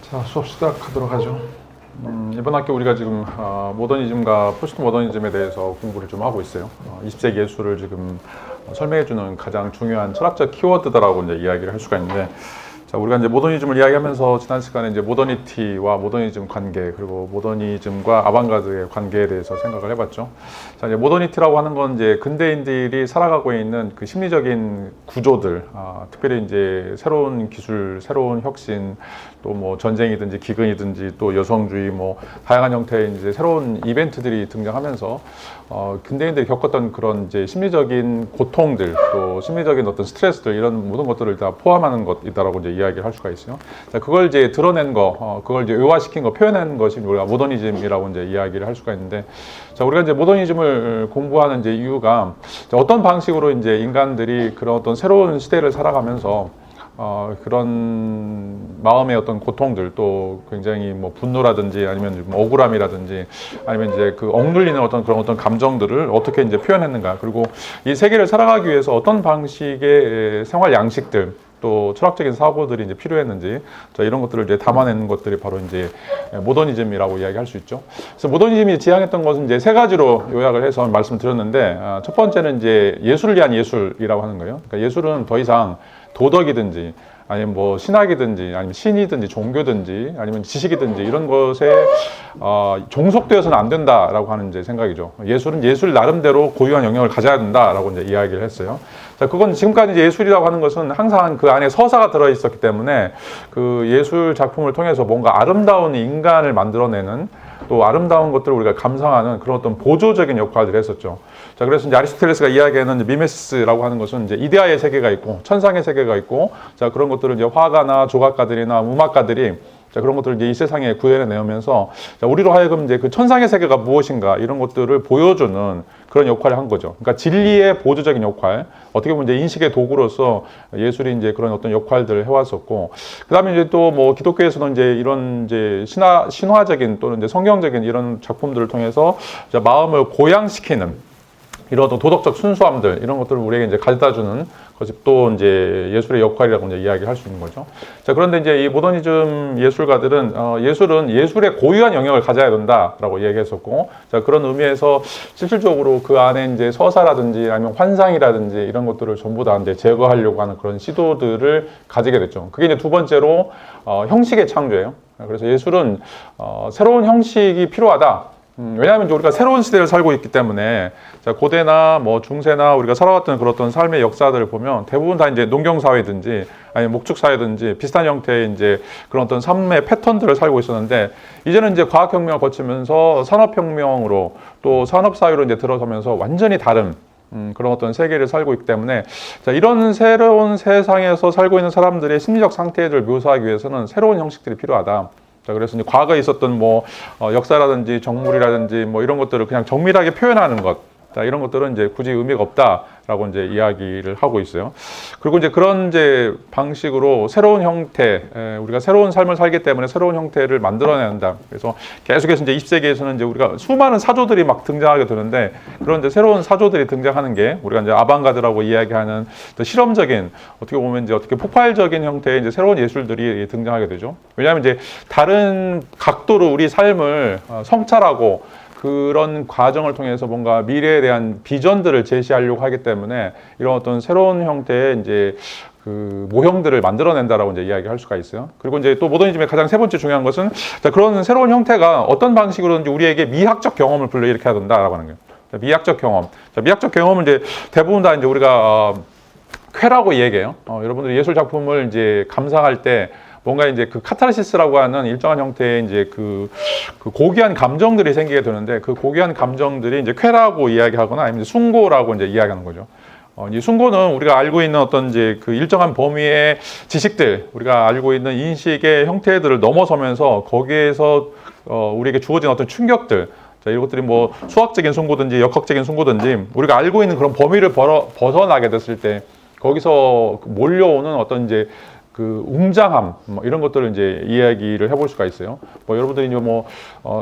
자, 수업 시작하도록 하죠. 이번 학기 우리가 지금 모더니즘과 포스트 모더니즘에 대해서 공부를 좀 하고 있어요. 20세기 예술을 지금 설명해주는 가장 중요한 철학적 키워드다라고 이제 이야기를 할 수가 있는데, 자, 우리가 이제 모더니즘을 이야기하면서 지난 시간에 이제 모더니티와 모더니즘 관계, 그리고 모더니즘과 아방가르드의 관계에 대해서 생각을 해봤죠. 자, 이제 모더니티라고 하는 건 이제 근대인들이 살아가고 있는 그 심리적인 구조들, 특별히 이제 새로운 기술, 새로운 혁신, 또 뭐 전쟁이든지 기근이든지 또 여성주의, 뭐 다양한 형태의 이제 새로운 이벤트들이 등장하면서 근대인들이 겪었던 그런 이제 심리적인 고통들, 또 심리적인 어떤 스트레스들, 이런 모든 것들을 다 포함하는 것이다라고 이제 이야기를 할 수가 있어요. 자, 그걸 이제 드러낸 거, 그걸 이제 의화시킨 거, 표현한 것이 우리가 모더니즘이라고 이제 이야기를 할 수가 있는데, 자, 우리가 이제 모더니즘을 공부하는 이제 이유가 어떤 방식으로 이제 인간들이 그런 어떤 새로운 시대를 살아가면서 그런 마음의 어떤 고통들, 또 굉장히 뭐 분노라든지 아니면 뭐 억울함이라든지 아니면 이제 그 억눌리는 그런 어떤 감정들을 어떻게 이제 표현했는가, 그리고 이 세계를 살아가기 위해서 어떤 방식의 생활 양식들, 또 철학적인 사고들이 이제 필요했는지, 자, 이런 것들을 이제 담아내는 것들이 바로 이제 모더니즘이라고 이야기할 수 있죠. 그래서 모더니즘이 지향했던 것은 이제 세 가지로 요약을 해서 말씀드렸는데, 첫 번째는 이제 예술을 위한 예술이라고 하는 거예요. 그러니까 예술은 더 이상 도덕이든지 아니면 뭐 신학이든지 아니면 신이든지 종교든지 아니면 지식이든지 이런 것에 종속되어서는 안 된다라고 하는 이제 생각이죠. 예술은 예술 나름대로 고유한 영역을 가져야 된다라고 이제 이야기를 했어요. 자, 그건 지금까지 이제 예술이라고 하는 것은 항상 그 안에 서사가 들어 있었기 때문에 그 예술 작품을 통해서 뭔가 아름다운 인간을 만들어내는, 또 아름다운 것들을 우리가 감상하는 그런 어떤 보조적인 역할들을 했었죠. 자, 그래서 이제 아리스토텔레스가 이야기하는 미메시스라고 하는 것은 이제 이데아의 세계가 있고 천상의 세계가 있고, 자, 그런 것들을 이제 화가나 조각가들이나 음악가들이, 자, 그런 것들을 이제 이 세상에 구현해 내오면서, 자, 우리로 하여금 이제 그 천상의 세계가 무엇인가 이런 것들을 보여주는 그런 역할을 한 거죠. 그러니까 진리의 보조적인 역할, 어떻게 보면 이제 인식의 도구로서 예술이 이제 그런 어떤 역할들을 해왔었고, 그 다음에 이제 또 뭐 기독교에서는 이제 이런 이제 신화적인 또는 이제 성경적인 이런 작품들을 통해서 마음을 고양시키는 이런 어떤 도덕적 순수함들, 이런 것들을 우리에게 이제 가져다 주는 것이 또 이제 예술의 역할이라고 이제 이야기를 할 수 있는 거죠. 자, 그런데 이제 이 모더니즘 예술가들은 예술은 예술의 고유한 영역을 가져야 된다라고 이야기했었고, 자, 그런 의미에서 실질적으로 그 안에 이제 서사라든지 아니면 환상이라든지 이런 것들을 전부 다 이제 제거하려고 하는 그런 시도들을 가지게 됐죠. 그게 이제 두 번째로 형식의 창조예요. 그래서 예술은 새로운 형식이 필요하다. 왜냐하면 우리가 새로운 시대를 살고 있기 때문에, 자, 고대나 뭐 중세나 우리가 살아왔던 그런 어떤 삶의 역사들을 보면 대부분 다 이제 농경사회든지 아니면 목축사회든지 비슷한 형태의 이제 그런 어떤 삶의 패턴들을 살고 있었는데, 이제는 이제 과학혁명을 거치면서 산업혁명으로 또 산업사회로 이제 들어서면서 완전히 다른 그런 어떤 세계를 살고 있기 때문에, 자, 이런 새로운 세상에서 살고 있는 사람들의 심리적 상태를 묘사하기 위해서는 새로운 형식들이 필요하다. 자, 그래서 이제 과거에 있었던 뭐 역사라든지 정물이라든지 뭐 이런 것들을 그냥 정밀하게 표현하는 것, 자, 이런 것들은 이제 굳이 의미가 없다라고 이제 이야기를 하고 있어요. 그리고 이제 그런 이제 방식으로 새로운 형태, 우리가 새로운 삶을 살기 때문에 새로운 형태를 만들어내야 한다. 그래서 계속해서 이제 20세기에서는 이제 우리가 수많은 사조들이 막 등장하게 되는데, 그런 이제 새로운 사조들이 등장하는 게 우리가 이제 아방가드라고 이야기하는 더 실험적인, 어떻게 보면 이제 어떻게 폭발적인 형태의 이제 새로운 예술들이 등장하게 되죠. 왜냐하면 이제 다른 각도로 우리 삶을 성찰하고 그런 과정을 통해서 뭔가 미래에 대한 비전들을 제시하려고 하기 때문에 이런 어떤 새로운 형태의 이제 그 모형들을 만들어낸다라고 이제 이야기할 수가 있어요. 그리고 이제 또 모더니즘의 가장 세 번째 중요한 것은, 자, 그런 새로운 형태가 어떤 방식으로든지 우리에게 미학적 경험을 불러일으켜야 된다라고 하는 거예요. 자, 미학적 경험. 자, 미학적 경험은 이제 대부분 다 이제 우리가 쾌라고 얘기해요. 여러분들이 예술 작품을 이제 감상할 때 뭔가 이제 그 카타르시스라고 하는 일정한 형태의 이제 그 고귀한 감정들이 생기게 되는데, 그 고귀한 감정들이 이제 쾌라고 이야기하거나 아니면 숭고라고 이제 이야기하는 거죠. 이 숭고는 우리가 알고 있는 어떤 이제 그 일정한 범위의 지식들, 우리가 알고 있는 인식의 형태들을 넘어서면서 거기에서 우리에게 주어진 어떤 충격들, 자, 이것들이 뭐 수학적인 숭고든지 역학적인 숭고든지 우리가 알고 있는 그런 범위를 벗어나게 됐을 때 거기서 몰려오는 어떤 이제 그 웅장함, 뭐 이런 것들을 이제 이야기를 해볼 수가 있어요. 뭐 여러분들이 이제 뭐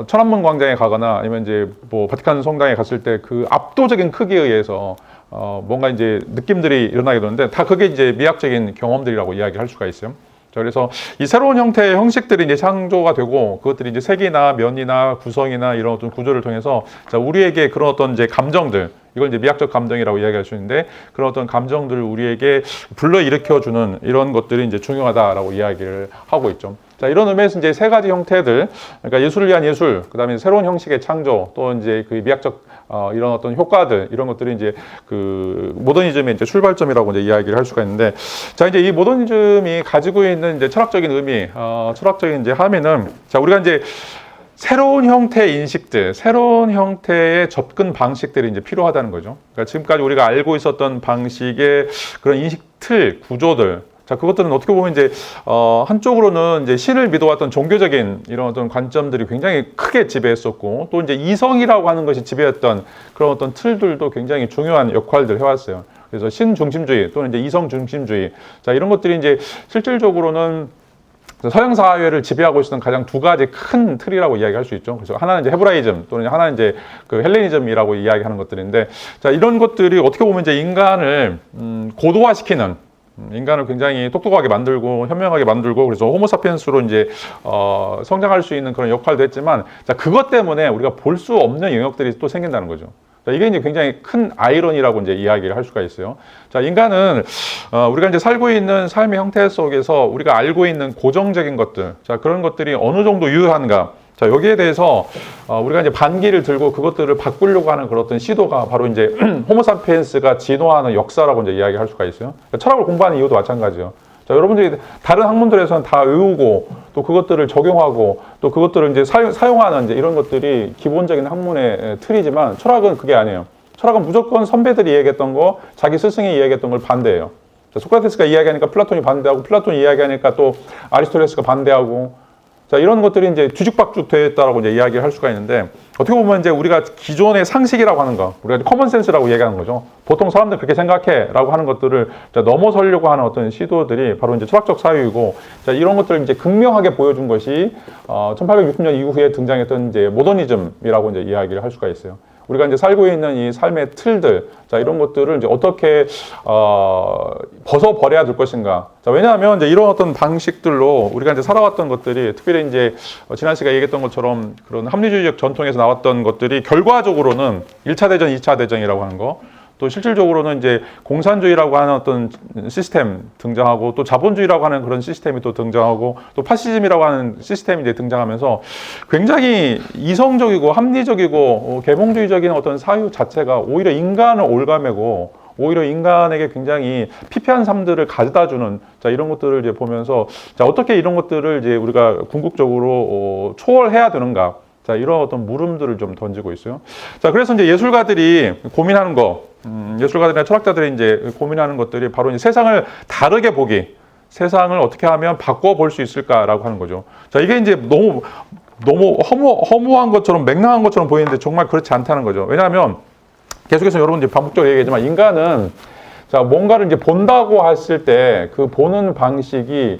천안문 광장에 가거나 아니면 이제 뭐 바티칸 성당에 갔을 때 그 압도적인 크기에 의해서 뭔가 이제 느낌들이 일어나게 되는데, 다 그게 이제 미학적인 경험들이라고 이야기할 수가 있어요. 자, 그래서 이 새로운 형태의 형식들이 이제 창조가 되고 그것들이 이제 색이나 면이나 구성이나 이런 어떤 구조를 통해서 자, 우리에게 그런 어떤 이제 감정들 이걸 이제 미학적 감정이라고 이야기할 수 있는데 그런 어떤 감정들을 우리에게 불러일으켜주는 이런 것들이 이제 중요하다라고 이야기를 하고 있죠. 자, 이런 의미에서 이제 세 가지 형태들, 그러니까 예술을 위한 예술, 그 다음에 새로운 형식의 창조, 또 이제 그 미학적 이런 어떤 효과들, 이런 것들이 이제 그 모더니즘의 이제 출발점이라고 이제 이야기를 할 수가 있는데, 자, 이제 이 모더니즘이 가지고 있는 이제 철학적인 의미, 철학적인 이제 함의는, 자, 우리가 이제 새로운 형태의 인식들, 새로운 형태의 접근 방식들이 이제 필요하다는 거죠. 그러니까 지금까지 우리가 알고 있었던 방식의 그런 인식 틀, 구조들, 자, 그것들은 어떻게 보면 이제, 한쪽으로는 이제 신을 믿어왔던 종교적인 이런 어떤 관점들이 굉장히 크게 지배했었고, 또 이제 이성이라고 하는 것이 지배했던 그런 어떤 틀들도 굉장히 중요한 역할들을 해왔어요. 그래서 신 중심주의 또는 이제 이성 중심주의. 자, 이런 것들이 이제 실질적으로는 서양 사회를 지배하고 있었던 가장 두 가지 큰 틀이라고 이야기할 수 있죠. 그래서 하나는 이제 헤브라이즘 또는 하나는 이제 그 헬레니즘이라고 이야기하는 것들인데, 자, 이런 것들이 어떻게 보면 이제 인간을 고도화시키는 인간을 굉장히 똑똑하게 만들고 현명하게 만들고 그래서 호모사피엔스로 이제 성장할 수 있는 그런 역할도 했지만 자, 그것 때문에 우리가 볼 수 없는 영역들이 또 생긴다는 거죠. 자, 이게 이제 굉장히 큰 아이러니라고 이제 이야기를 할 수가 있어요. 자, 인간은 우리가 이제 살고 있는 삶의 형태 속에서 우리가 알고 있는 고정적인 것들, 자, 그런 것들이 어느 정도 유효한가? 자, 여기에 대해서 우리가 이제 반기를 들고 그것들을 바꾸려고 하는 그런 어떤 시도가 바로 이제 호모사피엔스가 진화하는 역사라고 이제 이야기할 수가 있어요. 그러니까 철학을 공부하는 이유도 마찬가지예요. 자, 여러분들이 다른 학문들에서는 다 외우고 또 그것들을 적용하고 또 그것들을 이제 사용하는 이제 이런 것들이 기본적인 학문의 틀이지만 철학은 그게 아니에요. 철학은 무조건 선배들이 이야기했던 거, 자기 스승이 이야기했던 걸 반대해요. 자, 소크라테스가 이야기하니까 플라톤이 반대하고 플라톤이 이야기하니까 또 아리스토텔레스가 반대하고 자, 이런 것들이 이제 뒤죽박죽 되어 있다라고 이제 이야기를 할 수가 있는데, 어떻게 보면 이제 우리가 기존의 상식이라고 하는 거, 우리가 커먼센스라고 얘기하는 거죠. 보통 사람들 그렇게 생각해 라고 하는 것들을 넘어서려고 하는 어떤 시도들이 바로 이제 철학적 사유이고, 자, 이런 것들을 이제 극명하게 보여준 것이 1860년 이후에 등장했던 이제 모더니즘이라고 이제 이야기를 할 수가 있어요. 우리가 이제 살고 있는 이 삶의 틀들, 자, 이런 것들을 이제 어떻게, 벗어버려야 될 것인가. 자, 왜냐하면 이제 이런 어떤 방식들로 우리가 이제 살아왔던 것들이 특별히 이제 지난 시간에 얘기했던 것처럼 그런 합리주의적 전통에서 나왔던 것들이 결과적으로는 1차 대전, 2차 대전이라고 하는 거, 또 실질적으로는 이제 공산주의라고 하는 어떤 시스템 등장하고 또 자본주의라고 하는 그런 시스템이 또 등장하고 또 파시즘이라고 하는 시스템이 이제 등장하면서 굉장히 이성적이고 합리적이고 계몽주의적인 어떤 사유 자체가 오히려 인간을 올가매고 오히려 인간에게 굉장히 피폐한 삶들을 가져다주는 자, 이런 것들을 이제 보면서 자, 어떻게 이런 것들을 이제 우리가 궁극적으로 초월해야 되는가. 자, 이런 어떤 물음들을 좀 던지고 있어요. 자, 그래서 이제 예술가들이 고민하는 거, 예술가들이나 철학자들이 이제 고민하는 것들이 바로 이제 세상을 다르게 보기, 세상을 어떻게 하면 바꿔 볼 수 있을까라고 하는 거죠. 자, 이게 이제 너무 허무한 것처럼 맹랑한 것처럼 보이는데 정말 그렇지 않다는 거죠. 왜냐하면 계속해서 여러분들이 반복적으로 얘기하지만 인간은 자, 뭔가를 이제 본다고 했을 때 그 보는 방식이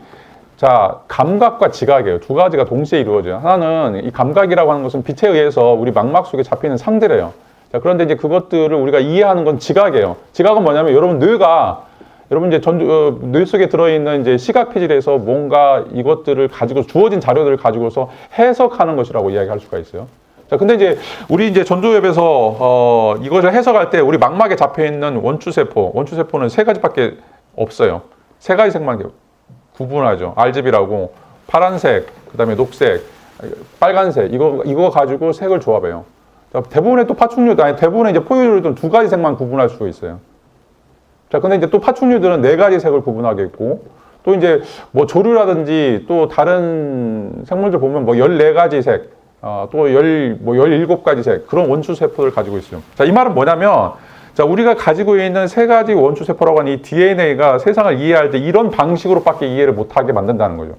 자, 감각과 지각이에요. 두 가지가 동시에 이루어져요. 하나는 이 감각이라고 하는 것은 빛에 의해서 우리 망막 속에 잡히는 상대래요. 자, 그런데 이제 그것들을 우리가 이해하는 건 지각이에요. 지각은 뭐냐면 여러분 여러분 이제 뇌 속에 들어있는 이제 시각 피질에서 뭔가 이것들을 가지고 주어진 자료들을 가지고서 해석하는 것이라고 이야기할 수가 있어요. 자, 근데 이제 우리 이제 전조웹에서 이것을 해석할 때 우리 망막에 잡혀 있는 원추세포는 세 가지밖에 없어요. 세 가지 색만 구분하죠. RGB라고 파란색, 그다음에 녹색, 빨간색 이거 가지고 색을 조합해요. 자, 대부분의 또 대부분의 이제 포유류들은 두 가지 색만 구분할 수 있어요. 자, 근데 이제 또 파충류들은 네 가지 색을 구분하겠고, 또 이제 뭐 조류라든지 또 다른 생물들 보면 뭐 14가지 색, 또 17가지 색 그런 원추 세포를 가지고 있어요. 자, 이 말은 뭐냐면. 자, 우리가 가지고 있는 세 가지 원추세포라고 하는 이 DNA가 세상을 이해할 때 이런 방식으로밖에 이해를 못하게 만든다는 거죠.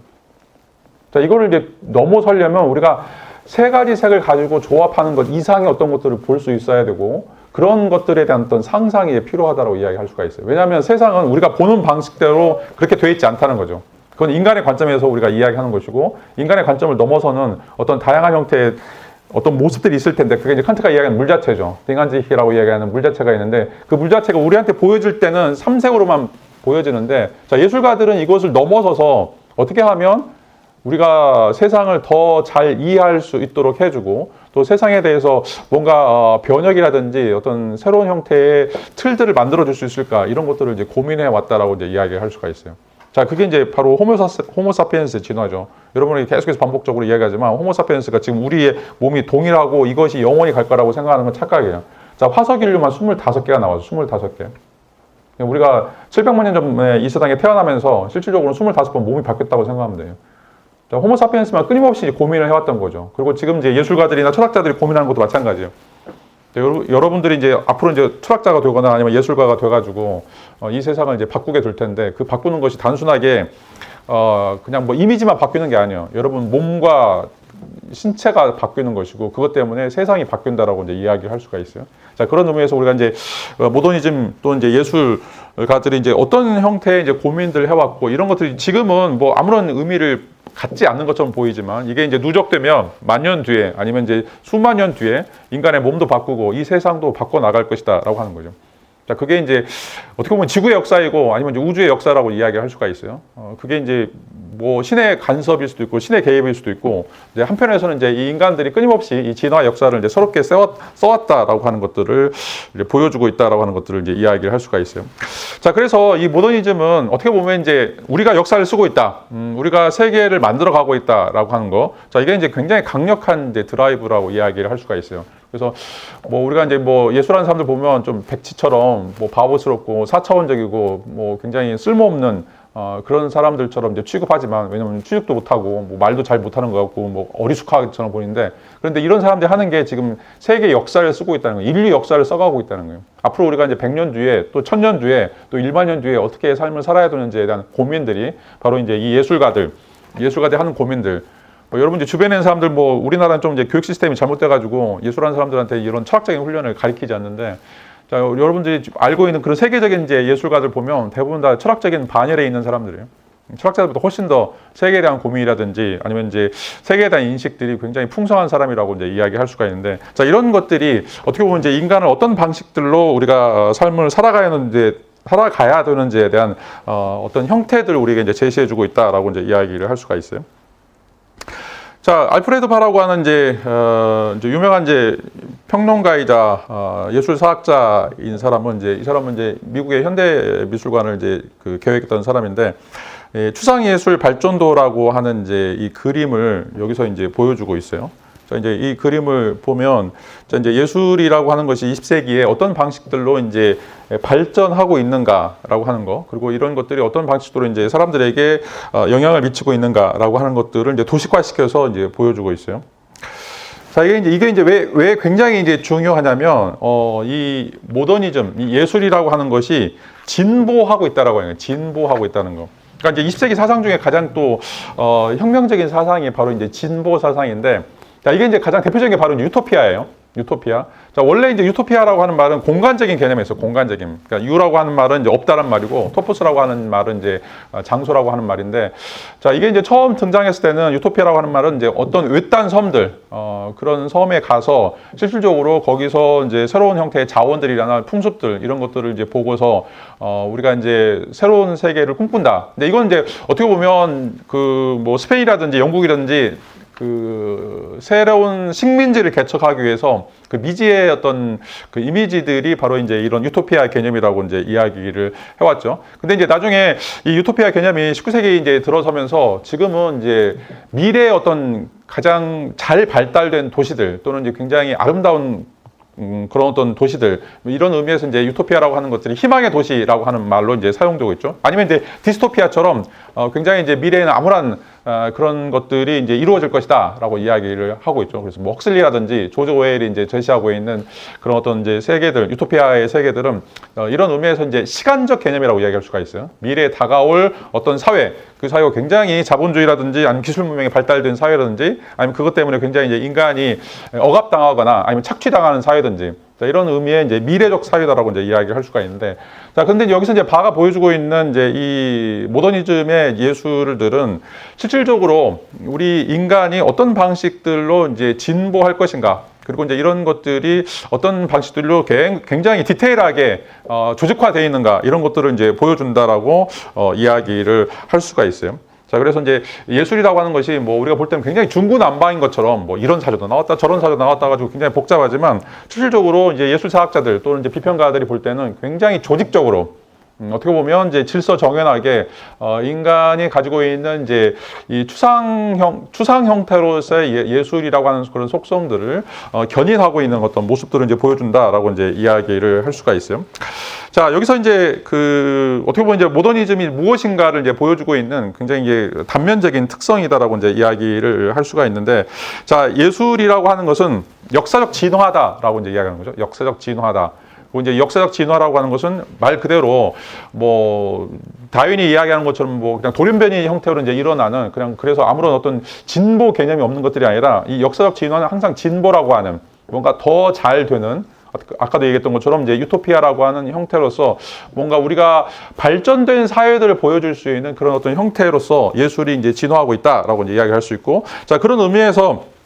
자, 이거를 이제 넘어서려면 우리가 세 가지 색을 가지고 조합하는 것 이상의 어떤 것들을 볼 수 있어야 되고 그런 것들에 대한 어떤 상상이 필요하다고 이야기할 수가 있어요. 왜냐하면 세상은 우리가 보는 방식대로 그렇게 돼 있지 않다는 거죠. 그건 인간의 관점에서 우리가 이야기하는 것이고 인간의 관점을 넘어서는 어떤 다양한 형태의 어떤 모습들이 있을 텐데 그게 이제 칸트가 이야기하는 물자체죠. 딩한지히라고 이야기하는 물자체가 있는데 그 물자체가 우리한테 보여줄 때는 삼색으로만 보여지는데 자, 예술가들은 이것을 넘어서서 어떻게 하면 우리가 세상을 더 잘 이해할 수 있도록 해주고 또 세상에 대해서 뭔가 변혁이라든지 어떤 새로운 형태의 틀들을 만들어줄 수 있을까 이런 것들을 이제 고민해 왔다라고 이제 이야기를 할 수가 있어요. 자, 그게 이제 바로 호모사피엔스의 진화죠. 여러분이 계속해서 반복적으로 이야기하지만 호모사피엔스가 지금 우리의 몸이 동일하고 이것이 영원히 갈 거라고 생각하는 건 착각이에요. 자, 화석 인류만 25개가 나와서 25개. 우리가 700만 년 전에 이 세상에 태어나면서 실질적으로 25번 몸이 바뀌었다고 생각하면 돼요. 자, 호모사피엔스만 끊임없이 고민을 해왔던 거죠. 그리고 지금 이제 예술가들이나 철학자들이 고민하는 것도 마찬가지예요. 여러분들이 이제 앞으로 이제 철학자가 되거나 아니면 예술가가 돼가지고 이 세상을 이제 바꾸게 될 텐데 그 바꾸는 것이 단순하게 그냥 뭐 이미지만 바뀌는 게 아니에요. 여러분 몸과 신체가 바뀌는 것이고 그것 때문에 세상이 바뀐다라고 이제 이야기를 할 수가 있어요. 자, 그런 의미에서 우리가 이제 모더니즘 또 이제 예술가들이 이제 어떤 형태의 이제 고민들을 해왔고 이런 것들이 지금은 뭐 아무런 의미를 갖지 않는 것처럼 보이지만 이게 이제 누적되면 만 년 뒤에 아니면 이제 수만 년 뒤에 인간의 몸도 바꾸고 이 세상도 바꿔 나갈 것이다라고 하는 거죠. 자, 그게 이제 어떻게 보면 지구의 역사이고 아니면 이제 우주의 역사라고 이야기할 수가 있어요. 그게 이제 뭐 신의 간섭일 수도 있고 신의 개입일 수도 있고 이제 한편에서는 이제 이 인간들이 끊임없이 이 진화 역사를 이제 새롭게 써왔다라고 하는 것들을 이제 보여주고 있다라고 하는 것들을 이제 이야기를 할 수가 있어요. 자, 그래서 이 모더니즘은 어떻게 보면 이제 우리가 역사를 쓰고 있다, 우리가 세계를 만들어가고 있다라고 하는 거. 자, 이게 이제 굉장히 강력한 이제 드라이브라고 이야기를 할 수가 있어요. 그래서 뭐 우리가 이제 뭐 예술하는 사람들 보면 좀 백치처럼 뭐 바보스럽고 4차원적이고 뭐 굉장히 쓸모없는 그런 사람들처럼 이제 취급하지만 왜냐면 취직도 못하고 뭐 말도 잘 못하는 것 같고 뭐 어리숙하게처럼 보이는데 그런데 이런 사람들이 하는 게 지금 세계 역사를 쓰고 있다는 거예요. 인류 역사를 써가고 있다는 거예요. 앞으로 우리가 이제 100년 뒤에 또 1000년 뒤에 또 1만 년 뒤에 어떻게 삶을 살아야 되는지에 대한 고민들이 바로 이제 이 예술가들이 하는 고민들. 뭐 여러분 이제 주변에 있는 사람들 뭐 우리나라는 좀 이제 교육 시스템이 잘못돼가지고 예술하는 사람들한테 이런 철학적인 훈련을 가르치지 않는데 자, 여러분들이 알고 있는 그런 세계적인 이제 예술가들 보면 대부분 다 철학적인 반열에 있는 사람들이에요. 철학자들보다 훨씬 더 세계에 대한 고민이라든지 아니면 이제 세계에 대한 인식들이 굉장히 풍성한 사람이라고 이제 이야기할 수가 있는데 자, 이런 것들이 어떻게 보면 이제 인간을 어떤 방식들로 우리가 삶을 살아가야 되는지에 대한 어떤 형태들을 우리에게 이제 제시해주고 있다라고 이제 이야기를 할 수가 있어요. 자, 알프레드 바라고 하는 이제 유명한 이제 평론가이자 예술사학자인 사람은 이 사람은 이제 미국의 현대미술관을 이제 계획했던 사람인데 추상예술 발전도라고 하는 이제 이 그림을 여기서 이제 보여주고 있어요. 자, 이제 이 그림을 보면 자, 이제 예술이라고 하는 것이 20세기에 어떤 방식들로 이제 발전하고 있는가라고 하는 거, 그리고 이런 것들이 어떤 방식으로 이제 사람들에게 영향을 미치고 있는가라고 하는 것들을 이제 도식화시켜서 이제 보여주고 있어요. 자, 이게 이제 왜 굉장히 이제 중요하냐면, 이 모더니즘, 이 예술이라고 하는 것이 진보하고 있다라고 해요. 진보하고 있다는 거. 그러니까 이제 20세기 사상 중에 가장 또, 혁명적인 사상이 바로 이제 진보 사상인데, 자, 이게 이제 가장 대표적인 게 바로 유토피아예요. 유토피아. 자, 원래 이제 유토피아라고 하는 말은 공간적인 개념이 있어요. 공간적인. 그러니까 유라고 하는 말은 이제 없다란 말이고, 토포스라고 하는 말은 이제 장소라고 하는 말인데, 자, 이게 이제 처음 등장했을 때는 유토피아라고 하는 말은 이제 어떤 외딴 섬들, 그런 섬에 가서 실질적으로 거기서 이제 새로운 형태의 자원들이나 풍습들, 이런 것들을 이제 보고서, 우리가 이제 새로운 세계를 꿈꾼다. 근데 이건 이제 어떻게 보면 뭐 스페인이라든지 영국이라든지 새로운 식민지를 개척하기 위해서 그 미지의 어떤 그 이미지들이 바로 이제 이런 유토피아 개념이라고 이제 이야기를 해왔죠. 근데 이제 나중에 이 유토피아 개념이 19세기에 이제 들어서면서 지금은 이제 미래의 어떤 가장 잘 발달된 도시들 또는 이제 굉장히 아름다운 그런 어떤 도시들, 이런 의미에서 이제 유토피아라고 하는 것들이 희망의 도시라고 하는 말로 이제 사용되고 있죠. 아니면 이제 디스토피아처럼 굉장히 이제 미래에는 암울한 그런 것들이 이제 이루어질 것이다라고 이야기를 하고 있죠. 그래서 뭐 헉슬리라든지 조지 오웰이 이제 제시하고 있는 그런 어떤 이제 세계들, 유토피아의 세계들은 이런 의미에서 이제 시간적 개념이라고 이야기할 수가 있어요. 미래에 다가올 어떤 사회, 그 사회가 굉장히 자본주의라든지 아니면 기술 문명이 발달된 사회라든지 아니면 그것 때문에 굉장히 이제 인간이 억압당하거나 아니면 착취당하는 사회든지 자, 이런 의미의 이제 미래적 사회다라고 이제 이야기를 할 수가 있는데 자, 근데 여기서 이제 바가 보여주고 있는 이제 이 모더니즘의 예술들은 실질적으로 우리 인간이 어떤 방식들로 이제 진보할 것인가 그리고 이제 이런 것들이 어떤 방식들로 굉장히 디테일하게 조직화되어 있는가 이런 것들을 이제 보여준다라고 이야기를 할 수가 있어요. 자, 그래서 이제 예술이라고 하는 것이 뭐 우리가 볼 때는 굉장히 중구난방인 것처럼 뭐 이런 사조도 나왔다 저런 사조 나왔다 가지고 굉장히 복잡하지만 실질적으로 이제 예술사학자들 또는 이제 비평가들이 볼 때는 굉장히 조직적으로 어떻게 보면 이제 질서 정연하게 인간이 가지고 있는 이제 이 추상 형태로서의 예술이라고 하는 그런 속성들을 견인하고 있는 어떤 모습들을 이제 보여준다라고 이제 이야기를 할 수가 있어요. 자, 여기서 이제 그 어떻게 보면 이제 모더니즘이 무엇인가를 이제 보여주고 있는 굉장히 이제 단면적인 특성이다라고 이제 이야기를 할 수가 있는데, 자, 예술이라고 하는 것은 역사적 진화다라고 이제 이야기하는 거죠. 역사적 진화다. 이제 역사적 진화라고 하는 것은 말 그대로 뭐 다윈이 이야기하는 것처럼 뭐 그냥 돌연변이 형태로 이제 일어나는 그냥 그래서 아무런 어떤 진보 개념이 없는 것들이 아니라 이 역사적 진화는 항상 진보라고 하는 뭔가 더 잘 되는 아까도 얘기했던 것처럼 이제 유토피아라고 하는 형태로서 뭔가 우리가 발전된 사회들을 보여줄 수 있는 그런 어떤 형태로서 예술이 이제 진화하고 있다라고 이제 이야기할 수 있고, 자, 그런 의미에서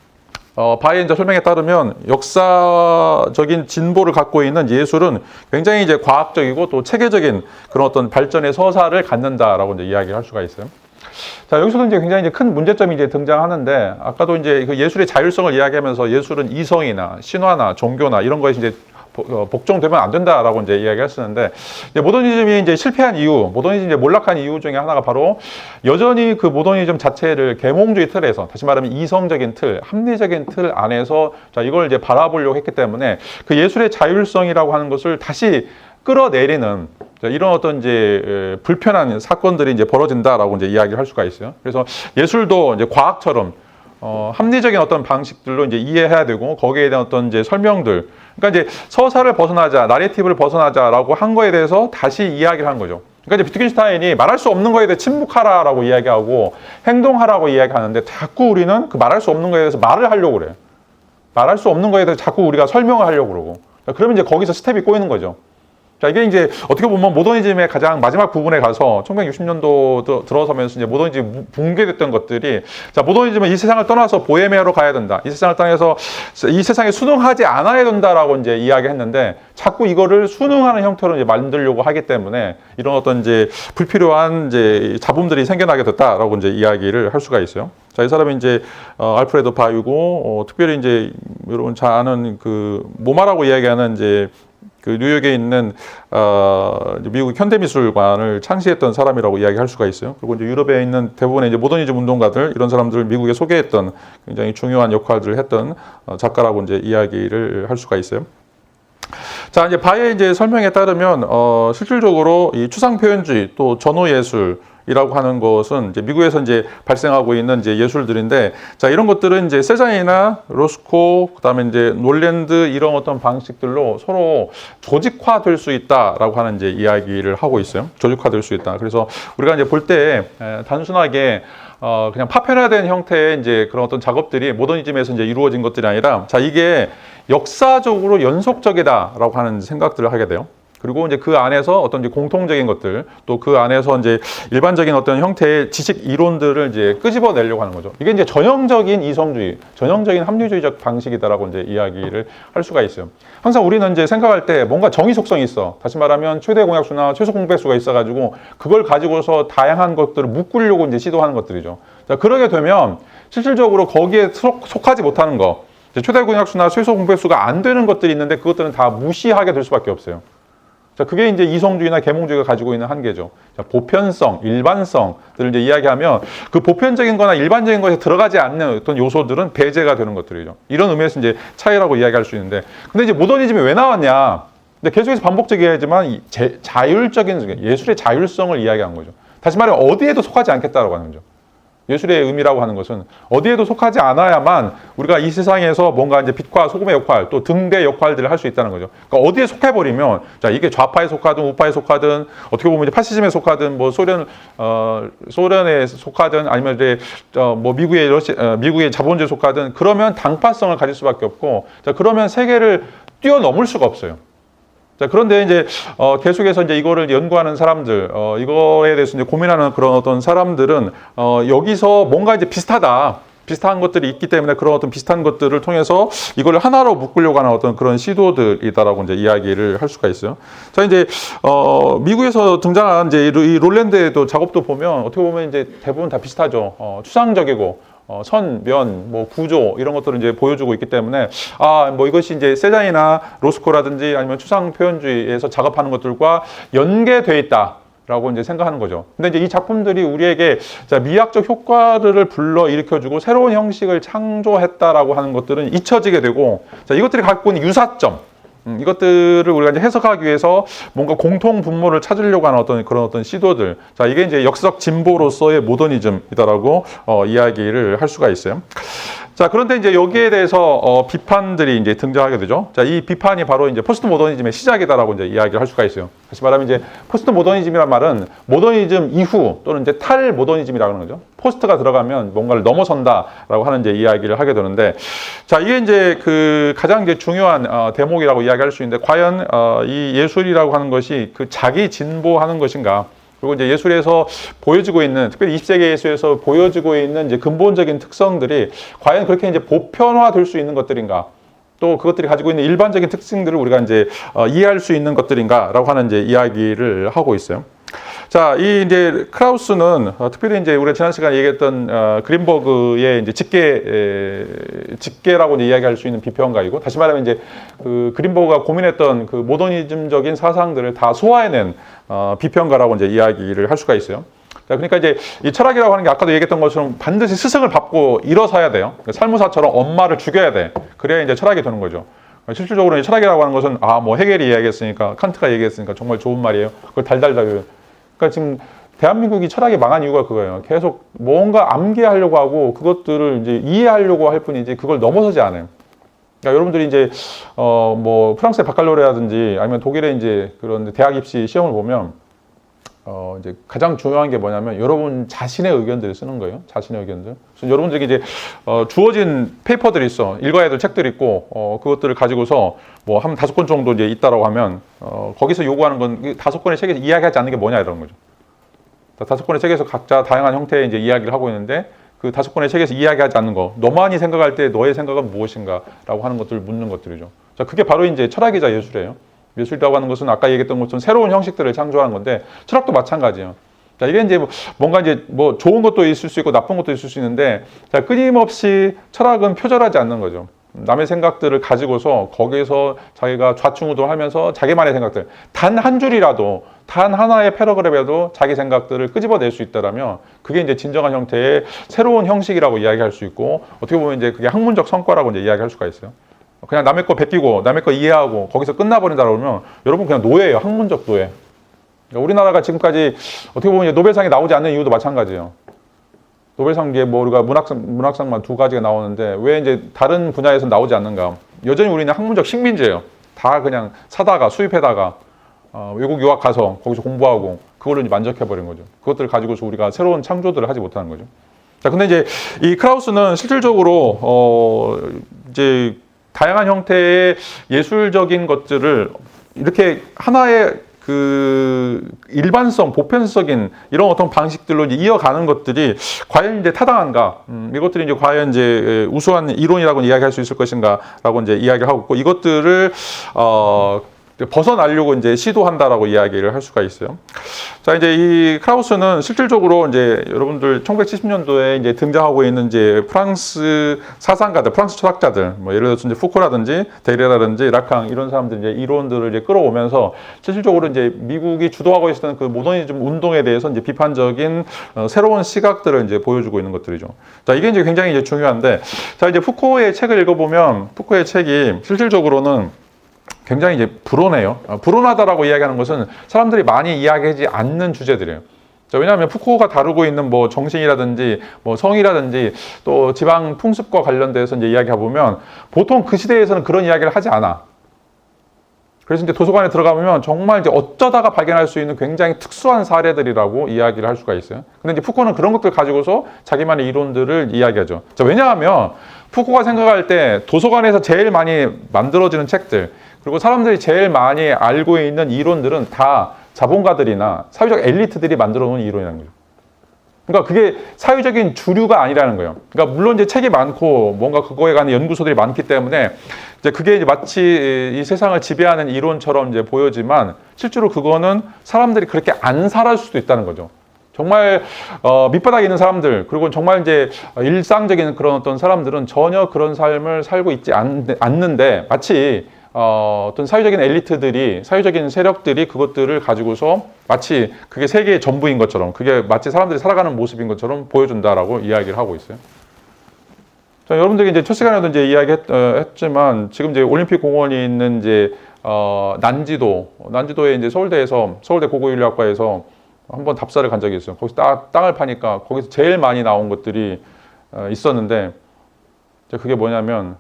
바이의 이제 설명에 따르면 역사적인 진보를 갖고 있는 예술은 굉장히 이제 과학적이고 또 체계적인 그런 어떤 발전의 서사를 갖는다라고 이제 이야기를 할 수가 있어요. 자, 여기서도 이제 굉장히 이제 큰 문제점이 이제 등장하는데, 아까도 이제 그 예술의 자율성을 이야기하면서 예술은 이성이나 신화나 종교나 이런 것이 이제 복종되면 안 된다라고 이제 이야기했었는데, 이제 모더니즘이 이제 실패한 이유, 모더니즘이 이제 몰락한 이유 중에 하나가 바로 여전히 그 모더니즘 자체를 계몽주의 틀에서, 다시 말하면 이성적인 틀, 합리적인 틀 안에서 자, 이걸 이제 바라보려고 했기 때문에 그 예술의 자율성이라고 하는 것을 다시 끌어내리는 이런 어떤 이제 불편한 사건들이 이제 벌어진다라고 이제 이야기를 할 수가 있어요. 그래서 예술도 이제 과학처럼 합리적인 어떤 방식들로 이제 이해해야 되고, 거기에 대한 어떤 이제 설명들, 그러니까 이제 서사를 벗어나자, 나레티브를 벗어나자라고 한 거에 대해서 다시 이야기를 한 거죠. 그러니까 이제 비트겐슈타인이 말할 수 없는 거에 대해 침묵하라라고 이야기하고 행동하라고 이야기하는데, 자꾸 우리는 그 말할 수 없는 거에 대해서 말을 하려고 그래요. 말할 수 없는 거에 대해서 자꾸 우리가 설명을 하려고 그러고, 그러면 이제 거기서 스텝이 꼬이는 거죠. 자, 이게 이제 어떻게 보면 모더니즘의 가장 마지막 부분에 가서 1960년도 들어서면서 이제 모더니즘이 붕괴됐던 것들이, 자, 모더니즘은 이 세상을 떠나서 보헤미아로 가야 된다. 이 세상을 떠나서 이 세상에 순응하지 않아야 된다라고 이제 이야기했는데, 자꾸 이거를 순응하는 형태로 이제 만들려고 하기 때문에 이런 어떤 이제 불필요한 이제 잡음들이 생겨나게 됐다라고 이제 이야기를 할 수가 있어요. 자, 이 사람이 이제 알프레드 바유고, 특별히 이제 여러분 잘 아는 그 모마라고 이야기하는 이제 그 뉴욕에 있는 미국 현대미술관을 창시했던 사람이라고 이야기할 수가 있어요. 그리고 이제 유럽에 있는 대부분의 이제 모더니즘 운동가들, 이런 사람들을 미국에 소개했던 굉장히 중요한 역할들을 했던 작가라고 이제 이야기를 할 수가 있어요. 자, 이제 바이의 이제 설명에 따르면 실질적으로 이 추상 표현주의 또 전후 예술이라고 하는 것은 이제 미국에서 이제 발생하고 있는 이제 예술들인데, 자, 이런 것들은 이제 세잔이나 로스코, 그다음에 이제 놀랜드 이런 어떤 방식들로 서로 조직화될 수 있다라고 하는 이제 이야기를 하고 있어요. 조직화될 수 있다. 그래서 우리가 이제 볼 때 단순하게 그냥 파편화된 형태의 이제 그런 어떤 작업들이 모더니즘에서 이제 이루어진 것들이 아니라, 자, 이게 역사적으로 연속적이다라고 하는 생각들을 하게 돼요. 그리고 이제 그 안에서 어떤 이제 공통적인 것들, 또 그 안에서 이제 일반적인 어떤 형태의 지식 이론들을 이제 끄집어내려고 하는 거죠. 이게 이제 전형적인 이성주의, 전형적인 합리주의적 방식이다라고 이제 이야기를 할 수가 있어요. 항상 우리는 이제 생각할 때 뭔가 정의 속성이 있어. 다시 말하면 최대 공약수나 최소 공백수가 있어가지고 그걸 가지고서 다양한 것들을 묶으려고 이제 시도하는 것들이죠. 자, 그러게 되면 실질적으로 거기에 속하지 못하는 거, 최대 공약수나 최소 공백수가 안 되는 것들이 있는데 그것들은 다 무시하게 될 수밖에 없어요. 자, 그게 이제 이성주의나 계몽주의가 가지고 있는 한계죠. 자, 보편성, 일반성들을 이제 이야기하면 그 보편적인 거나 일반적인 것에 들어가지 않는 어떤 요소들은 배제가 되는 것들이죠. 이런 의미에서 이제 차이라고 이야기할 수 있는데, 근데 이제 모더니즘이 왜 나왔냐? 근데 계속해서 반복적이지만 자율적인 예술의 자율성을 이야기한 거죠. 다시 말해 어디에도 속하지 않겠다라고 하는 거죠. 예술의 의미라고 하는 것은 어디에도 속하지 않아야만 우리가 이 세상에서 뭔가 이제 빛과 소금의 역할, 또 등대 역할들을 할 수 있다는 거죠. 그러니까 어디에 속해버리면, 자, 이게 좌파에 속하든 우파에 속하든, 어떻게 보면 이제 파시즘에 속하든, 뭐 소련에 속하든, 아니면 이제 뭐 미국의 자본주의에 속하든, 그러면 당파성을 가질 수밖에 없고, 자, 그러면 세계를 뛰어넘을 수가 없어요. 자, 그런데 이제 계속해서 이제 이거를 연구하는 사람들, 이거에 대해서 이제 고민하는 그런 어떤 사람들은 여기서 뭔가 이제 비슷하다. 비슷한 것들이 있기 때문에 그런 어떤 비슷한 것들을 통해서 이걸 하나로 묶으려고 하는 어떤 그런 시도들이다라고 이제 이야기를 할 수가 있어요. 자, 이제 미국에서 등장한 이제 이 롤랜드의 작업도 보면 어떻게 보면 이제 대부분 다 비슷하죠. 추상적이고 선, 면, 뭐 구조 이런 것들을 이제 보여주고 있기 때문에 뭐 이것이 이제 세잔이나 로스코라든지 아니면 추상 표현주의에서 작업하는 것들과 연계돼 있다. 라고 이제 생각하는 거죠. 근데 이제 이 작품들이 우리에게 미학적 효과를 불러 일으켜주고 새로운 형식을 창조했다라고 하는 것들은 잊혀지게 되고, 이것들이 갖고 있는 유사점, 이것들을 우리가 이제 해석하기 위해서 뭔가 공통 분모를 찾으려고 하는 그런 어떤 시도들. 이게 이제 역사적 진보로서의 모더니즘이다라고 이야기를 할 수가 있어요. 자, 그런데 이제 여기에 대해서 비판들이 이제 등장하게 되죠. 자, 이 비판이 바로 이제 포스트 모더니즘의 시작이다라고 이제 이야기를 할 수가 있어요. 다시 말하면 이제 포스트 모더니즘이란 말은 모더니즘 이후 또는 이제 탈 모더니즘이라고 하는 거죠. 포스트가 들어가면 뭔가를 넘어선다라고 하는 이제 이야기를 하게 되는데, 자, 이게 이제 그 가장 이제 중요한 대목이라고 이야기할 수 있는데, 과연 이 예술이라고 하는 것이 그 자기 진보하는 것인가? 그리고 이제 예술에서 보여지고 있는, 특별히 20세기 예술에서 보여지고 있는 이제 근본적인 특성들이 과연 그렇게 이제 보편화될 수 있는 것들인가? 또 그것들이 가지고 있는 일반적인 특징들을 우리가 이제 이해할 수 있는 것들인가라고 하는 이제 이야기를 하고 있어요. 자, 이 이제 크라우스는 특별히 이제 우리가 지난 시간에 얘기했던 그린버그의 이제 직계라고 이제 이야기할 수 있는 비평가이고, 다시 말하면 이제 그 그린버그가 고민했던 그 모더니즘적인 사상들을 다 소화해낸 비평가라고 이제 이야기를 할 수가 있어요. 자, 그러니까 이제 이 철학이라고 하는 게 아까도 얘기했던 것처럼 반드시 스승을 밟고 일어서야 돼요. 살무사처럼 엄마를 죽여야 돼. 그래야 이제 철학이 되는 거죠. 실질적으로 이 철학이라고 하는 것은 뭐 헤겔이 이야기했으니까, 칸트가 얘기했으니까 정말 좋은 말이에요. 그걸 달달달. 그러니까 지금 대한민국이 철학이 망한 이유가 그거예요. 계속 뭔가 암기하려고 하고 그것들을 이제 이해하려고 할 뿐이지 그걸 넘어서지 않아요. 그러니까 여러분들이 이제 뭐 프랑스의 바칼로레라든지 아니면 독일의 이제 그런 대학 입시 시험을 보면 이제 가장 중요한 게 뭐냐면 여러분 자신의 의견들을 쓰는 거예요. 자신의 의견들. 그래서 여러분들에게 이제 주어진 페이퍼들이 있어. 읽어야 될 책들이 있고 그것들을 가지고서 뭐 한 5권 정도 이제 있다라고 하면 거기서 요구하는 건 5권의 책에서 이야기하지 않는 게 뭐냐 이런 거죠. 5권의 책에서 각자 다양한 형태의 이제 이야기를 하고 있는데 그 5권의 책에서 이야기하지 않는 거, 너만이 생각할 때 너의 생각은 무엇인가라고 하는 것들을 묻는 것들이죠. 자, 그게 바로 이제 철학이자 예술이에요. 예술이라고 하는 것은 아까 얘기했던 것처럼 새로운 형식들을 창조하는 건데 철학도 마찬가지예요. 자, 이게 이제 뭔가 이제 뭐 좋은 것도 있을 수 있고 나쁜 것도 있을 수 있는데, 자, 끊임없이 철학은 표절하지 않는 거죠. 남의 생각들을 가지고서 거기에서 자기가 좌충우돌하면서 자기만의 생각들, 단 한 줄이라도, 단 하나의 패러그래프라도 자기 생각들을 끄집어낼 수 있다라면 그게 이제 진정한 형태의 새로운 형식이라고 이야기할 수 있고, 어떻게 보면 이제 그게 학문적 성과라고 이제 이야기할 수가 있어요. 그냥 남의 거 베끼고 남의 거 이해하고 거기서 끝나버린다 그러면 여러분 그냥 노예예요. 학문적 노예. 그러니까 우리나라가 지금까지 어떻게 보면 노벨상이 나오지 않는 이유도 마찬가지예요. 노벨상에 뭐 우리가 문학상만 2가지가 나오는데 왜 이제 다른 분야에서 나오지 않는가? 여전히 우리는 학문적 식민지예요. 다 그냥 사다가 수입해다가 외국 유학 가서 거기서 공부하고 그걸로 이제 만족해버린 거죠. 그것들을 가지고서 우리가 새로운 창조들을 하지 못하는 거죠. 자, 근데 이제 이 크라우스는 실질적으로 이제 다양한 형태의 예술적인 것들을 이렇게 하나의 그 일반성, 보편적인 이런 어떤 방식들로 이제 이어가는 것들이 과연 이제 타당한가? 이것들이 이제 과연 이제 우수한 이론이라고 이야기할 수 있을 것인가라고 이제 이야기를 하고 있고, 이것들을 벗어나려고 이제 시도한다라고 이야기를 할 수가 있어요. 자, 이제 이 크라우스는 실질적으로 이제 여러분들 1970년도에 이제 등장하고 있는 이제 프랑스 사상가들, 프랑스 철학자들, 뭐 예를 들어서 이제 푸코라든지 데리라든지 라캉 이런 사람들 이제 이론들을 이제 끌어오면서 실질적으로 이제 미국이 주도하고 있었던 그 모더니즘 운동에 대해서 이제 비판적인 새로운 시각들을 이제 보여주고 있는 것들이죠. 자, 이게 이제 굉장히 이제 중요한데, 자, 이제 푸코의 책을 읽어보면 푸코의 책이 실질적으로는 굉장히 이제 불온해요. 불온하다라고 이야기하는 것은 사람들이 많이 이야기하지 않는 주제들이에요. 자, 왜냐하면 푸코가 다루고 있는 뭐 정신이라든지 뭐 성이라든지 또 지방 풍습과 관련돼서 이제 이야기해 보면 보통 그 시대에서는 그런 이야기를 하지 않아. 그래서 이제 도서관에 들어가보면 정말 이제 어쩌다가 발견할 수 있는 굉장히 특수한 사례들이라고 이야기를 할 수가 있어요. 근데 이제 푸코는 그런 것들 가지고서 자기만의 이론들을 이야기하죠. 자, 왜냐하면 푸코가 생각할 때 도서관에서 제일 많이 만들어지는 책들, 그리고 사람들이 제일 많이 알고 있는 이론들은 다 자본가들이나 사회적 엘리트들이 만들어 놓은 이론이라는 거죠. 그러니까 그게 사회적인 주류가 아니라는 거예요. 그러니까 물론 이제 책이 많고 뭔가 그거에 관한 연구소들이 많기 때문에 이제 그게 이제 마치 이 세상을 지배하는 이론처럼 이제 보여지만 실제로 그거는 사람들이 그렇게 안 살아갈 수도 있다는 거죠. 정말 밑바닥에 있는 사람들, 그리고 정말 이제 일상적인 그런 어떤 사람들은 전혀 그런 삶을 살고 있지 않는데 마치 어떤 사회적인 엘리트들이, 사회적인 세력들이 그것들을 가지고서 마치 그게 세계의 전부인 것처럼, 그게 마치 사람들이 살아가는 모습인 것처럼 보여준다라고 이야기를 하고 있어요. 자, 여러분들이 이제 첫 시간에도 이제 이야기했지만 지금 이제 올림픽 공원이 있는 이제 난지도에 이제 서울대 고고인류학과에서 한번 답사를 간 적이 있어요. 거기서 땅을 파니까 거기서 제일 많이 나온 것들이 있었는데 그게 뭐냐면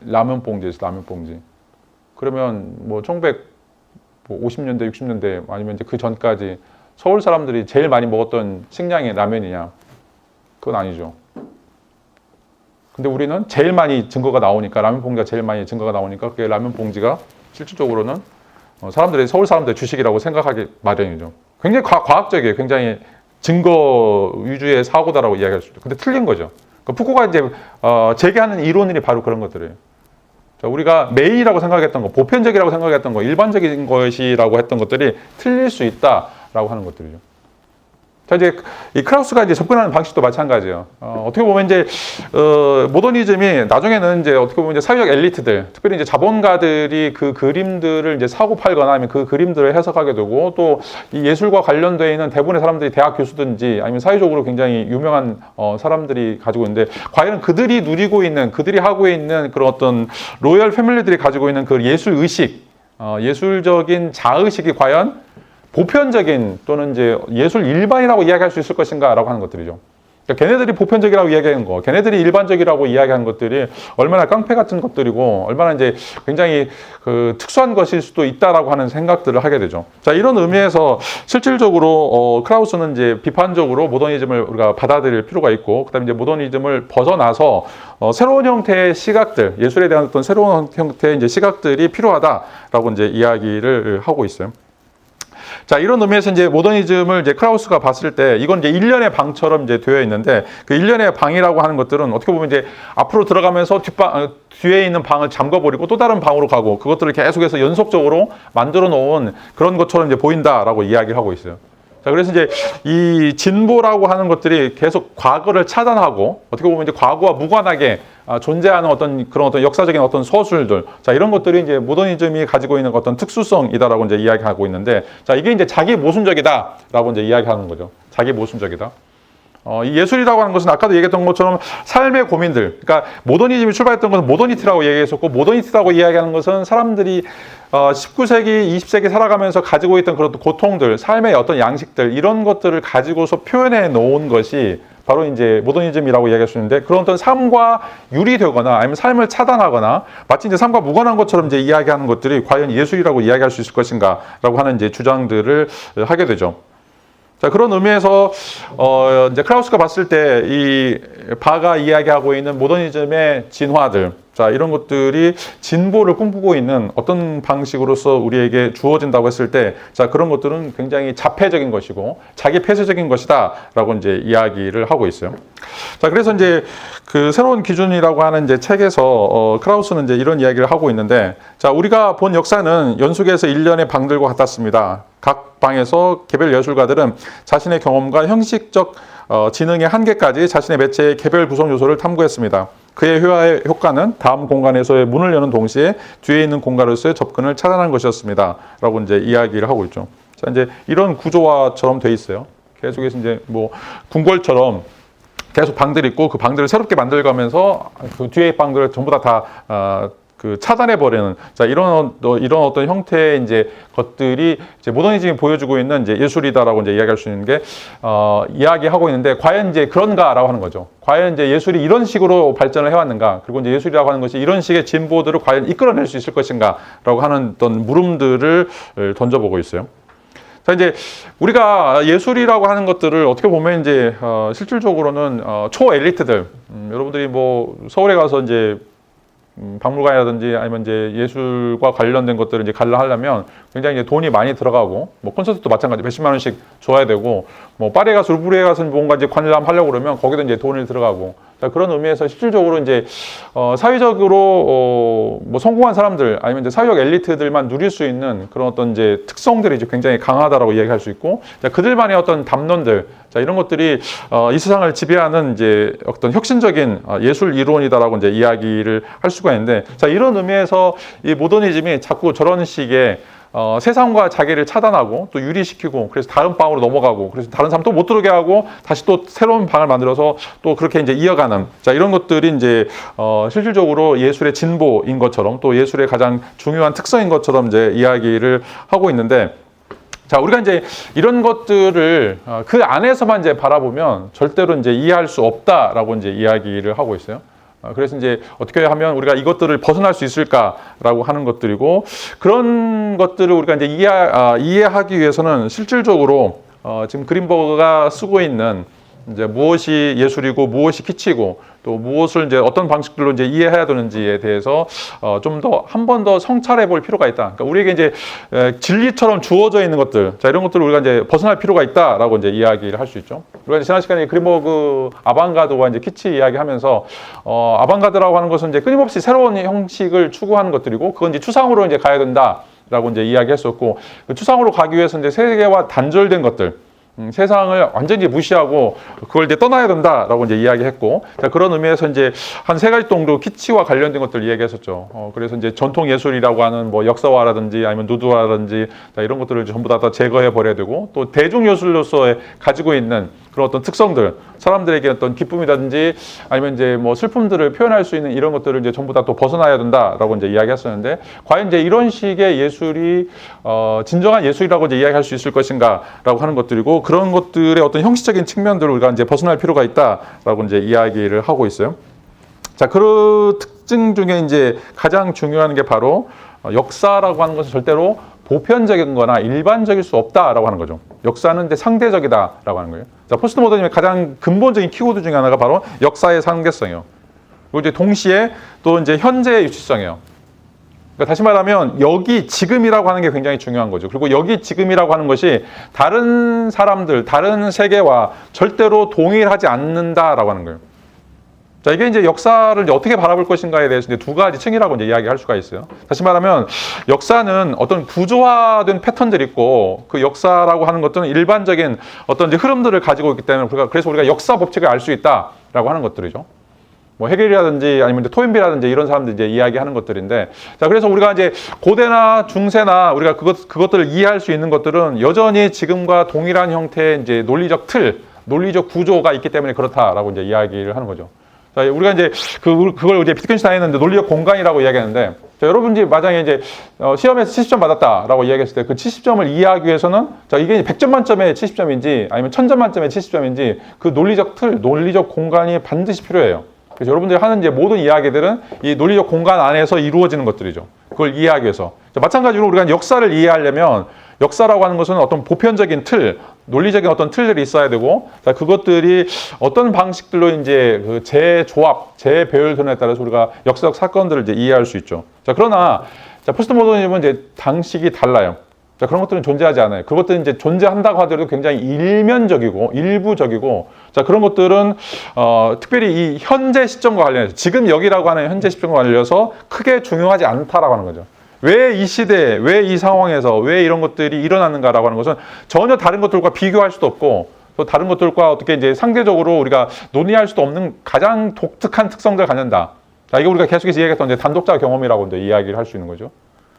라면 봉지에서 라면 봉지. 그러면 뭐 1950년대, 60년대 아니면 이제 그 전까지 서울 사람들이 제일 많이 먹었던 식량이 라면이냐? 그건 아니죠. 근데 우리는 제일 많이 증거가 나오니까, 라면 봉지가 제일 많이 증거가 나오니까 그게 라면 봉지가 실질적으로는 서울 사람들의 주식이라고 생각하기 마련이죠. 굉장히 과학적이에요. 굉장히 증거 위주의 사고다라고 이야기할 수 있죠. 근데 틀린 거죠. 푸코가 이제 제기하는 이론이 바로 그런 것들이에요. 자, 우리가 메인이라고 생각했던 거, 보편적이라고 생각했던 거, 일반적인 것이라고 했던 것들이 틀릴 수 있다라고 하는 것들이죠. 자, 이제 이 크라우스가 이제 접근하는 방식도 마찬가지예요. 어떻게 보면 이제 모더니즘이 나중에는 이제 어떻게 보면 이제 사회적 엘리트들, 특별히 이제 자본가들이 그 그림들을 이제 사고 팔거나 아니면 그 그림들을 해석하게 되고, 또 이 예술과 관련되어 있는 대부분의 사람들이 대학 교수든지 아니면 사회적으로 굉장히 유명한 사람들이 가지고 있는데, 과연 그들이 누리고 있는, 그들이 하고 있는 그런 어떤 로열 패밀리들이 가지고 있는 그 예술 의식, 예술적인 자의식이 과연 보편적인 또는 이제 예술 일반이라고 이야기할 수 있을 것인가라고 하는 것들이죠. 그러니까 걔네들이 보편적이라고 이야기하는 거, 걔네들이 일반적이라고 이야기하는 것들이 얼마나 깡패 같은 것들이고 얼마나 이제 굉장히 그 특수한 것일 수도 있다라고 하는 생각들을 하게 되죠. 자, 이런 의미에서 실질적으로 크라우스는 이제 비판적으로 모더니즘을 우리가 받아들일 필요가 있고, 그다음에 이제 모더니즘을 벗어나서 새로운 형태의 시각들, 예술에 대한 어떤 새로운 형태의 이제 시각들이 필요하다라고 이제 이야기를 하고 있어요. 자, 이런 의미에서 이제 모더니즘을 이제 크라우스가 봤을 때 이건 이제 일련의 방처럼 이제 되어 있는데, 그 일련의 방이라고 하는 것들은 어떻게 보면 이제 앞으로 들어가면서 뒤에 있는 방을 잠궈버리고 또 다른 방으로 가고, 그것들을 계속해서 연속적으로 만들어 놓은 그런 것처럼 이제 보인다라고 이야기를 하고 있어요. 자, 그래서 이제 이 진보라고 하는 것들이 계속 과거를 차단하고, 어떻게 보면 이제 과거와 무관하게 존재하는 그런 어떤 역사적인 어떤 서술들, 자, 이런 것들이 이제 모더니즘이 가지고 있는 어떤 특수성이다라고 이제 이야기하고 있는데, 자, 이게 이제 자기 모순적이다라고 이제 이야기하는 거죠. 자기 모순적이다. 이 예술이라고 하는 것은 아까도 얘기했던 것처럼 삶의 고민들, 그러니까 모더니즘이 출발했던 것은 모더니티라고 얘기했었고, 모더니티라고 이야기하는 것은 사람들이 19세기, 20세기 살아가면서 가지고 있던 그런 고통들, 삶의 어떤 양식들, 이런 것들을 가지고서 표현해 놓은 것이 바로 이제 모더니즘이라고 이야기할 수 있는데, 그런 어떤 삶과 유리되거나 아니면 삶을 차단하거나 마치 이제 삶과 무관한 것처럼 이제 이야기하는 것들이 과연 예술이라고 이야기할 수 있을 것인가라고 하는 이제 주장들을 하게 되죠. 자, 그런 의미에서 이제 크라우스가 봤을 때 이 바가 이야기하고 있는 모더니즘의 진화들, 자, 이런 것들이 진보를 꿈꾸고 있는 어떤 방식으로서 우리에게 주어진다고 했을 때, 자, 그런 것들은 굉장히 자폐적인 것이고 자기 폐쇄적인 것이다라고 이제 이야기를 하고 있어요. 자, 그래서 이제 그 새로운 기준이라고 하는 이제 책에서 크라우스는 이제 이런 이야기를 하고 있는데, 자, 우리가 본 역사는 연속해서 일련의 방들과 같았습니다. 각 방에서 개별 예술가들은 자신의 경험과 형식적 지능의 한계까지 자신의 매체의 개별 구성 요소를 탐구했습니다. 그의 효과는 다음 공간에서의 문을 여는 동시에 뒤에 있는 공간으로서의 접근을 차단한 것이었습니다. 라고 이제 이야기를 하고 있죠. 자, 이제 이런 구조화처럼 돼 있어요. 계속해서 이제 뭐 궁궐처럼 계속 방들이 있고, 그 방들을 새롭게 만들어가면서 그 뒤에 방들을 전부 다 그 차단해버리는, 자, 이런 어떤 형태의 이제 것들이 이제 모더니즘이 보여주고 있는 이제 예술이다라고 이제 이야기할 수 있는 게, 이야기하고 있는데, 과연 이제 그런가라고 하는 거죠. 과연 이제 예술이 이런 식으로 발전을 해왔는가, 그리고 이제 예술이라고 하는 것이 이런 식의 진보들을 과연 이끌어낼 수 있을 것인가라고 하는 어떤 물음들을 던져보고 있어요. 자, 이제 우리가 예술이라고 하는 것들을 어떻게 보면 이제 실질적으로는 초엘리트들, 여러분들이 뭐 서울에 가서 이제 박물관이라든지 아니면 이제 예술과 관련된 것들을 이제 관람하려면 굉장히 이제 돈이 많이 들어가고, 뭐 콘서트도 마찬가지 몇십만 원씩 줘야 되고, 뭐 파리에 가서 루브르에 가서 뭔가 이제 관람하려고 그러면 거기도 이제 돈이 들어가고. 자, 그런 의미에서 실질적으로 이제 사회적으로 뭐 성공한 사람들 아니면 이제 사회적 엘리트들만 누릴 수 있는 그런 어떤 이제 특성들이 이제 굉장히 강하다라고 이야기할 수 있고, 자, 그들만의 어떤 담론들, 자, 이런 것들이 이 세상을 지배하는 이제 어떤 혁신적인 예술 이론이다라고 이제 이야기를 할 수가 있는데, 자, 이런 의미에서 이 모더니즘이 자꾸 저런 식의 세상과 자기를 차단하고 또 유리시키고, 그래서 다른 방으로 넘어가고, 그래서 다른 사람 또 못 들어오게 하고 다시 또 새로운 방을 만들어서 또 그렇게 이제 이어가는, 자, 이런 것들이 이제 실질적으로 예술의 진보인 것처럼 또 예술의 가장 중요한 특성인 것처럼 이제 이야기를 하고 있는데, 자, 우리가 이제 이런 것들을 그 안에서만 이제 바라보면 절대로 이제 이해할 수 없다라고 이제 이야기를 하고 있어요. 그래서 이제 어떻게 하면 우리가 이것들을 벗어날 수 있을까라고 하는 것들이고, 그런 것들을 우리가 이제 이해하기 위해서는 실질적으로 지금 그린버그가 쓰고 있는 이제 무엇이 예술이고 무엇이 kitsch이고 또 무엇을 이제 어떤 방식들로 이제 이해해야 되는지에 대해서 좀 더 한 번 더 성찰해 볼 필요가 있다. 그러니까 우리에게 이제 진리처럼 주어져 있는 것들, 자, 이런 것들을 우리가 이제 벗어날 필요가 있다라고 이제 이야기를 할 수 있죠. 우리가 지난 시간에 그린버그 아방가드와 이제 키치 이야기하면서 아방가드라고 하는 것은 이제 끊임없이 새로운 형식을 추구하는 것들이고, 그건 이제 추상으로 이제 가야 된다라고 이제 이야기했었고, 그 추상으로 가기 위해서 이제 세계와 단절된 것들, 세상을 완전히 무시하고 그걸 이제 떠나야 된다라고 이제 이야기했고, 자, 그런 의미에서 이제 한 세 가지 정도 키치와 관련된 것들 이야기했었죠. 그래서 이제 전통 예술이라고 하는 뭐 역사화라든지 아니면 누드화라든지, 자, 이런 것들을 전부 다 제거해 버려야 되고, 또 대중 예술로서의 가지고 있는 그런 어떤 특성들, 사람들에게 어떤 기쁨이라든지 아니면 이제 뭐 슬픔들을 표현할 수 있는 이런 것들을 이제 전부 다 또 벗어나야 된다라고 이제 이야기했었는데, 과연 이제 이런 식의 예술이 진정한 예술이라고 이제 이야기할 수 있을 것인가라고 하는 것들이고, 그런 것들의 어떤 형식적인 측면들을 우리가 이제 벗어날 필요가 있다라고 이제 이야기를 하고 있어요. 자, 그 특징 중에 이제 가장 중요한 게 바로 역사라고 하는 것은 절대로 보편적인 거나 일반적일 수 없다라고 하는 거죠. 역사는 이제 상대적이다라고 하는 거예요. 자, 포스트 모더니즘의 가장 근본적인 키워드 중에 하나가 바로 역사의 상대성이에요. 그리고 이제 동시에 또 이제 현재의 유치성이에요. 그러니까 다시 말하면 여기 지금이라고 하는 게 굉장히 중요한 거죠. 그리고 여기 지금이라고 하는 것이 다른 사람들, 다른 세계와 절대로 동일하지 않는다라고 하는 거예요. 자, 이게 이제 역사를 이제 어떻게 바라볼 것인가에 대해서 이제 두 가지 층이라고 이제 이야기할 수가 있어요. 다시 말하면 역사는 어떤 구조화된 패턴들이 있고, 그 역사라고 하는 것들은 일반적인 어떤 이제 흐름들을 가지고 있기 때문에 그래서 우리가 역사 법칙을 알 수 있다라고 하는 것들이죠. 뭐 헤겔이라든지 아니면 이제 토인비라든지 이런 사람들이 이제 이야기하는 것들인데, 자, 그래서 우리가 이제 고대나 중세나 우리가 그것들을 이해할 수 있는 것들은 여전히 지금과 동일한 형태의 이제 논리적 틀, 논리적 구조가 있기 때문에 그렇다라고 이제 이야기를 하는 거죠. 자, 우리가 이제 그걸 이제 비트겐슈타인은 논리적 공간이라고 이야기하는데, 자, 여러분들이 만약에 이제 시험에서 70점 받았다라고 이야기했을 때 그 70점을 이해하기 위해서는, 자, 이게 100점 만점에 70점인지 아니면 1000점 만점에 70점인지 그 논리적 틀, 논리적 공간이 반드시 필요해요. 그래서 여러분들이 하는 이제 모든 이야기들은 이 논리적 공간 안에서 이루어지는 것들이죠. 그걸 이해하기 위해서. 자, 마찬가지로 우리가 역사를 이해하려면 역사라고 하는 것은 어떤 보편적인 틀, 논리적인 어떤 틀들이 있어야 되고, 자, 그것들이 어떤 방식들로 이제 그 재조합, 재배열선에 따라서 우리가 역사적 사건들을 이제 이해할 수 있죠. 자, 그러나 자, 포스트 모더니즘은 이제 방식이 달라요. 자, 그런 것들은 존재하지 않아요. 그것들은 이제 존재한다고 하더라도 굉장고 일면적이고 일부적이고, 자, 그런 것들은 특별히 이 현재 시점과 관련해서, 지금 여기라고 하는 현재 시점과 관련해서 크게 중요하지 않다라고 하는 거죠. 왜 이 시대에, 왜 이 상황에서, 왜 이런 것들이 일어나는가라고 하는 것은 전혀 다른 것들과 비교할 수도 없고, 또 다른 것들과 어떻게 이제 상대적으로 우리가 논의할 수도 없는 가장 독특한 특성들을 갖는다. 자, 이거 우리가 계속해서 이야기했던 이제 단독자 경험이라고 이제 이야기를 할 수 있는 거죠.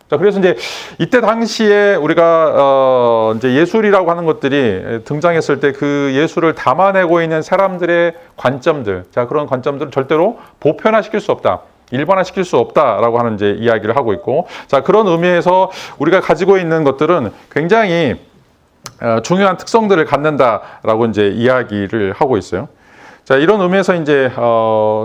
자, 그래서 이제 이때 당시에 우리가 이제 예술이라고 하는 것들이 등장했을 때 그 예술을 담아내고 있는 사람들의 관점들, 자, 그런 관점들을 절대로 보편화시킬 수 없다, 일반화시킬 수 없다라고 하는 이제 이야기를 하고 있고, 자, 그런 의미에서 우리가 가지고 있는 것들은 굉장히 중요한 특성들을 갖는다라고 이제 이야기를 하고 있어요. 자, 이런 의미에서 이제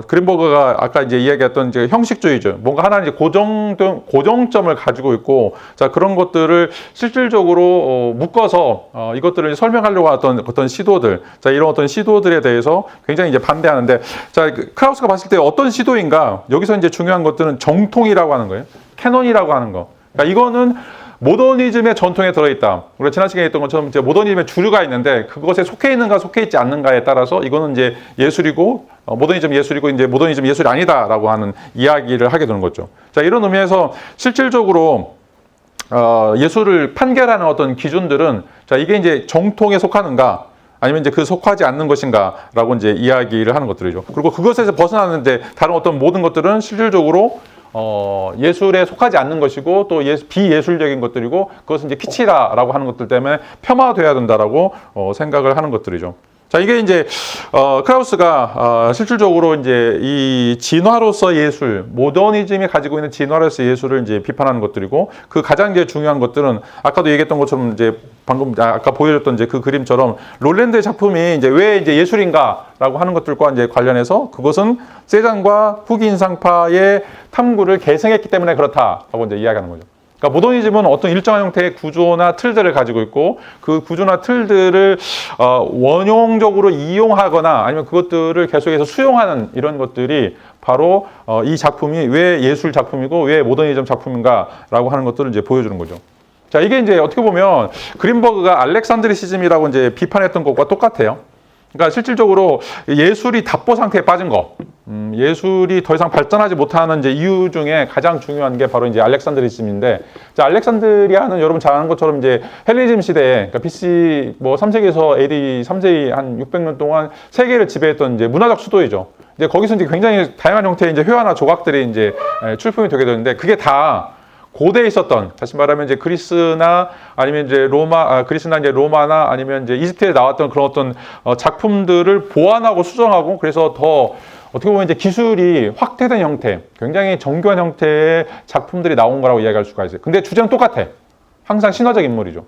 그린버그가 아까 이제 이야기했던 이제 형식주의죠. 뭔가 하나는 이제 고정점을 가지고 있고, 자, 그런 것들을 실질적으로 묶어서 이것들을 설명하려고 하던 어떤 시도들, 자, 이런 어떤 시도들에 대해서 굉장히 이제 반대하는데, 자, 크라우스가 봤을 때 어떤 시도인가? 여기서 이제 중요한 것들은 정통이라고 하는 거예요. 캐논이라고 하는 거. 그러니까 이거는 모더니즘의 전통에 들어있다. 우리가 지난 시간에 했던 것처럼 이제 모더니즘의 주류가 있는데 그것에 속해 있는가 속해 있지 않는가에 따라서 이거는 이제 예술이고 모더니즘 예술이고 이제 모더니즘 예술이 아니다라고 하는 이야기를 하게 되는 거죠. 자, 이런 의미에서 실질적으로 예술을 판결하는 어떤 기준들은 자, 이게 이제 정통에 속하는가 아니면 이제 그 속하지 않는 것인가라고 이제 이야기를 하는 것들이죠. 그리고 그것에서 벗어나는데 다른 어떤 모든 것들은 실질적으로 예술에 속하지 않는 것이고 또 비예술적인 것들이고 그것은 이제 키치라라고 하는 것들 때문에 폄하돼야 된다라고 생각을 하는 것들이죠. 자, 이게 이제 크라우스가 실질적으로 이제 이 진화로서 예술, 모더니즘이 가지고 있는 진화로서 예술을 이제 비판하는 것들이고 그 가장 이제 중요한 것들은 아까도 얘기했던 것처럼 이제 방금 아까 보여줬던 이제 그 그림처럼 롤랜드의 작품이 이제 왜 이제 예술인가라고 하는 것들과 이제 관련해서 그것은 세잔과 후기 인상파의 탐구를 계승했기 때문에 그렇다라고 이제 이야기하는 거죠. 그러니까 모더니즘은 어떤 일정한 형태의 구조나 틀들을 가지고 있고 그 구조나 틀들을 원용적으로 이용하거나 아니면 그것들을 계속해서 수용하는 이런 것들이 바로 이 작품이 왜 예술 작품이고 왜 모더니즘 작품인가라고 하는 것들을 이제 보여주는 거죠. 자, 이게 이제 어떻게 보면 그린버그가 알렉산드리시즘이라고 이제 비판했던 것과 똑같아요. 그러니까 실질적으로 예술이 답보 상태에 빠진 거, 예술이 더 이상 발전하지 못하는 이제 이유 중에 가장 중요한 게 바로 이제 알렉산드리즘인데, 자, 알렉산드리아는 여러분 잘 아는 것처럼 이제 헬레니즘 시대에, 그러니까 BC 뭐 3세기에서 AD 3세기 한 600년 동안 세계를 지배했던 이제 문화적 수도이죠. 이제 거기서 이제 굉장히 다양한 형태의 이제 회화나 조각들이 이제 출품이 되게 되는데 그게 다 고대에 있었던, 다시 말하면 이제 그리스나 아니면 이제 그리스나 이제 로마나 아니면 이제 이집트에 나왔던 그런 어떤 작품들을 보완하고 수정하고 그래서 더 어떻게 보면 이제 기술이 확대된 형태, 굉장히 정교한 형태의 작품들이 나온 거라고 이야기할 수가 있어요. 근데 주제는 똑같아. 항상 신화적 인물이죠.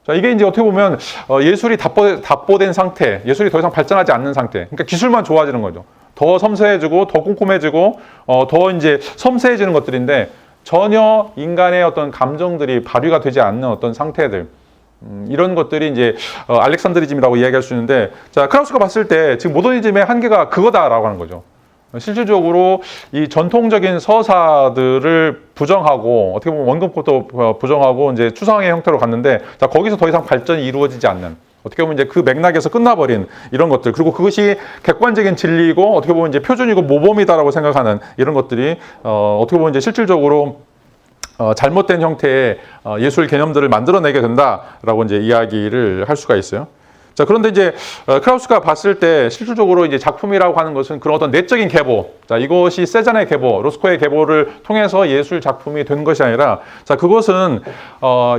자, 이게 이제 어떻게 보면 예술이 답보된 상태, 예술이 더 이상 발전하지 않는 상태. 그러니까 기술만 좋아지는 거죠. 더 섬세해지고 더 꼼꼼해지고 더 이제 섬세해지는 것들인데 전혀 인간의 어떤 감정들이 발휘가 되지 않는 어떤 상태들, 이런 것들이 이제 알렉산드리즘이라고 이야기할 수 있는데, 자, 크라우스가 봤을 때 지금 모더니즘의 한계가 그거다라고 하는 거죠. 실질적으로 이 전통적인 서사들을 부정하고 어떻게 보면 원근법도 부정하고 이제 추상의 형태로 갔는데, 자, 거기서 더 이상 발전이 이루어지지 않는, 어떻게 보면 이제 그 맥락에서 끝나버린 이런 것들, 그리고 그것이 객관적인 진리이고 어떻게 보면 이제 표준이고 모범이다라고 생각하는 이런 것들이 어떻게 보면 이제 실질적으로 잘못된 형태의 예술 개념들을 만들어내게 된다라고 이제 이야기를 할 수가 있어요. 자, 그런데 이제 크라우스가 봤을 때 실질적으로 이제 작품이라고 하는 것은 그런 어떤 내적인 계보, 자, 이것이 세잔의 계보, 로스코의 계보를 통해서 예술 작품이 된 것이 아니라, 자, 그것은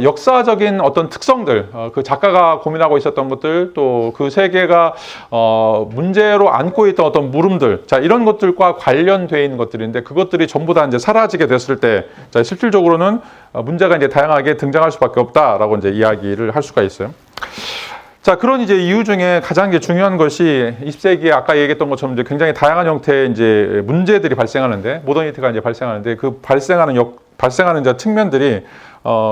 역사적인 어떤 특성들, 그 작가가 고민하고 있었던 것들, 또 그 세계가 문제로 안고 있던 어떤 물음들, 자, 이런 것들과 관련되어 있는 것들인데 그것들이 전부 다 이제 사라지게 됐을 때, 자, 실질적으로는 문제가 이제 다양하게 등장할 수밖에 없다라고 이제 이야기를 할 수가 있어요. 자, 그런 이제 이유 중에 가장 중요한 것이 20세기에 아까 얘기했던 것처럼 이제 굉장히 다양한 형태의 이제 문제들이 발생하는데, 모더니티가 이제 발생하는데 그 발생하는 이제 측면들이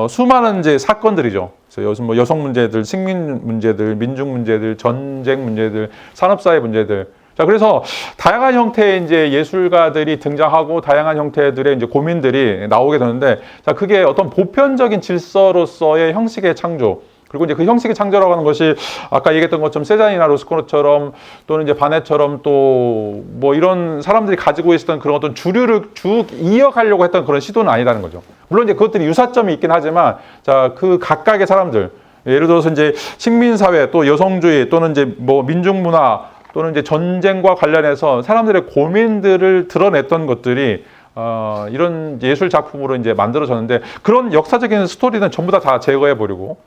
수많은 이제 사건들이죠. 그래서 요즘 뭐 여성 문제들, 식민 문제들, 민중 문제들, 전쟁 문제들, 산업사회 문제들. 자, 그래서 다양한 형태의 이제 예술가들이 등장하고 다양한 형태들의 이제 고민들이 나오게 되는데, 자, 그게 어떤 보편적인 질서로서의 형식의 창조. 그리고 이제 그 형식의 창조라고 하는 것이 아까 얘기했던 것처럼 세잔이나 로스코노처럼 또는 이제 바네처럼 또 뭐 이런 사람들이 가지고 있었던 그런 어떤 주류를 쭉 이어가려고 했던 그런 시도는 아니라는 거죠. 물론 이제 그것들이 유사점이 있긴 하지만, 자, 그 각각의 사람들, 예를 들어서 이제 식민사회 또 여성주의 또는 이제 뭐 민중문화 또는 이제 전쟁과 관련해서 사람들의 고민들을 드러냈던 것들이 이런 예술 작품으로 이제 만들어졌는데, 그런 역사적인 스토리는 전부 다 제거해 버리고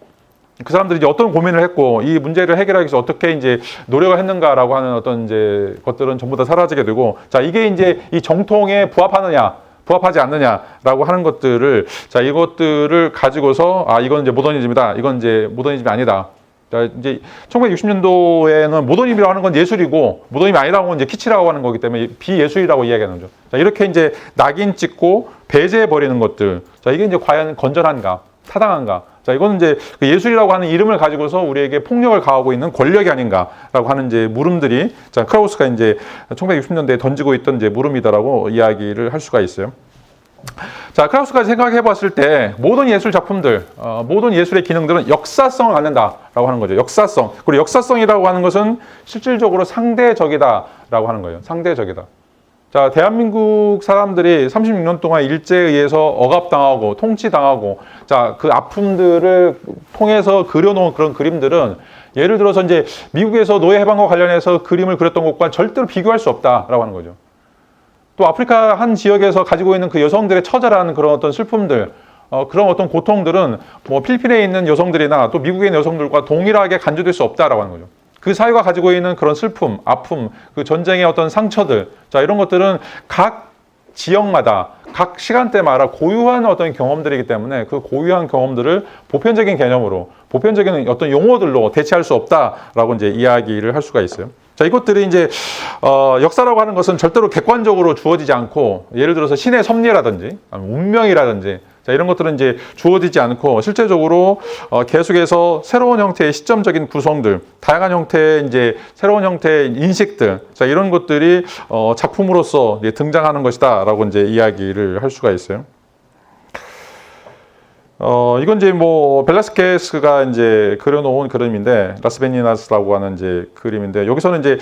그 사람들이 이제 어떤 고민을 했고 이 문제를 해결하기 위해서 어떻게 이제 노력을 했는가라고 하는 어떤 이제 것들은 전부 다 사라지게 되고, 자, 이게 이제 이 정통에 부합하지 않느냐라고 하는 것들을, 자, 이것들을 가지고서 이건 이제 모더니즘이다, 이건 이제 모더니즘이 아니다. 자, 이제 1960년도에는 모더니즘이라고 하는 건 예술이고 모더니즘이 아니라고 하면 이제 키치라고 하는 거기 때문에 비예술이라고 이야기하는 거죠. 자, 이렇게 이제 낙인 찍고 배제해 버리는 것들. 자, 이게 이제 과연 건전한가? 타당한가? 자, 이거는 이제 그 예술이라고 하는 이름을 가지고서 우리에게 폭력을 가하고 있는 권력이 아닌가라고 하는 이제 물음들이, 자, 크라우스가 이제 1960년대에 던지고 있던 이제 물음이다라고 이야기를 할 수가 있어요. 자, 크라우스가 생각해 봤을 때 모든 예술 작품들, 모든 예술의 기능들은 역사성을 갖는다라고 하는 거죠. 역사성. 그리고 역사성이라고 하는 것은 실질적으로 상대적이다라고 하는 거예요. 상대적이다. 자, 대한민국 사람들이 36년 동안 일제에 의해서 억압당하고 통치당하고, 자, 그 아픔들을 통해서 그려놓은 그런 그림들은 예를 들어서 이제 미국에서 노예 해방과 관련해서 그림을 그렸던 것과 절대로 비교할 수 없다라고 하는 거죠. 또 아프리카 한 지역에서 가지고 있는 그 여성들의 처절한 그런 어떤 슬픔들, 그런 어떤 고통들은 뭐 필리핀에 있는 여성들이나 또 미국에 있는 여성들과 동일하게 간주될 수 없다라고 하는 거죠. 그 사회가 가지고 있는 그런 슬픔, 아픔, 그 전쟁의 어떤 상처들, 자, 이런 것들은 각 지역마다, 각 시간대마다 고유한 어떤 경험들이기 때문에 그 고유한 경험들을 보편적인 개념으로, 보편적인 어떤 용어들로 대체할 수 없다라고 이제 이야기를 할 수가 있어요. 자, 이것들이 이제 역사라고 하는 것은 절대로 객관적으로 주어지지 않고, 예를 들어서 신의 섭리라든지 운명이라든지, 자, 이런 것들은 이제 주어지지 않고 실제적으로 계속해서 새로운 형태의 시점적인 구성들, 다양한 형태의 이제 새로운 형태의 인식들, 자, 이런 것들이 작품으로서 이제 등장하는 것이다라고 이제 이야기를 할 수가 있어요. 이건 이제 뭐 벨라스케스가 이제 그려놓은 그림인데, 라스베니나스라고 하는 이제 그림인데, 여기서는 이제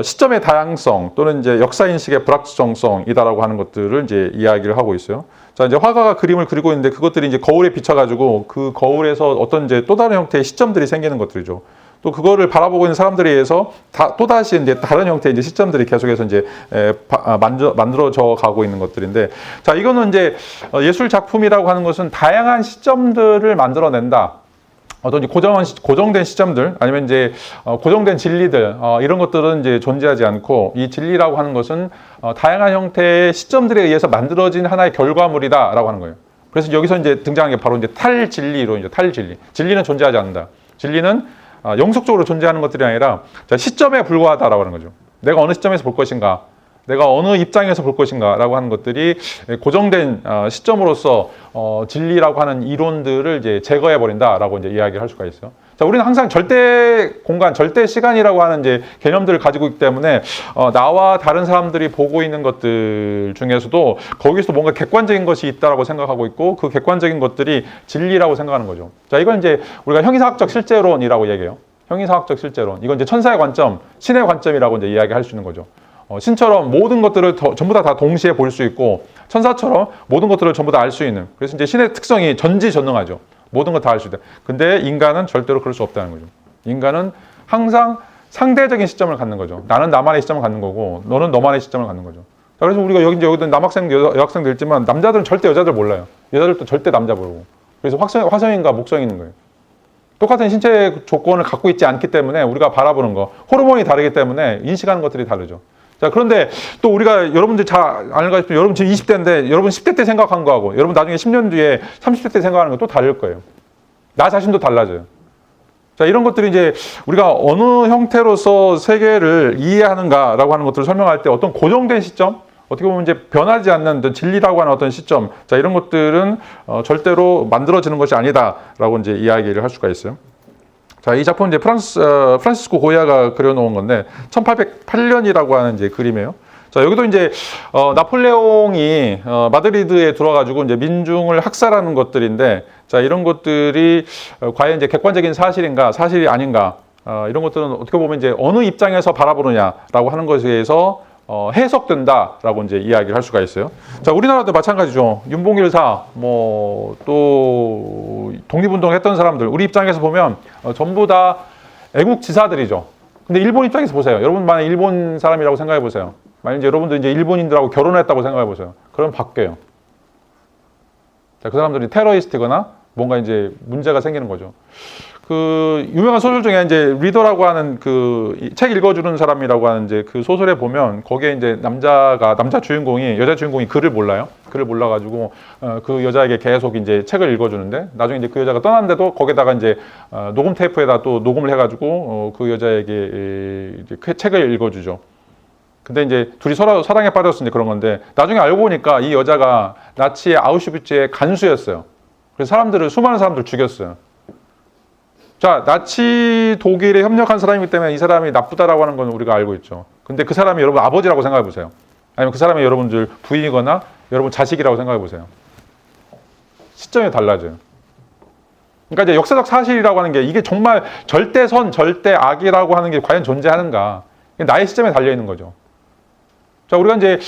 시점의 다양성 또는 이제 역사 인식의 불확정성이다라고 하는 것들을 이제 이야기를 하고 있어요. 자, 이제 화가가 그림을 그리고 있는데 그것들이 이제 거울에 비춰가지고 그 거울에서 어떤 이제 또 다른 형태의 시점들이 생기는 것들이죠. 또 그거를 바라보고 있는 사람들에 의해서 또다시 이제 다른 형태의 이제 시점들이 계속해서 이제 만들어져 가고 있는 것들인데, 자, 이거는 이제 예술 작품이라고 하는 것은 다양한 시점들을 만들어낸다. 어떤 고정된 시점들, 아니면 이제 고정된 진리들, 이런 것들은 이제 존재하지 않고, 이 진리라고 하는 것은 다양한 형태의 시점들에 의해서 만들어진 하나의 결과물이다라고 하는 거예요. 그래서 여기서 이제 등장한 게 바로 이제 탈진리로, 이제 탈진리. 진리는 존재하지 않는다. 진리는 영속적으로 존재하는 것들이 아니라, 자, 시점에 불과하다라고 하는 거죠. 내가 어느 시점에서 볼 것인가, 내가 어느 입장에서 볼 것인가라고 하는 것들이 고정된 시점으로서 진리라고 하는 이론들을 이제 제거해 버린다라고 이제 이야기를 할 수가 있어요. 자, 우리는 항상 절대 공간, 절대 시간이라고 하는 이제 개념들을 가지고 있기 때문에 나와 다른 사람들이 보고 있는 것들 중에서도 거기서 뭔가 객관적인 것이 있다라고 생각하고 있고, 그 객관적인 것들이 진리라고 생각하는 거죠. 자, 이건 이제 우리가 형이사학적 실제론이라고 얘기해요. 형이사학적 실제론. 이건 이제 천사의 관점, 신의 관점이라고 이제 이야기할 수 있는 거죠. 신처럼 모든 것들을 전부 다 동시에 볼 수 있고, 천사처럼 모든 것들을 전부 다 알 수 있는. 그래서 이제 신의 특성이 전지전능하죠. 모든 것 다 알 수 있다. 근데 인간은 절대로 그럴 수 없다는 거죠. 인간은 항상 상대적인 시점을 갖는 거죠. 나는 나만의 시점을 갖는 거고, 너는 너만의 시점을 갖는 거죠. 자, 그래서 우리가 여기도 남학생, 여학생들 있지만, 남자들은 절대 여자들 몰라요. 여자들도 절대 남자 모르고. 그래서 화성인과 목성인 거예요. 똑같은 신체 조건을 갖고 있지 않기 때문에 우리가 바라보는 거, 호르몬이 다르기 때문에 인식하는 것들이 다르죠. 자, 그런데 또 우리가, 여러분들 잘 알다시피 여러분 지금 20대인데 여러분 10대 때 생각한 거하고 여러분 나중에 10년 뒤에 30대 때 생각하는 거 또 다를 거예요. 나 자신도 달라져요. 자, 이런 것들이 이제 우리가 어느 형태로서 세계를 이해하는가라고 하는 것들을 설명할 때 어떤 고정된 시점, 어떻게 보면 이제 변하지 않는 진리라고 하는 어떤 시점, 자, 이런 것들은 절대로 만들어지는 것이 아니다라고 이제 이야기를 할 수가 있어요. 자, 이 작품은 이제 프란시스코 고야가 그려놓은 건데 1808년이라고 하는 이제 그림이에요. 자, 여기도 이제 나폴레옹이 마드리드에 들어와가지고 이제 민중을 학살하는 것들인데, 자, 이런 것들이 과연 이제 객관적인 사실인가, 사실이 아닌가, 이런 것들은 어떻게 보면 이제 어느 입장에서 바라보느냐라고 하는 것에 의해서 해석된다라고 이제 이야기를 할 수가 있어요. 자, 우리나라도 마찬가지죠. 윤봉길사, 뭐 또 독립운동 했던 사람들, 우리 입장에서 보면 전부 다 애국지사들이죠. 근데 일본 입장에서 보세요. 여러분 만약 일본 사람이라고 생각해 보세요. 만약 이제 여러분들 이제 일본인들하고 결혼했다고 생각해 보세요. 그럼 바뀌어요. 자, 그 사람들이 테러리스트거나 뭔가 이제 문제가 생기는 거죠. 그 유명한 소설 중에 이제 리더라고 하는 그 책 읽어주는 사람이라고 하는 이제 그 소설에 보면 거기에 이제 남자 주인공이 여자 주인공이 글을 몰라요. 글을 몰라가지고 그 여자에게 계속 이제 책을 읽어주는데 나중에 이제 그 여자가 떠났는데도 거기다가 이제 녹음 테이프에다 또 녹음을 해가지고 그 여자에게 이제 그 책을 읽어주죠. 근데 이제 둘이 서로 사랑에 빠졌으니 그런 건데 나중에 알고 보니까 이 여자가 나치의 아우슈비츠의 간수였어요. 그래서 수많은 사람들을 죽였어요. 자, 나치 독일에 협력한 사람이기 때문에 이 사람이 나쁘다라고 하는 건 우리가 알고 있죠. 근데 그 사람이 여러분 아버지라고 생각해 보세요. 아니면 그 사람이 여러분들 부인이거나 여러분 자식이라고 생각해 보세요. 시점이 달라져요. 그러니까 이제 역사적 사실이라고 하는 게 이게 정말 절대선, 절대악이라고 하는 게 과연 존재하는가. 나의 시점에 달려 있는 거죠. 자, 우리가 이제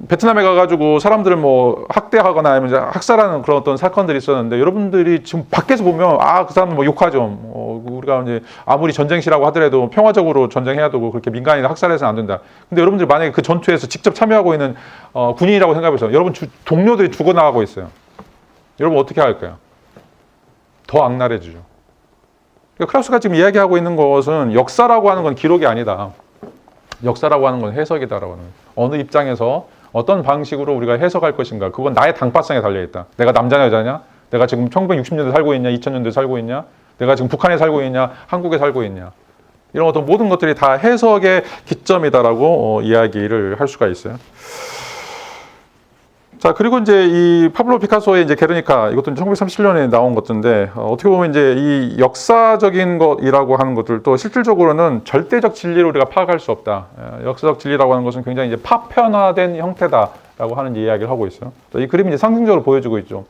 베트남에 가가지고 사람들을 학대하거나 아니면 이제 학살하는 그런 어떤 사건들이 있었는데 여러분들이 지금 밖에서 보면 그 사람은 욕하죠. 우리가 이제 아무리 전쟁시라고 하더라도 평화적으로 전쟁해야 되고 그렇게 민간인을 학살해서는 안 된다. 근데 여러분들 만약에 그 전투에서 직접 참여하고 있는 군인이라고 생각해보세요. 여러분 동료들이 죽어나가고 있어요. 여러분 어떻게 할까요? 더 악랄해지죠. 그러니까 크라우스가 지금 이야기하고 있는 것은 역사라고 하는 건 기록이 아니다. 역사라고 하는 건 해석이다라고 하는 거예요. 어느 입장에서 어떤 방식으로 우리가 해석할 것인가. 그건 나의 당파성에 달려있다. 내가 남자냐 여자냐? 내가 지금 1960년대 살고 있냐? 2000년대 살고 있냐? 내가 지금 북한에 살고 있냐? 한국에 살고 있냐? 이런 어떤 모든 것들이 다 해석의 기점이다라고 이야기를 할 수가 있어요. 자, 그리고 이제 이 파블로 피카소의 이제 게르니카, 이것도 1937년에 나온 것인데, 어떻게 보면 이제 이 역사적인 것이라고 하는 것들도 실질적으로는 절대적 진리를 우리가 파악할 수 없다. 역사적 진리라고 하는 것은 굉장히 이제 파편화된 형태다라고 하는 이야기를 하고 있어요. 이 그림이 이제 상징적으로 보여주고 있죠.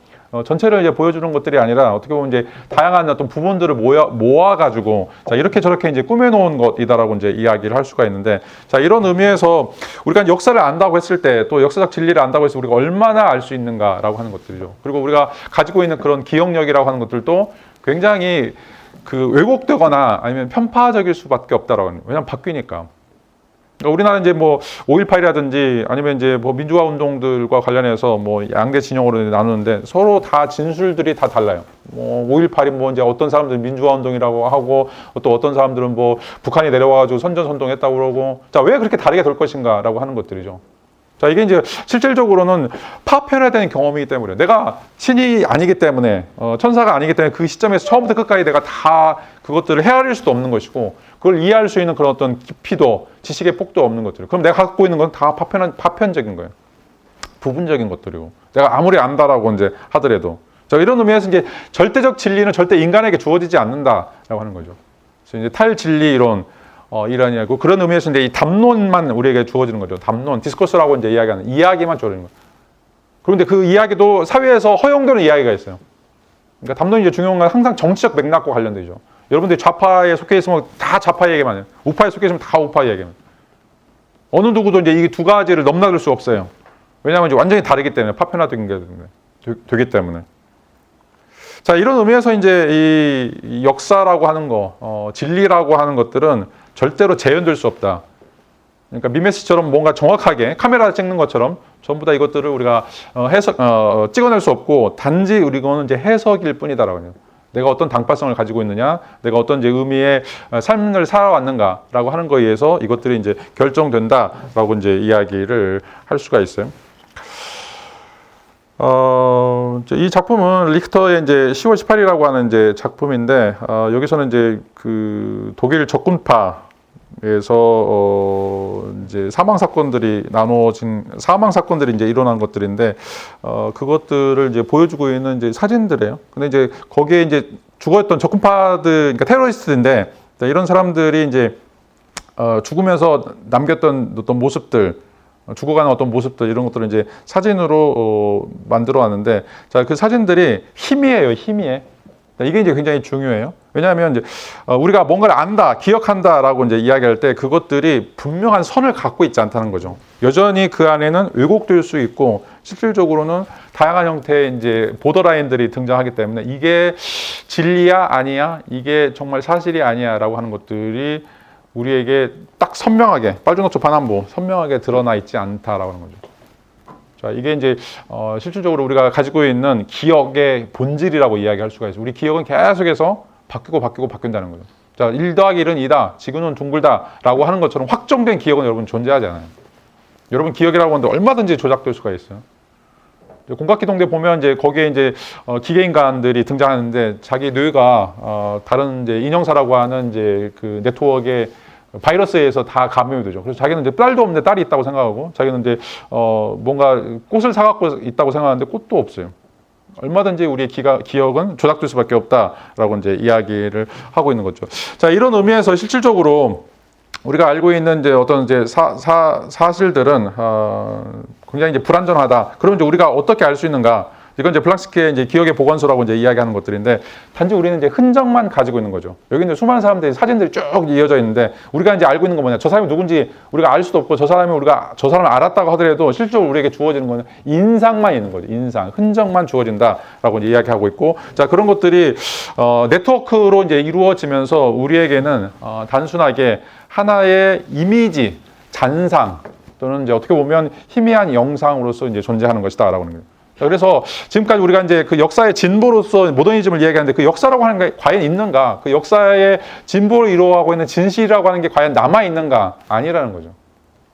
전체를 이제 보여주는 것들이 아니라 어떻게 보면 이제 다양한 어떤 부분들을 모아가지고 자, 이렇게 저렇게 이제 꾸며놓은 것이다라고 이제 이야기를 할 수가 있는데 자, 이런 의미에서 우리가 역사를 안다고 했을 때 또 역사적 진리를 안다고 해서 우리가 얼마나 알 수 있는가라고 하는 것들이죠. 그리고 우리가 가지고 있는 그런 기억력이라고 하는 것들도 굉장히 그 왜곡되거나 아니면 편파적일 수밖에 없다라고 하는 거예요. 왜냐하면 바뀌니까. 우리나라는 이제 5.18이라든지 아니면 이제 민주화 운동들과 관련해서 양대 진영으로 나누는데 서로 다 진술들이 다 달라요. 5.18이 이제 어떤 사람들은 민주화 운동이라고 하고 또 어떤 사람들은 북한이 내려와가지고 선전선동했다고 그러고 자, 왜 그렇게 다르게 될 것인가라고 하는 것들이죠. 자, 이게 이제 실질적으로는 파편화된 경험이기 때문에 내가 신이 아니기 때문에 천사가 아니기 때문에 그 시점에서 처음부터 끝까지 내가 다 그것들을 헤아릴 수도 없는 것이고 그걸 이해할 수 있는 그런 어떤 깊이도 지식의 폭도 없는 것들. 그럼 내가 갖고 있는 건 다 파편적인 거예요. 부분적인 것들이고 내가 아무리 안다라고 이제 하더라도 자, 이런 의미에서 이제 절대적 진리는 절대 인간에게 주어지지 않는다라고 하는 거죠. 그래서 이제 탈진리 이론 이란이고 그런 의미에서 이제 이 담론만 우리에게 주어지는 거죠. 담론, 디스코스라고 이제 이야기하는 이야기만 주어지는 거예요. 그런데 그 이야기도 사회에서 허용되는 이야기가 있어요. 그러니까 담론이 이제 중요한 건 항상 정치적 맥락과 관련되죠. 여러분들이 좌파에 속해 있으면 다 좌파 얘기만 해요. 우파에 속해 있으면 다 우파 얘기만 해요. 어느 누구도 이제 이 두 가지를 넘나들 수 없어요. 왜냐하면 이제 완전히 다르기 때문에 파편화된 게 되기 때문에. 자, 이런 의미에서 이제 이 역사라고 하는 거, 진리라고 하는 것들은 절대로 재현될 수 없다. 그러니까 미메시처럼 뭔가 정확하게 카메라 찍는 것처럼 전부 다 이것들을 우리가 찍어낼 수 없고 단지 우리는 이제 해석일 뿐이다라고 해요. 내가 어떤 당파성을 가지고 있느냐, 내가 어떤 이제 의미의 삶을 살아왔는가라고 하는 거에 의해서 이것들이 이제 결정된다라고 이제 이야기를 할 수가 있어요. 이 작품은 리히터의 이제 10월 18일이라고 하는 이제 작품인데, 여기서는 이제 그 독일 적군파에서 이제 사망 사건들이 이제 일어난 것들인데, 그것들을 이제 보여주고 있는 이제 사진들이에요. 근데 이제 거기에 이제 죽었던 적군파들, 그러니까 테러리스트인데, 이런 사람들이 이제 죽으면서 남겼던 어떤 모습들, 죽어가는 어떤 모습들 이런 것들을 이제 사진으로 만들어 왔는데 자, 그 사진들이 희미해요. 희미해. 이게 이제 굉장히 중요해요. 왜냐하면 이제 우리가 뭔가를 안다, 기억한다라고 이제 이야기할 때 그것들이 분명한 선을 갖고 있지 않다는 거죠. 여전히 그 안에는 왜곡될 수 있고 실질적으로는 다양한 형태의 이제 보더라인들이 등장하기 때문에 이게 진리야 아니야, 이게 정말 사실이 아니야라고 하는 것들이 우리에게 딱 선명하게 빨주노초 반환부 선명하게 드러나 있지 않다라고 하는 거죠. 자, 이게 이제 실질적으로 우리가 가지고 있는 기억의 본질이라고 이야기할 수가 있어요. 우리 기억은 계속해서 바뀐다는 거죠. 자, 1 더하기 1은 2다. 지구는 둥글다라고 하는 것처럼 확정된 기억은 여러분 존재하지 않아요. 여러분 기억이라고 하는데 얼마든지 조작될 수가 있어요. 공각기동대 보면 이제 거기에 이제 기계인간들이 등장하는데 자기 뇌가 다른 이제 인형사라고 하는 이제 그 네트워크의 바이러스에 의해서 다 감염이 되죠. 그래서 자기는 이제 딸도 없는데 딸이 있다고 생각하고 자기는 이제 뭔가 꽃을 사갖고 있다고 생각하는데 꽃도 없어요. 얼마든지 우리의 기억은 조작될 수밖에 없다라고 이제 이야기를 하고 있는 거죠. 자, 이런 의미에서 실질적으로 우리가 알고 있는 이제 어떤 이제 사실들은 굉장히 이제 불완전하다. 그러면 이제 우리가 어떻게 알 수 있는가? 이건 이제 플랑스키의 이제 기억의 보관소라고 이제 이야기하는 것들인데 단지 우리는 이제 흔적만 가지고 있는 거죠. 여기 이제 수많은 사람들이 사진들이 쭉 이어져 있는데 우리가 이제 알고 있는 건 뭐냐? 저 사람이 누군지 우리가 알 수도 없고 저 사람을 알았다고 하더라도 실질적으로 우리에게 주어지는 거는 인상만 있는 거죠. 인상, 흔적만 주어진다라고 이제 이야기하고 있고, 자, 그런 것들이 네트워크로 이제 이루어지면서 우리에게는 단순하게 하나의 이미지, 잔상 또는 이제 어떻게 보면 희미한 영상으로서 이제 존재하는 것이다라고 하는 거예요. 그래서 지금까지 우리가 이제 그 역사의 진보로서 모더니즘을 이야기하는데 그 역사라고 하는 게 과연 있는가? 그 역사의 진보를 이루어가고 있는 진실이라고 하는 게 과연 남아있는가? 아니라는 거죠.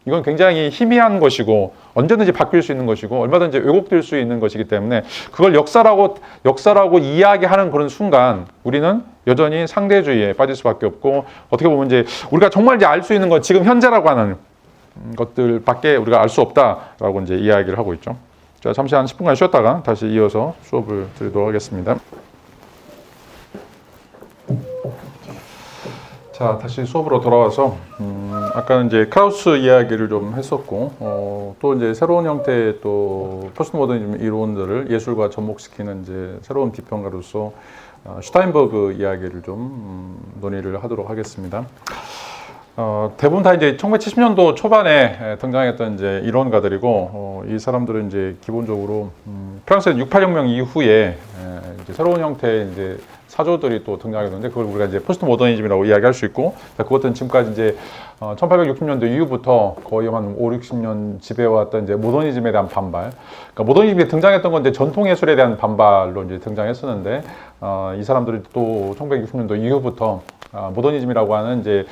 이건 굉장히 희미한 것이고 언제든지 바뀔 수 있는 것이고 얼마든지 왜곡될 수 있는 것이기 때문에 그걸 역사라고 이야기하는 그런 순간 우리는 여전히 상대주의에 빠질 수밖에 없고 어떻게 보면 이제 우리가 정말 이제 알 수 있는 건 지금 현재라고 하는 것들밖에 우리가 알 수 없다라고 이제 이야기를 하고 있죠. 자, 잠시 한 10분간 쉬었다가 다시 이어서 수업을 드리도록 하겠습니다. 자, 다시 수업으로 돌아와서 아까는 이제 크라우스 이야기를 좀 했었고 또 이제 새로운 형태의 또 포스트 모더니즘 이론들을 예술과 접목시키는 이제 새로운 비평가로서 슈타인버그 이야기를 좀 논의를 하도록 하겠습니다. 대부분 다 이제 1970년도 초반에 등장했던 이제 이론가들이고, 이 사람들은 이제 기본적으로, 프랑스의 68혁명 이후에 이제 새로운 형태의 이제 사조들이 또 등장하게 되는데, 그걸 우리가 이제 포스트 모더니즘이라고 이야기할 수 있고, 그것은 지금까지 이제 1860년도 이후부터 거의 한 5, 60년 지배해왔던 이제 모더니즘에 대한 반발. 그러니까 모더니즘이 등장했던 건 이제 전통 예술에 대한 반발로 이제 등장했었는데, 이 사람들이 또 1960년도 이후부터 모더니즘이라고 하는 이제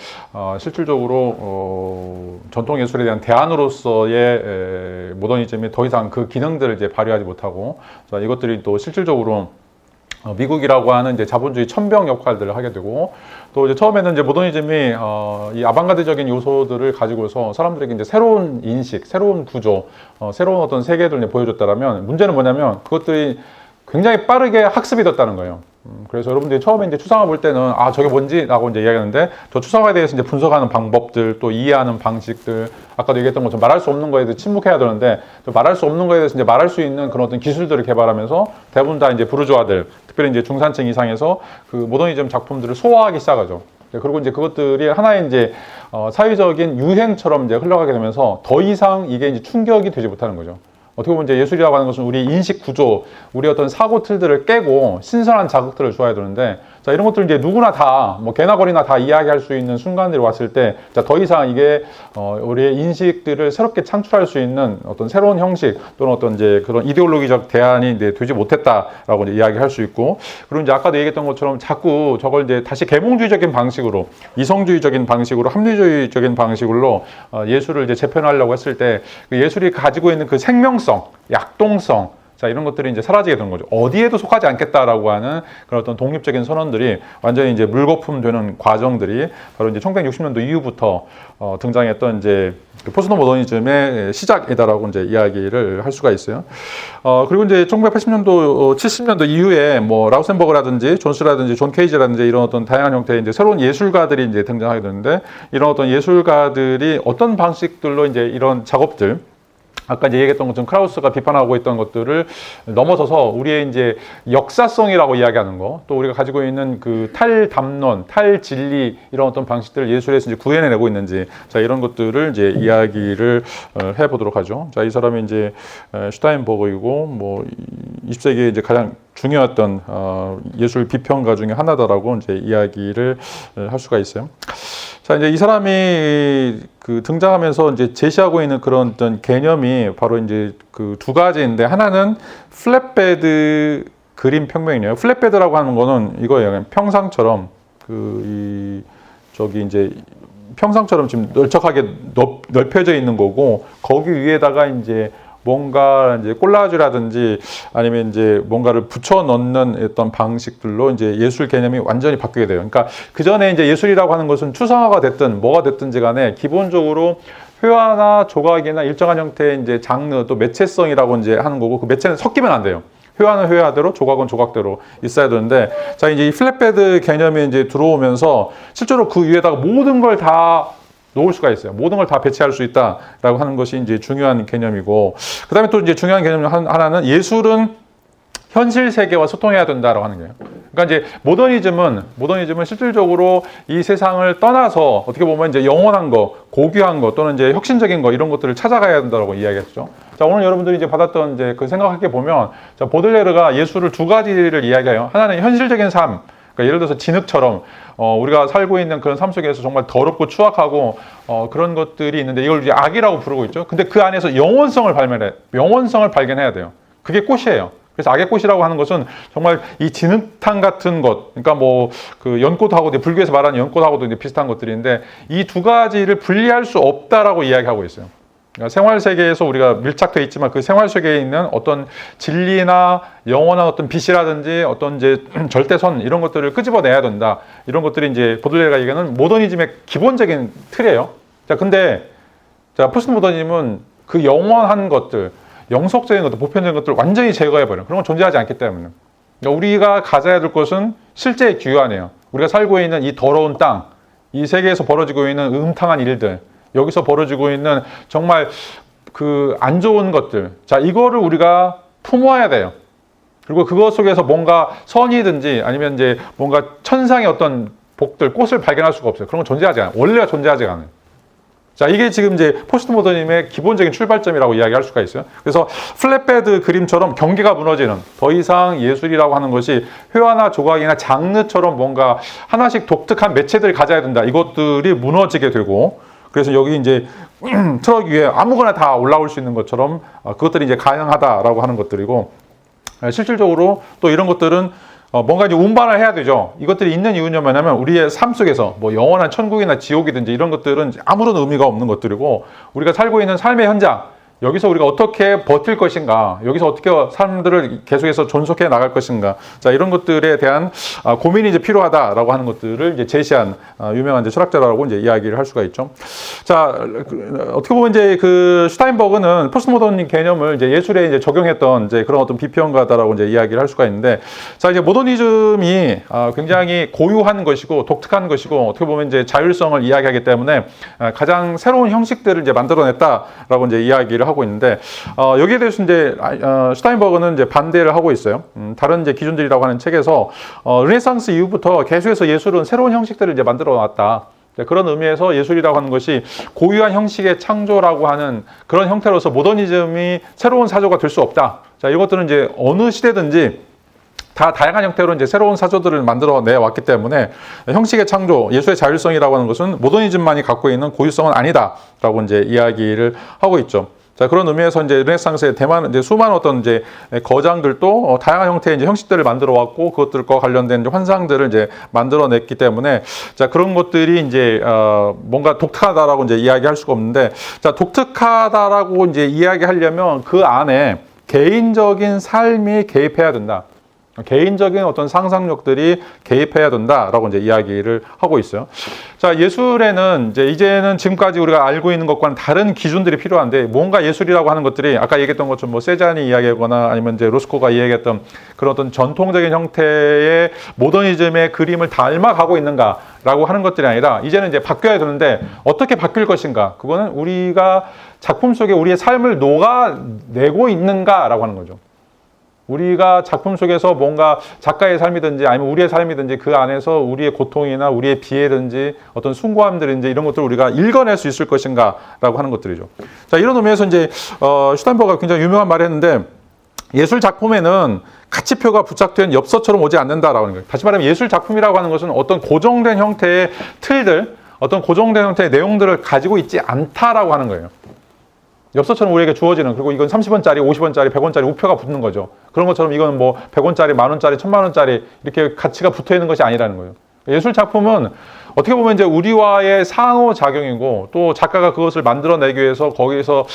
실질적으로 전통 예술에 대한 대안으로서의 모더니즘이 더 이상 그 기능들을 이제 발휘하지 못하고, 자, 이것들이 또 실질적으로 미국이라고 하는 이제 자본주의 천병 역할들을 하게 되고, 또 이제 처음에는 이제 모더니즘이 이 아방가드적인 요소들을 가지고서 사람들에게 이제 새로운 인식, 새로운 구조, 새로운 어떤 세계들을 보여줬다라면, 문제는 뭐냐면 그것들이 굉장히 빠르게 학습이 됐다는 거예요. 그래서 여러분들이 처음에 이제 추상화 볼 때는 저게 뭔지 라고 이제 이야기하는데, 저 추상화에 대해서 이제 분석하는 방법들, 또 이해하는 방식들, 아까도 얘기했던 것처럼 말할 수 없는 거에 대해서 침묵해야 되는데, 말할 수 없는 거에 대해서 이제 말할 수 있는 그런 어떤 기술들을 개발하면서 대부분 다 이제 부르주아들, 특별히 이제 중산층 이상에서 그 모더니즘 작품들을 소화하기 시작하죠. 그리고 이제 그것들이 하나의 이제 사회적인 유행처럼 이제 흘러가게 되면서 더 이상 이게 이제 충격이 되지 못하는 거죠. 어떻게 보면 이제 예술이라고 하는 것은 우리 인식 구조, 우리 어떤 사고 틀들을 깨고 신선한 자극들을 줘야 되는데, 자, 이런 것들 이제 누구나 다, 뭐 개나 거리나 다 이야기할 수 있는 순간들이 왔을 때, 자, 더 이상 이게 우리의 인식들을 새롭게 창출할 수 있는 어떤 새로운 형식 또는 어떤 이제 그런 이데올로기적 대안이 이제 되지 못했다라고 이제 이야기할 수 있고, 그리고 이제 아까도 얘기했던 것처럼 자꾸 저걸 이제 다시 계몽주의적인 방식으로, 이성주의적인 방식으로, 합리주의적인 방식으로 예술을 이제 재편하려고 했을 때, 그 예술이 가지고 있는 그 생명성, 약동성, 자, 이런 것들이 이제 사라지게 되는 거죠. 어디에도 속하지 않겠다라고 하는 그런 어떤 독립적인 선언들이 완전히 이제 물거품 되는 과정들이 바로 이제 1960년도 이후부터 등장했던 이제 포스트 모더니즘의 시작이다라고 이제 이야기를 할 수가 있어요. 그리고 이제 1980년도, 70년도 이후에 뭐 라우센버그라든지 존스라든지 존 케이지라든지 이런 어떤 다양한 형태의 이제 새로운 예술가들이 이제 등장하게 되는데, 이런 어떤 예술가들이 어떤 방식들로 이제 이런 작업들, 아까 이제 얘기했던 것처럼 크라우스가 비판하고 있던 것들을 넘어서서 우리의 이제 역사성이라고 이야기하는 거, 또 우리가 가지고 있는 그 탈담론, 탈진리 이런 어떤 방식들을 예술에서 이제 구현해내고 있는지, 자, 이런 것들을 이제 이야기를 해보도록 하죠. 자, 이 사람이 이제 슈타인버그이고 뭐 20세기에 이제 가장 중요했던 예술 비평가 중에 하나다라고 이제 이야기를 할 수가 있어요. 자, 이제 이 사람이 그 등장하면서 이제 제시하고 있는 그런 어떤 개념이 바로 이제 그 두 가지인데, 하나는 플랫베드 그림 평면이에요. 플랫베드라고 하는 거는 이거예요. 평상처럼 저기 이제 평상처럼 지금 널쩍하게 넓혀져 있는 거고, 거기 위에다가 이제 뭔가 이제 콜라주라든지 아니면 이제 뭔가를 붙여 넣는 어떤 방식들로 이제 예술 개념이 완전히 바뀌게 돼요. 그러니까 그 전에 이제 예술이라고 하는 것은 추상화가 됐든 뭐가 됐든지 간에 기본적으로 회화나 조각이나 일정한 형태의 이제 장르 또 매체성이라고 이제 하는 거고, 그 매체는 섞이면 안 돼요. 회화는 회화대로, 조각은 조각대로 있어야 되는데, 자, 이제 이 플랫베드 개념이 이제 들어오면서 실제로 그 위에다가 모든 걸 다 놓을 수가 있어요. 모든 걸 다 배치할 수 있다라고 하는 것이 이제 중요한 개념이고, 그 다음에 또 이제 중요한 개념 하나는 예술은 현실 세계와 소통해야 된다라고 하는 거예요. 그러니까 이제 모더니즘은 실질적으로 이 세상을 떠나서 어떻게 보면 이제 영원한 거, 고귀한 거 또는 이제 혁신적인 거 이런 것들을 찾아가야 된다라고 이야기했죠. 자, 오늘 여러분들이 이제 받았던 이제 그 생각하게 보면, 자, 보들레르가 예술을 두 가지를 이야기해요. 하나는 현실적인 삶. 그러니까 예를 들어서 진흙처럼 우리가 살고 있는 그런 삶 속에서 정말 더럽고 추악하고 그런 것들이 있는데, 이걸 이제 악이라고 부르고 있죠. 근데 그 안에서 영원성을 발견해야 돼요. 그게 꽃이에요. 그래서 악의 꽃이라고 하는 것은 정말 이 진흙탕 같은 것, 그러니까 뭐 그 연꽃하고 불교에서 말하는 연꽃하고도 이제 비슷한 것들인데, 이 두 가지를 분리할 수 없다라고 이야기하고 있어요. 그러니까 생활 세계에서 우리가 밀착되어 있지만 그 생활 세계에 있는 어떤 진리나 영원한 어떤 빛이라든지 어떤 이제 절대선 이런 것들을 끄집어내야 된다. 이런 것들이 이제 보들레르가 얘기하는 모더니즘의 기본적인 틀이에요. 자, 근데 자, 포스트 모더니즘은 그 영원한 것들, 영속적인 것들, 보편적인 것들을 완전히 제거해버려요. 그런 건 존재하지 않기 때문에. 그러니까 우리가 가져야 될 것은 실제의 귀환이에요. 우리가 살고 있는 이 더러운 땅, 이 세계에서 벌어지고 있는 음탕한 일들, 여기서 벌어지고 있는 정말 그 안 좋은 것들, 자, 이거를 우리가 품어야 돼요. 그리고 그것 속에서 뭔가 선이든지 아니면 이제 뭔가 천상의 어떤 복들, 꽃을 발견할 수가 없어요. 그런 건 존재하지 않아요. 원래가 존재하지 않아요. 자, 이게 지금 이제 포스트 모더니즘의 기본적인 출발점이라고 이야기할 수가 있어요. 그래서 플랫베드 그림처럼 경계가 무너지는, 더 이상 예술이라고 하는 것이 회화나 조각이나 장르처럼 뭔가 하나씩 독특한 매체들을 가져야 된다. 이것들이 무너지게 되고, 그래서 여기 이제 트럭 위에 아무거나 다 올라올 수 있는 것처럼 그것들이 이제 가능하다라고 하는 것들이고, 실질적으로 또 이런 것들은 뭔가 이제 운반을 해야 되죠. 이것들이 있는 이유는 뭐냐면, 우리의 삶 속에서 뭐 영원한 천국이나 지옥이든지 이런 것들은 아무런 의미가 없는 것들이고, 우리가 살고 있는 삶의 현장, 여기서 우리가 어떻게 버틸 것인가, 여기서 어떻게 사람들을 계속해서 존속해 나갈 것인가, 자, 이런 것들에 대한 고민이 이제 필요하다라고 하는 것들을 이제 제시한 유명한 이제 철학자라고 이제 이야기를 할 수가 있죠. 자, 어떻게 보면 이제 그 슈타인버그는 포스트 모더니 개념을 이제 예술에 이제 적용했던 이제 그런 어떤 비평가다라고 이제 이야기를 할 수가 있는데, 자, 이제 모더니즘이 굉장히 고유한 것이고 독특한 것이고, 어떻게 보면 이제 자율성을 이야기하기 때문에 가장 새로운 형식들을 이제 만들어냈다라고 이제 이야기를 하고 있는데, 여기에 대해서 이제 슈타인버그는 이제 반대를 하고 있어요. 다른 이제 기준들이라고 하는 책에서 르네상스 이후부터 계속해서 예술은 새로운 형식들을 이제 만들어 놨다. 그런 의미에서 예술이라고 하는 것이 고유한 형식의 창조라고 하는 그런 형태로서 모더니즘이 새로운 사조가 될 수 없다. 자, 이것들은 이제 어느 시대든지 다 다양한 형태로 이제 새로운 사조들을 만들어내 왔기 때문에 형식의 창조, 예술의 자율성이라고 하는 것은 모더니즘만이 갖고 있는 고유성은 아니다라고 이제 이야기를 하고 있죠. 자, 그런 의미에서 이제 르네상스의 이제 수많은 어떤 이제 거장들도 다양한 형태의 이제 형식들을 만들어 왔고, 그것들과 관련된 이제 환상들을 이제 만들어냈기 때문에, 자, 그런 것들이 이제 뭔가 독특하다라고 이제 이야기할 수가 없는데, 자, 독특하다라고 이제 이야기하려면 그 안에 개인적인 삶이 개입해야 된다. 개인적인 어떤 상상력들이 개입해야 된다라고 이제 이야기를 하고 있어요. 자, 예술에는 이제는 지금까지 우리가 알고 있는 것과는 다른 기준들이 필요한데, 뭔가 예술이라고 하는 것들이 아까 얘기했던 것처럼 뭐 세잔이 이야기하거나 아니면 이제 로스코가 이야기했던 그런 어떤 전통적인 형태의 모더니즘의 그림을 닮아가고 있는가라고 하는 것들이 아니라, 이제는 이제 바뀌어야 되는데 어떻게 바뀔 것인가? 그거는 우리가 작품 속에 우리의 삶을 녹아내고 있는가라고 하는 거죠. 우리가 작품 속에서 뭔가 작가의 삶이든지 아니면 우리의 삶이든지 그 안에서 우리의 고통이나 우리의 비애든지 어떤 숭고함들인지 이런 것들을 우리가 읽어낼 수 있을 것인가 라고 하는 것들이죠. 자, 이런 의미에서 이제 슈타인버그가 굉장히 유명한 말을 했는데, 예술 작품에는 가치표가 부착된 엽서처럼 오지 않는다라고 하는 거예요. 다시 말하면 예술 작품이라고 하는 것은 어떤 고정된 형태의 틀들, 어떤 고정된 형태의 내용들을 가지고 있지 않다라고 하는 거예요. 엽서처럼 우리에게 주어지는, 그리고 이건 30원짜리, 50원짜리, 100원짜리 우표가 붙는 거죠. 그런 것처럼 이건 뭐 100원짜리, 만원짜리, 1000만원짜리 이렇게 가치가 붙어 있는 것이 아니라는 거예요. 예술 작품은 어떻게 보면 이제 우리와의 상호작용이고, 또 작가가 그것을 만들어내기 위해서 거기에서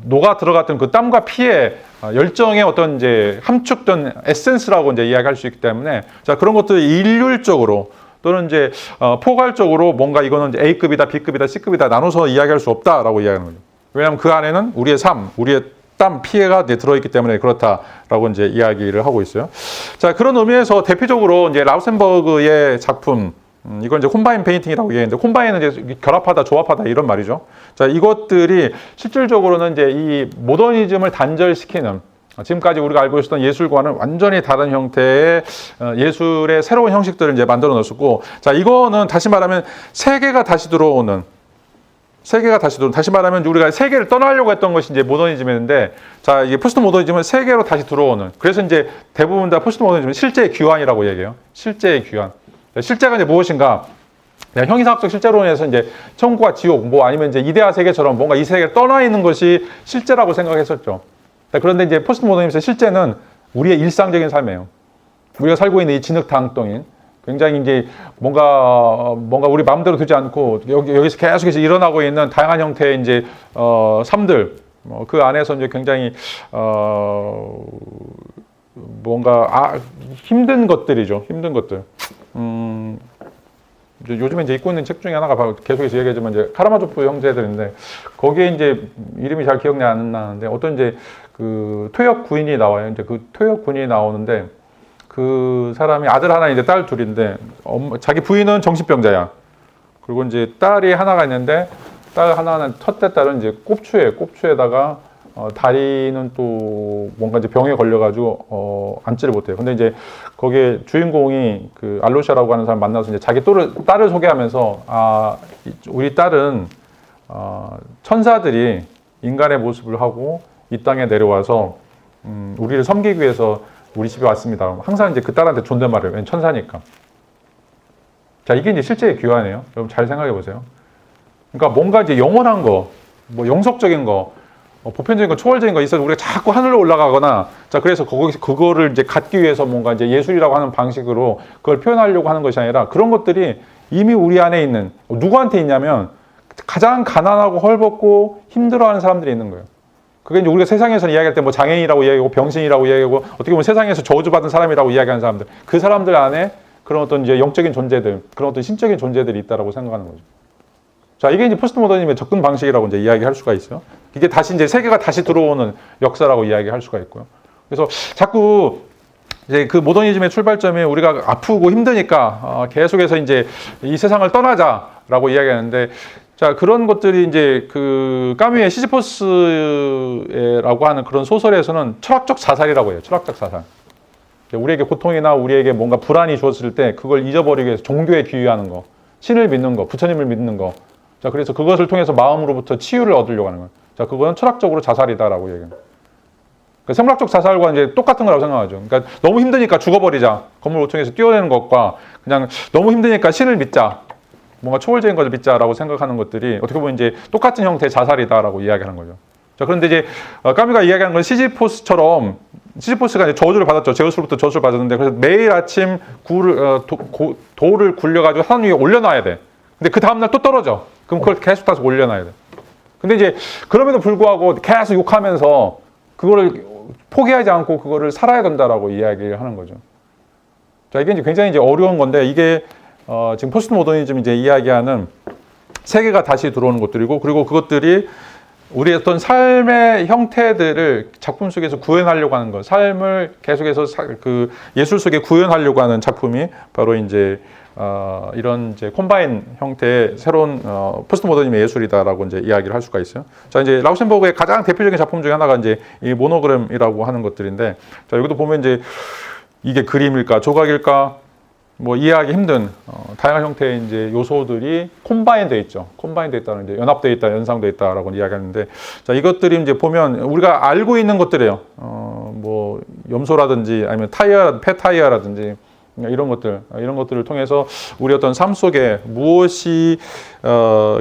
녹아 들어갔던 그 땀과 피의 열정의 어떤 이제 함축된 에센스라고 이제 이야기할 수 있기 때문에, 자, 그런 것들을 일률적으로 또는 이제 포괄적으로 뭔가 이거는 이제 A급이다, B급이다, C급이다 나눠서 이야기할 수 없다라고 이야기하는 거죠. 왜냐하면 그 안에는 우리의 삶, 우리의 땀, 피해가 이제 들어있기 때문에 그렇다라고 이제 이야기를 하고 있어요. 자, 그런 의미에서 대표적으로 이제 라우센버그의 작품, 이건 이제 콤바인 페인팅이라고 얘기했는데, 콤바인은 이제 결합하다, 조합하다 이런 말이죠. 자, 이것들이 실질적으로는 이제 이 모더니즘을 단절시키는, 지금까지 우리가 알고 있었던 예술과는 완전히 다른 형태의 예술의 새로운 형식들을 이제 만들어 놨었고, 자, 이거는 다시 말하면 세계가 다시 들어오는, 다시 말하면 우리가 세계를 떠나려고 했던 것이 이제 모더니즘이었는데, 자, 이게 포스트 모더니즘은 세계로 다시 들어오는, 그래서 이제 대부분 다 포스트 모더니즘은 실제의 귀환이라고 얘기해요. 실제의 귀환. 실제가 이제 무엇인가? 형이상학적 실제론에서 이제 천국과 지옥, 뭐 아니면 이제 이데아 세계처럼 뭔가 이 세계를 떠나 있는 것이 실제라고 생각했었죠. 그런데 이제 포스트 모더니즘의 실제는 우리의 일상적인 삶이에요. 우리가 살고 있는 이 진흙탕덩인, 굉장히 이제 뭔가 우리 마음대로 되지 않고 여기서 계속해서 일어나고 있는 다양한 형태의 이제 삶들, 그 안에서 이제 굉장히 뭔가 힘든 것들이죠. 힘든 것들. 요즘에 이제 읽고 있는 책 중에 하나가 계속해서 얘기하지만 이제 카라마조프 형제들인데, 거기에 이제 이름이 잘 기억이 안 나는데 어떤 이제 그 퇴역 군인이 나와요. 이제 그 퇴역 군인이 나오는데, 그 사람이 아들 하나 있는데 딸 둘인데, 자기 부인은 정신병자야. 그리고 이제 딸이 하나가 있는데, 딸 하나는 첫째 딸은 이제 꼽추예요. 꼽추에다가 다리는 또 뭔가 이제 병에 걸려가지고 앉지를 못해요. 근데 이제 거기에 주인공이 그 알로샤라고 하는 사람 만나서 이제 자기 딸을 소개하면서, 우리 딸은 천사들이 인간의 모습을 하고 이 땅에 내려와서 우리를 섬기기 위해서 우리 집에 왔습니다. 항상 이제 그 딸한테 존댓말을, 왜냐면 천사니까. 자, 이게 이제 실제의 귀환이에요. 여러분 잘 생각해 보세요. 그러니까 뭔가 이제 영원한 거, 뭐 영속적인 거, 보편적인 거, 초월적인 거 있어서 우리가 자꾸 하늘로 올라가거나, 자, 그래서 그거를 이제 갖기 위해서 뭔가 이제 예술이라고 하는 방식으로 그걸 표현하려고 하는 것이 아니라, 그런 것들이 이미 우리 안에 있는, 누구한테 있냐면 가장 가난하고 헐벗고 힘들어하는 사람들이 있는 거예요. 그게 이제 우리가 세상에서 이야기할 때 뭐 장애인이라고 이야기하고 병신이라고 이야기하고 어떻게 보면 세상에서 저주받은 사람이라고 이야기하는 사람들, 그 사람들 안에 그런 어떤 이제 영적인 존재들, 그런 어떤 신적인 존재들이 있다라고 생각하는 거죠. 자, 이게 이제 포스트 모더니즘의 접근 방식이라고 이제 이야기할 수가 있어요. 이게 다시 이제 세계가 다시 들어오는 역사라고 이야기할 수가 있고요. 그래서 자꾸 이제 그 모더니즘의 출발점이 우리가 아프고 힘드니까 계속해서 이제 이 세상을 떠나자라고 이야기하는데, 자, 그런 것들이 이제 그 까뮈의 시지포스라고 하는 그런 소설에서는 철학적 자살이라고 해요. 철학적 자살. 우리에게 고통이나 우리에게 뭔가 불안이 주었을 때 그걸 잊어버리기 위해서 종교에 귀의하는 거, 신을 믿는 거, 부처님을 믿는 거. 자, 그래서 그것을 통해서 마음으로부터 치유를 얻으려고 하는 거예요. 자, 그거는 철학적으로 자살이다라고 얘기해요. 그러니까 생물학적 자살과 이제 똑같은 거라고 생각하죠. 그러니까 너무 힘드니까 죽어버리자. 건물 5층에서 뛰어내는 것과, 그냥 너무 힘드니까 신을 믿자. 뭔가 초월적인 것을 믿자라고 생각하는 것들이 어떻게 보면 이제 똑같은 형태의 자살이다라고 이야기하는 거죠. 자, 그런데 이제 까뮈가 이야기하는 건 시지포스처럼, 시지포스가 이제 저주를 받았죠. 제우스로부터 저주를 받았는데, 그래서 매일 아침 돌을 굴려가지고 산 위에 올려놔야 돼. 근데 그 다음날 또 떨어져. 그럼 그걸 계속 다시 올려놔야 돼. 근데 이제 그럼에도 불구하고 계속 욕하면서 그거를 포기하지 않고 그거를 살아야 된다라고 이야기를 하는 거죠. 자, 이게 이제 굉장히 이제 어려운 건데, 이게 지금 포스트 모더니즘 이제 이야기하는 세계가 다시 들어오는 것들이고, 그리고 그것들이 우리의 어떤 삶의 형태들을 작품 속에서 구현하려고 하는 것, 삶을 계속해서 그 예술 속에 구현하려고 하는 작품이 바로 이제 이런 이제 콤바인 형태의 새로운 포스트 모더니즘의 예술이다라고 이제 이야기를 할 수가 있어요. 자, 이제 라우센버그의 가장 대표적인 작품 중에 하나가 이제 이 모노그램이라고 하는 것들인데, 자, 여기도 보면 이제 이게 그림일까 조각일까 뭐 이해하기 힘든 다양한 형태의 이제 요소들이 콤바인되어 있죠. 콤바인되어 있다는, 이제 연합되어 있다, 연상되어 있다라고 이야기하는데, 자, 이것들이 이제 보면 우리가 알고 있는 것들이에요. 뭐 염소라든지 아니면 타이어, 폐 타이어라든지 이런 것들을 통해서 우리 어떤 삶 속에 무엇이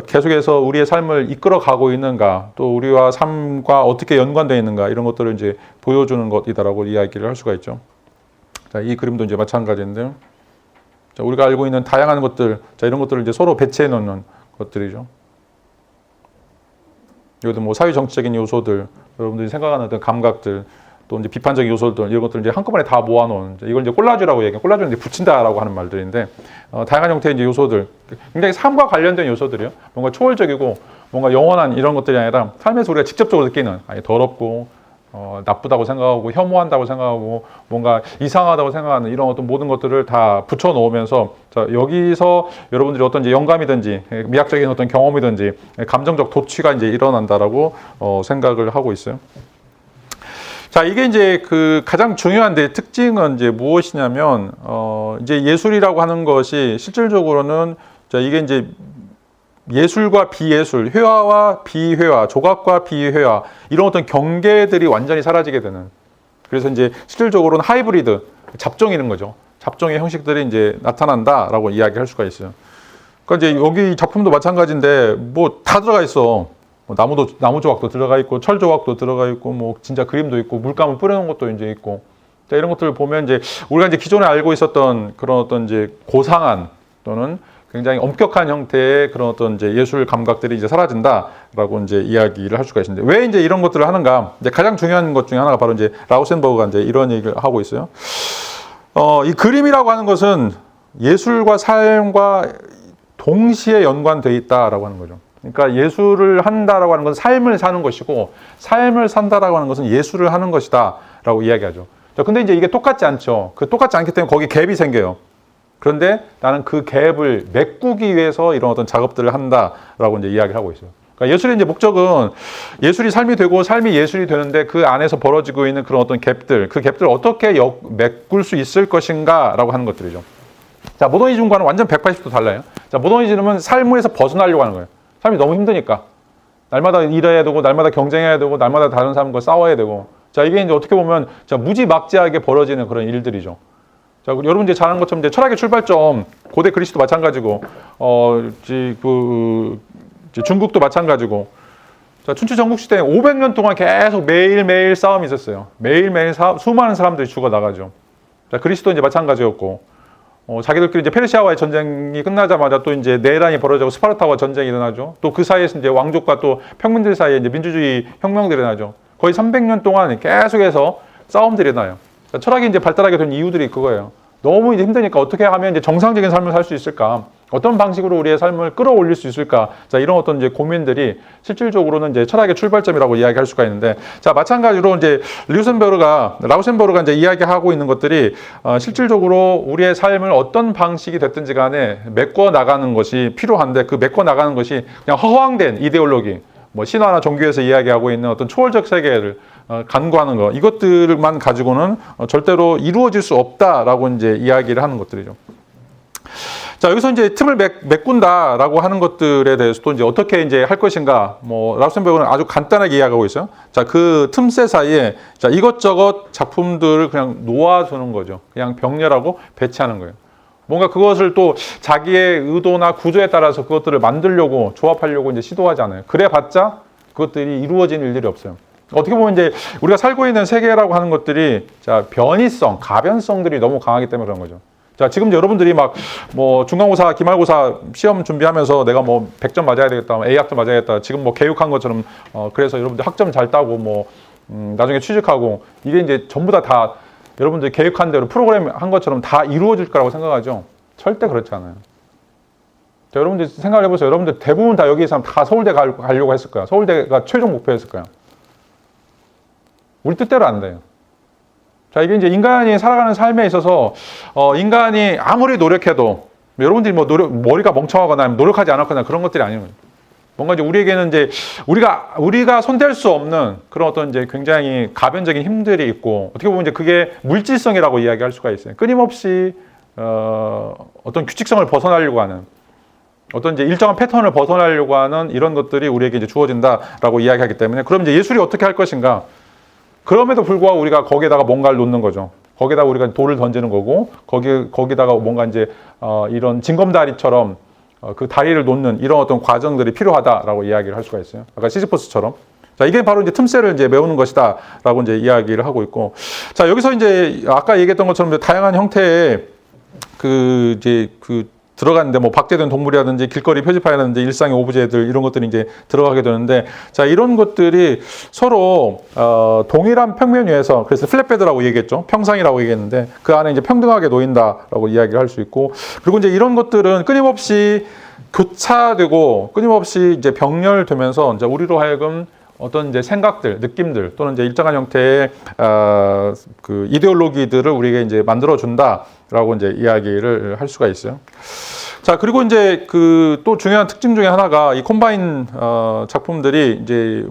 계속해서 우리의 삶을 이끌어 가고 있는가, 또 우리와 삶과 어떻게 연관되어 있는가, 이런 것들을 이제 보여주는 것이다라고 이야기를 할 수가 있죠. 자, 이 그림도 이제 마찬가지인데요. 자, 우리가 알고 있는 다양한 것들, 자, 이런 것들을 이제 서로 배치해 놓는 것들이죠. 이것도 뭐 사회 정치적인 요소들, 여러분들이 생각하는 어떤 감각들, 또 이제 비판적인 요소들, 이런 것들 이제 한꺼번에 다 모아놓은, 이걸 이제 콜라주라고 얘기해요. 콜라주는 이제 붙인다라고 하는 말들인데, 다양한 형태의 이제 요소들, 굉장히 삶과 관련된 요소들이요. 뭔가 초월적이고, 뭔가 영원한 이런 것들이 아니라 삶에서 우리가 직접적으로 느끼는, 아니, 더럽고, 나쁘다고 생각하고, 혐오한다고 생각하고, 뭔가 이상하다고 생각하는 이런 어떤 모든 것들을 다 붙여 놓으면서, 자, 여기서 여러분들이 어떤 이제 영감이든지, 미학적인 어떤 경험이든지, 감정적 도취가 이제 일어난다라고 생각을 하고 있어요. 자, 이게 이제 그 가장 중요한 데 특징은 이제 무엇이냐면, 이제 예술이라고 하는 것이 실질적으로는, 자, 이게 이제 예술과 비예술, 회화와 비회화, 조각과 비회화, 이런 어떤 경계들이 완전히 사라지게 되는. 그래서 이제 실질적으로는 하이브리드, 잡종이는 거죠. 잡종의 형식들이 이제 나타난다라고 이야기할 수가 있어요. 그러니까 이제 여기 작품도 마찬가지인데, 뭐 다 들어가 있어. 나무 조각도 들어가 있고, 철 조각도 들어가 있고, 뭐 진짜 그림도 있고, 물감을 뿌려놓은 것도 이제 있고, 자, 이런 것들을 보면 이제 우리가 이제 기존에 알고 있었던 그런 어떤 이제 고상한 또는 굉장히 엄격한 형태의 그런 어떤 이제 예술 감각들이 이제 사라진다라고 이제 이야기를 할 수가 있는데, 왜 이제 이런 것들을 하는가? 이제 가장 중요한 것 중에 하나가 바로 이제 라우센버그가 이제 이런 얘기를 하고 있어요. 이 그림이라고 하는 것은 예술과 삶과 동시에 연관되어 있다라고 하는 거죠. 그러니까 예술을 한다라고 하는 것은 삶을 사는 것이고, 삶을 산다라고 하는 것은 예술을 하는 것이다라고 이야기하죠. 자, 근데 이제 이게 똑같지 않죠. 그 똑같지 않기 때문에 거기 갭이 생겨요. 그런데 나는 그 갭을 메꾸기 위해서 이런 어떤 작업들을 한다라고 이제 이야기를 하고 있어요. 그러니까 예술의 이제 목적은 예술이 삶이 되고 삶이 예술이 되는데 그 안에서 벌어지고 있는 그런 어떤 갭들, 그 갭들을 어떻게 메꿀 수 있을 것인가라고 하는 것들이죠. 자, 모더니즘과는 완전 180도 달라요. 자, 모더니즘은 삶에서 벗어나려고 하는 거예요. 삶이 너무 힘드니까. 날마다 일해야 되고, 날마다 경쟁해야 되고, 날마다 다른 사람과 싸워야 되고. 자, 이게 이제 어떻게 보면 자, 무지막지하게 벌어지는 그런 일들이죠. 자, 여러분 이제 잘 아는 것처럼 이제 철학의 출발점, 고대 그리스도 마찬가지고, 중국도 마찬가지고. 자, 춘추 전국 시대에 500년 동안 계속 매일매일 싸움이 있었어요. 매일매일 수많은 사람들이 죽어 나가죠. 자, 그리스도 이제 마찬가지였고. 자기들끼리 이제 페르시아와의 전쟁이 끝나자마자 또 이제 내란이 벌어지고 스파르타와 전쟁이 일어나죠. 또 그 사이에서 이제 왕족과 또 평민들 사이에 이제 민주주의 혁명들이 일어나죠. 거의 300년 동안 계속해서 싸움들이 일어나요. 그러니까 철학이 이제 발달하게 된 이유들이 그거예요. 너무 이제 힘드니까 어떻게 하면 이제 정상적인 삶을 살 수 있을까? 어떤 방식으로 우리의 삶을 끌어올릴 수 있을까? 자, 이런 어떤 이제 고민들이 실질적으로는 이제 철학의 출발점이라고 이야기할 수가 있는데, 자, 마찬가지로 이제 라우센버그가 이제 이야기하고 있는 것들이 실질적으로 우리의 삶을 어떤 방식이 됐든지 간에 메꿔 나가는 것이 필요한데, 그 메꿔 나가는 것이 그냥 허황된 이데올로기, 뭐 신화나 종교에서 이야기하고 있는 어떤 초월적 세계를 간구하는 것, 이것들만 가지고는 절대로 이루어질 수 없다라고 이제 이야기를 하는 것들이죠. 자, 여기서 이제 틈을 메꾼다라고 하는 것들에 대해서도 이제 어떻게 이제 할 것인가, 뭐 라우센버그는 아주 간단하게 이야기하고 있어요. 자, 그 틈새 사이에 자, 이것저것 작품들을 그냥 놓아두는 거죠. 그냥 병렬하고 배치하는 거예요. 뭔가 그것을 또 자기의 의도나 구조에 따라서 그것들을 만들려고 조합하려고 이제 시도하지 않아요. 그래봤자 그것들이 이루어지는 일들이 없어요. 어떻게 보면 이제 우리가 살고 있는 세계라고 하는 것들이 자, 변이성, 가변성들이 너무 강하기 때문에 그런 거죠. 자, 지금 여러분들이 막 뭐 중간고사, 기말고사 시험 준비하면서 내가 뭐 100점 맞아야 되겠다, A학점 맞아야겠다, 지금 뭐 교육한 것처럼 그래서 여러분들 학점 잘 따고 뭐 나중에 취직하고, 이게 이제 전부 다 여러분들이 계획한 대로 프로그램 한 것처럼 다 이루어질 거라고 생각하죠? 절대 그렇지 않아요. 자, 여러분들 생각을 해보세요. 여러분들 대부분 다 여기 사람 다 서울대 가려고 했을 거야. 서울대가 최종 목표였을 거야. 우리 뜻대로 안 돼요. 자, 이게 이제 인간이 살아가는 삶에 있어서 인간이 아무리 노력해도, 여러분들이 뭐 머리가 멍청하거나 노력하지 않았거나 그런 것들이 아니에요. 뭔가 이제 우리에게는 이제 우리가 손댈 수 없는 그런 어떤 이제 굉장히 가변적인 힘들이 있고, 어떻게 보면 이제 그게 물질성이라고 이야기할 수가 있어요. 끊임없이 어떤 규칙성을 벗어나려고 하는, 어떤 이제 일정한 패턴을 벗어나려고 하는 이런 것들이 우리에게 이제 주어진다라고 이야기하기 때문에, 그럼 이제 예술이 어떻게 할 것인가? 그럼에도 불구하고 우리가 거기에다가 뭔가를 놓는 거죠. 거기다가 우리가 돌을 던지는 거고, 거기다가 뭔가 이제 이런 징검다리처럼 그 다리를 놓는 이런 어떤 과정들이 필요하다라고 이야기를 할 수가 있어요. 아까 시지포스처럼. 자, 이게 바로 이제 틈새를 이제 메우는 것이다라고 이제 이야기를 하고 있고, 자, 여기서 이제 아까 얘기했던 것처럼 다양한 형태의 들어가는데 뭐 박제된 동물이라든지 길거리 표지판이라든지 일상의 오브제들 이런 것들이 이제 들어가게 되는데, 자, 이런 것들이 서로 동일한 평면 위에서, 그래서 플랫베드라고 얘기했죠. 평상이라고 얘기했는데 그 안에 이제 평등하게 놓인다라고 이야기를 할 수 있고, 그리고 이제 이런 것들은 끊임없이 교차되고 끊임없이 이제 병렬되면서 이제 우리로 하여금 어떤 이제 생각들, 느낌들 또는 이제 일정한 형태의 그 이데올로기들을 우리에게 이제 만들어 준다라고 이제 이야기를 할 수가 있어요. 자, 그리고 이제 그 또 중요한 특징 중에 하나가 이 콤바인 작품들이 이제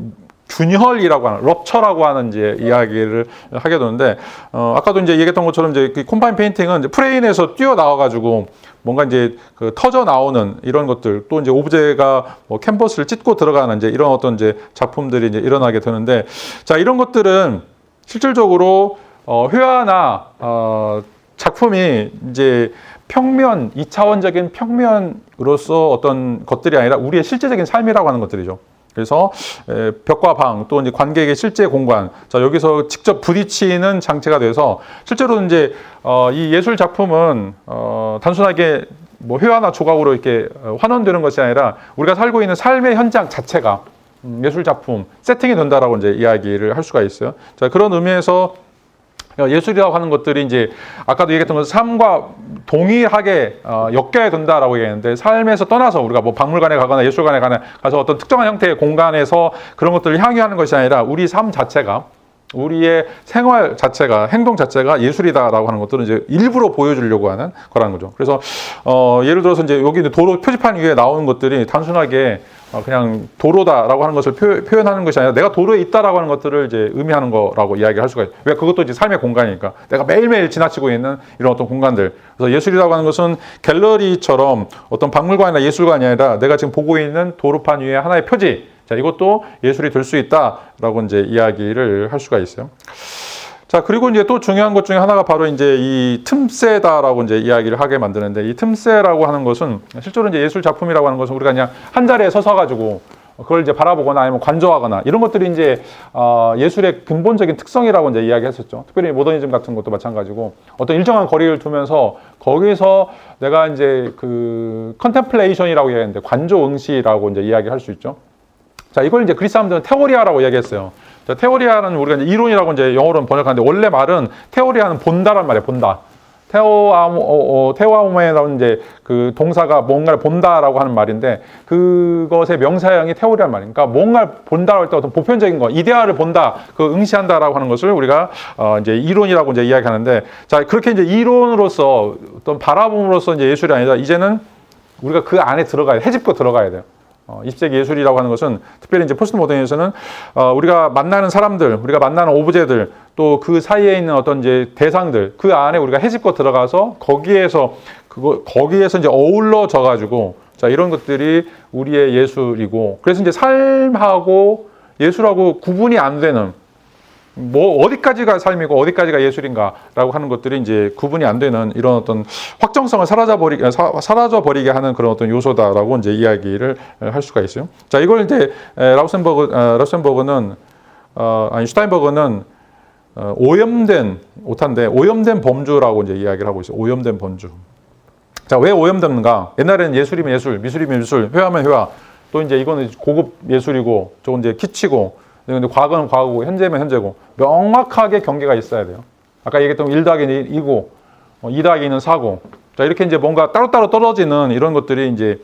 균열이라고 하는, 럽처라고 하는 이제 이야기를 하게 되는데, 아까도 이제 얘기했던 것처럼 이제 그 콤바인 페인팅은 이제 프레임에서 뛰어나와가지고 뭔가 이제 그 터져 나오는 이런 것들, 또 이제 오브제가 뭐 캔버스를 찢고 들어가는 이제 이런 어떤 이제 작품들이 이제 일어나게 되는데, 자, 이런 것들은 실질적으로 회화나 작품이 이제 평면, 2차원적인 평면으로서 어떤 것들이 아니라 우리의 실제적인 삶이라고 하는 것들이죠. 그래서 벽과 방, 또 이제 관객의 실제 공간, 자, 여기서 직접 부딪히는 장치가 돼서 실제로 이제 이 예술 작품은 단순하게 뭐 회화나 조각으로 이렇게 환원되는 것이 아니라 우리가 살고 있는 삶의 현장 자체가 예술 작품 세팅이 된다라고 이제 이야기를 할 수가 있어요. 자, 그런 의미에서 예술이라고 하는 것들이 이제 아까도 얘기했던 것처럼 삶과 동일하게 엮여야 된다라고 얘기했는데, 삶에서 떠나서 우리가 뭐 박물관에 가거나 예술관에 가서 어떤 특정한 형태의 공간에서 그런 것들을 향유하는 것이 아니라 우리 삶 자체가, 우리의 생활 자체가, 행동 자체가 예술이다라고 하는 것들은 이제 일부러 보여주려고 하는 거라는 거죠. 그래서 예를 들어서 이제 여기 도로 표지판 위에 나오는 것들이 단순하게 그냥 도로다라고 하는 것을 표현하는 것이 아니라 내가 도로에 있다라고 하는 것들을 이제 의미하는 거라고 이야기를 할 수가 있어요. 왜? 그것도 이제 삶의 공간이니까. 내가 매일매일 지나치고 있는 이런 어떤 공간들. 그래서 예술이라고 하는 것은 갤러리처럼 어떤 박물관이나 예술관이 아니라 내가 지금 보고 있는 도로판 위에 하나의 표지. 자, 이것도 예술이 될 수 있다라고 이제 이야기를 할 수가 있어요. 자, 그리고 이제 또 중요한 것 중에 하나가 바로 이제 이 틈새다라고 이제 이야기를 하게 만드는데, 이 틈새라고 하는 것은 실제로 이제 예술 작품이라고 하는 것은 우리가 그냥 한 자리에 서서 가지고 그걸 이제 바라보거나 아니면 관조하거나 이런 것들이 이제 예술의 근본적인 특성이라고 이제 이야기했었죠. 특별히 모더니즘 같은 것도 마찬가지고 어떤 일정한 거리를 두면서 거기서 내가 이제 그 컨템플레이션이라고 이야기했는데 관조 응시라고 이제 이야기할 수 있죠. 자, 이걸 이제 그리스 사람들은 테오리아라고 이야기했어요. 자, 테오리아는 우리가 이제 이론이라고 이제 영어로는 번역하는데, 원래 말은 테오리아는 본다란 말이에요. 본다. 테오아모에 나오는 이제 그 동사가 뭔가를 본다라고 하는 말인데, 그것의 명사형이 테오리아란 말이에요. 그러니까 뭔가를 본다라고 할 때 어떤 보편적인 거, 이데아를 본다, 그 응시한다라고 하는 것을 우리가 이제 이론이라고 이제 이야기하는데, 자, 그렇게 이제 이론으로서 어떤 바라봄으로써 이제 예술이 아니라 이제는 우리가 그 안에 들어가야 돼. 헤집고 들어가야 돼요. 20세기 예술이라고 하는 것은 특별히 이제 포스트 모던에서는 우리가 만나는 사람들, 우리가 만나는 오브제들, 또 그 사이에 있는 어떤 이제 대상들, 그 안에 우리가 헤집고 들어가서 거기에서 이제 어울러져 가지고, 자, 이런 것들이 우리의 예술이고, 그래서 이제 삶하고 예술하고 구분이 안 되는, 뭐 어디까지가 삶이고 어디까지가 예술인가라고 하는 것들이 이제 구분이 안 되는 이런 어떤 확정성을 사라져버리게 하는 그런 어떤 요소다라고 이제 이야기를 할 수가 있어요. 자, 이걸 이제 슈타인버그는 오염된 오타인데, 오염된 범주라고 이제 이야기를 하고 있어요. 오염된 범주. 자, 왜 오염됐는가? 옛날에는 예술이면 예술, 미술이면 미술, 회화면 회화. 또 이제 이거는 고급 예술이고, 저건 이제 kitsch고, 근데 과거는 과거고, 현재면 현재고, 명확하게 경계가 있어야 돼요. 아까 얘기했던 1 더하기 1이고, 2 더하기 2는 4고. 자, 이렇게 이제 뭔가 따로따로 떨어지는 이런 것들이 이제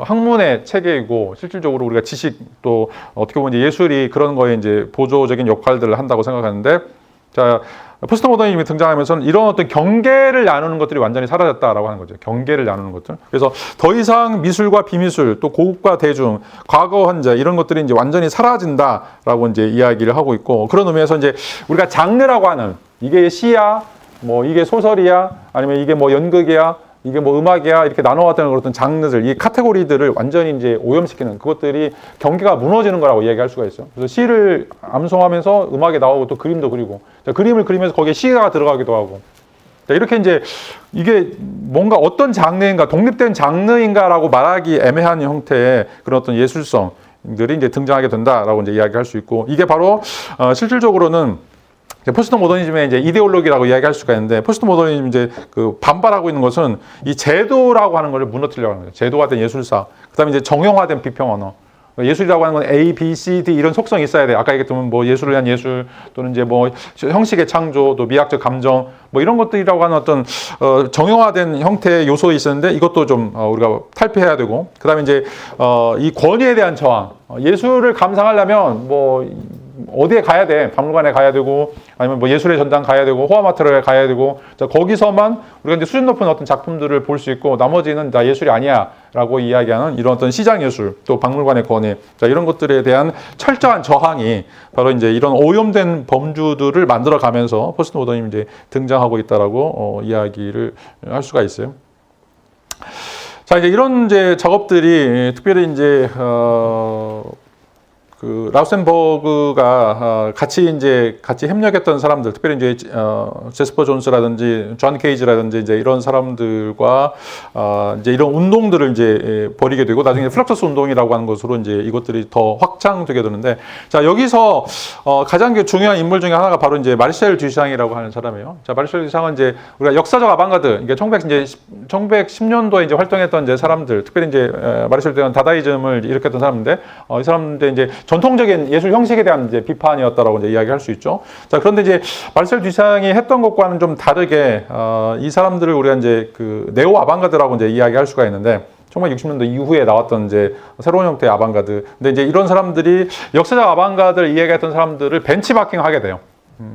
학문의 체계이고, 실질적으로 우리가 지식, 또 어떻게 보면 이제 예술이 그런 거에 이제 보조적인 역할들을 한다고 생각하는데, 자, 포스트 모더니즘이 등장하면서는 이런 어떤 경계를 나누는 것들이 완전히 사라졌다라고 하는 거죠. 경계를 나누는 것들. 그래서 더 이상 미술과 비미술, 또 고급과 대중, 과거 현재 이런 것들이 이제 완전히 사라진다라고 이제 이야기를 하고 있고, 그런 의미에서 이제 우리가 장르라고 하는, 이게 시야, 뭐 이게 소설이야, 아니면 이게 뭐 연극이야, 이게 뭐 음악이야, 이렇게 나눠왔던 그런 장르들, 이 카테고리들을 완전히 이제 오염시키는, 그것들이 경계가 무너지는 거라고 이야기할 수가 있어요. 그래서 시를 암송하면서 음악에 나오고 또 그림도 그리고, 자, 그림을 그리면서 거기에 시가 들어가기도 하고. 자, 이렇게 이제 이게 뭔가 어떤 장르인가, 독립된 장르인가라고 말하기 애매한 형태의 그런 어떤 예술성들이 이제 등장하게 된다라고 이제 이야기할 수 있고, 이게 바로 실질적으로는 포스트 모더니즘의 이제 이데올로기라고 이야기할 수가 있는데, 포스트 모더니즘 이제 그 반발하고 있는 것은 이 제도라고 하는 것을 무너뜨리려고 하는 거예요. 제도화된 예술사, 그다음에 이제 정형화된 비평 언어. 예술이라고 하는 건 A, B, C, D 이런 속성이 있어야 돼요. 아까 얘기했던 뭐 예술을 위한 예술, 또는 이제 뭐 형식의 창조, 또 미학적 감정, 뭐 이런 것들이라고 하는 어떤 정형화된 형태의 요소가 있었는데, 이것도 좀 우리가 탈피해야 되고, 그다음에 이제 이 권위에 대한 저항. 예술을 감상하려면 뭐 어디에 가야 돼? 박물관에 가야 되고, 아니면 뭐 예술의 전당 가야 되고, 호화마트에 가야 되고, 자, 거기서만 우리가 이제 수준 높은 어떤 작품들을 볼 수 있고, 나머지는 다 예술이 아니야 라고 이야기하는 이런 어떤 시장 예술, 또 박물관의 권위, 자, 이런 것들에 대한 철저한 저항이 바로 이제 이런 오염된 범주들을 만들어 가면서 포스트 모더니즘이 이제 등장하고 있다라고 이야기를 할 수가 있어요. 자, 이제 이런 이제 작업들이 특별히 이제 그 라우센버그가 같이 협력했던 사람들, 특별히 이제 제스퍼 존스라든지 존 케이지라든지 이제 이런 사람들과 이제 이런 운동들을 이제 벌이게 되고, 나중에 플럭서스 운동이라고 하는 것으로 이제 이것들이 더 확장되게 되는데, 자, 여기서 가장 중요한 인물 중에 하나가 바로 이제 마르셀 듀샹이라고 하는 사람이에요. 자, 마르셀 듀샹은 이제 우리가 역사적 아방가드, 이게 1910년도에 이제 활동했던 이제 사람들, 특별히 이제 마르셀 듀샹은 다다이즘을 일으켰던 사람인데, 이 사람들 이제 전통적인 예술 형식에 대한 이제 비판이었다라고 이제 이야기할 수 있죠. 자, 그런데 이제 마르셀 듀샹이 했던 것과는 좀 다르게 이 사람들을 우리가 이제 그 네오 아방가드라고 이제 이야기할 수가 있는데, 1960년도 이후에 나왔던 이제 새로운 형태의 아방가드. 근데 이제 이런 사람들이 역사적 아방가드를 이야기했던 사람들을 벤치마킹하게 돼요.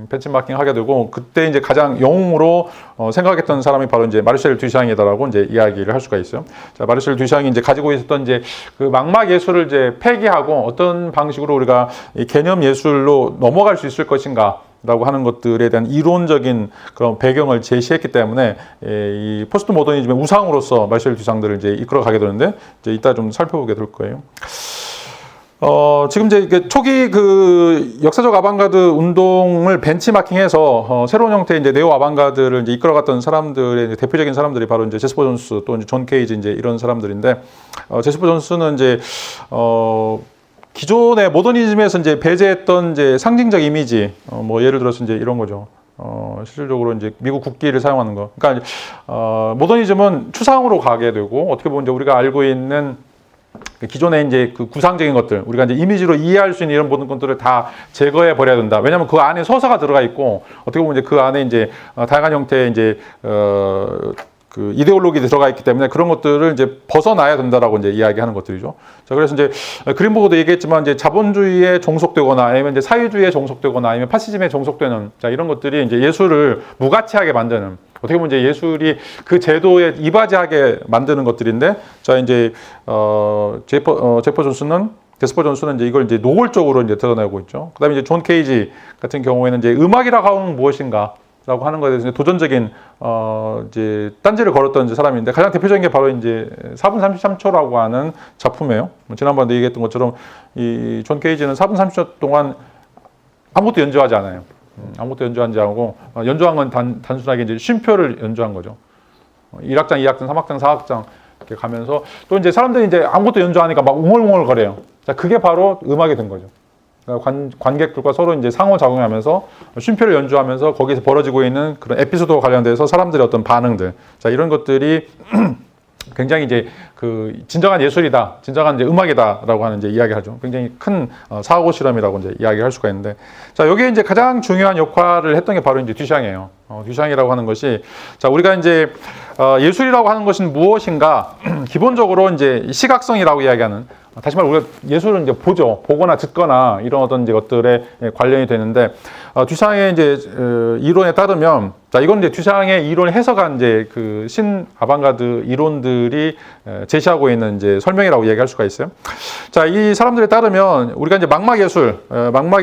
벤치마킹 하게 되고, 그때 이제 가장 영웅으로 생각했던 사람이 바로 이제 마르셀 듀샹이다라고 이제 이야기를 할 수가 있어요. 자, 마르셀 듀샹이 이제 가지고 있었던 이제 그 망막 예술을 이제 폐기하고 어떤 방식으로 우리가 이 개념 예술로 넘어갈 수 있을 것인가 라고 하는 것들에 대한 이론적인 그런 배경을 제시했기 때문에 이 포스트 모더니즘의 우상으로서 마르셀 듀샹들을 이제 이끌어가게 되는데, 이제 이따 좀 살펴보게 될 거예요. 지금 이제 초기 그 역사적 아방가드 운동을 벤치마킹해서 새로운 형태의 이제 네오 아방가드를 이제 이끌어갔던 사람들의 이제 대표적인 사람들이 바로 이제 제스퍼 존스, 또 이제 존 케이지 이제 이런 사람들인데, 제스퍼 존스는 이제 기존의 모더니즘에서 이제 배제했던 이제 상징적 이미지, 뭐 예를 들어서 이제 이런 거죠. 실질적으로 이제 미국 국기를 사용하는 거. 그러니까 모더니즘은 추상으로 가게 되고, 어떻게 보면 이제 우리가 알고 있는 기존에 이제 그 구상적인 것들, 우리가 이제 이미지로 이해할 수 있는 이런 모든 것들을 다 제거해 버려야 된다. 왜냐하면 그 안에 서사가 들어가 있고, 어떻게 보면 이제 그 안에 이제 다양한 형태의 이제 그 이데올로기가 들어가 있기 때문에 그런 것들을 이제 벗어나야 된다라고 이제 이야기하는 것들이죠. 자, 그래서 이제 그린버그도 얘기했지만, 이제 자본주의에 종속되거나, 아니면 이제 사회주의에 종속되거나, 아니면 파시즘에 종속되는, 자, 이런 것들이 이제 예술을 무가치하게 만드는, 어떻게 보면 이제 예술이 그 제도에 이바지하게 만드는 것들인데, 자, 이제 제스퍼 존스는 이제 이걸 이제 노골적으로 이제 드러내고 있죠. 그다음에 이제 존 케이지 같은 경우에는 이제 음악이라고 하면 무엇인가? 라고 하는 것에 대해서 도전적인 이제 딴지를 걸었던 이제 사람인데, 가장 대표적인 게 바로 이제 4분 33초라고 하는 작품이에요. 지난번에 얘기했던 것처럼 이 존 케이지는 4분 30초 동안 아무것도 연주하지 않아요. 아무것도 연주하지 않고, 연주한 건 단순하게 이제 쉼표를 연주한 거죠. 1악장, 2악장, 3악장, 4악장 이렇게 가면서, 또 이제 사람들이 이제 아무것도 연주하니까 막 웅얼웅얼 거려요. 자, 그게 바로 음악이 된 거죠. 관객들과 서로 이제 상호작용하면서 쉼표를 연주하면서 거기서 벌어지고 있는 그런 에피소드와 관련돼서 사람들의 어떤 반응들, 자, 이런 것들이 굉장히 이제 그 진정한 예술이다, 진정한 이제 음악이다라고 하는 이제 이야기하죠. 굉장히 큰 사고 실험이라고 이제 이야기할 수가 있는데, 자, 여기에 이제 가장 중요한 역할을 했던 게 바로 이제 듀샹이에요. 듀샹이라고 하는 것이, 자, 우리가 이제 예술이라고 하는 것은 무엇인가? 기본적으로 이제 시각성이라고 이야기하는, 다시 말해 우리가 예술은 이제 보거나 듣거나 이런 어떤 이제 것들에 관련이 되는데, 듀샹의 이제 이론에 따르면, 자, 이건 이제 듀샹의 이론을 해석한 이제 그 신 아방가드 이론들이 제시하고 있는 이제 설명이라고 얘기할 수가 있어요. 자, 이 사람들에 따르면 우리가 이제 망막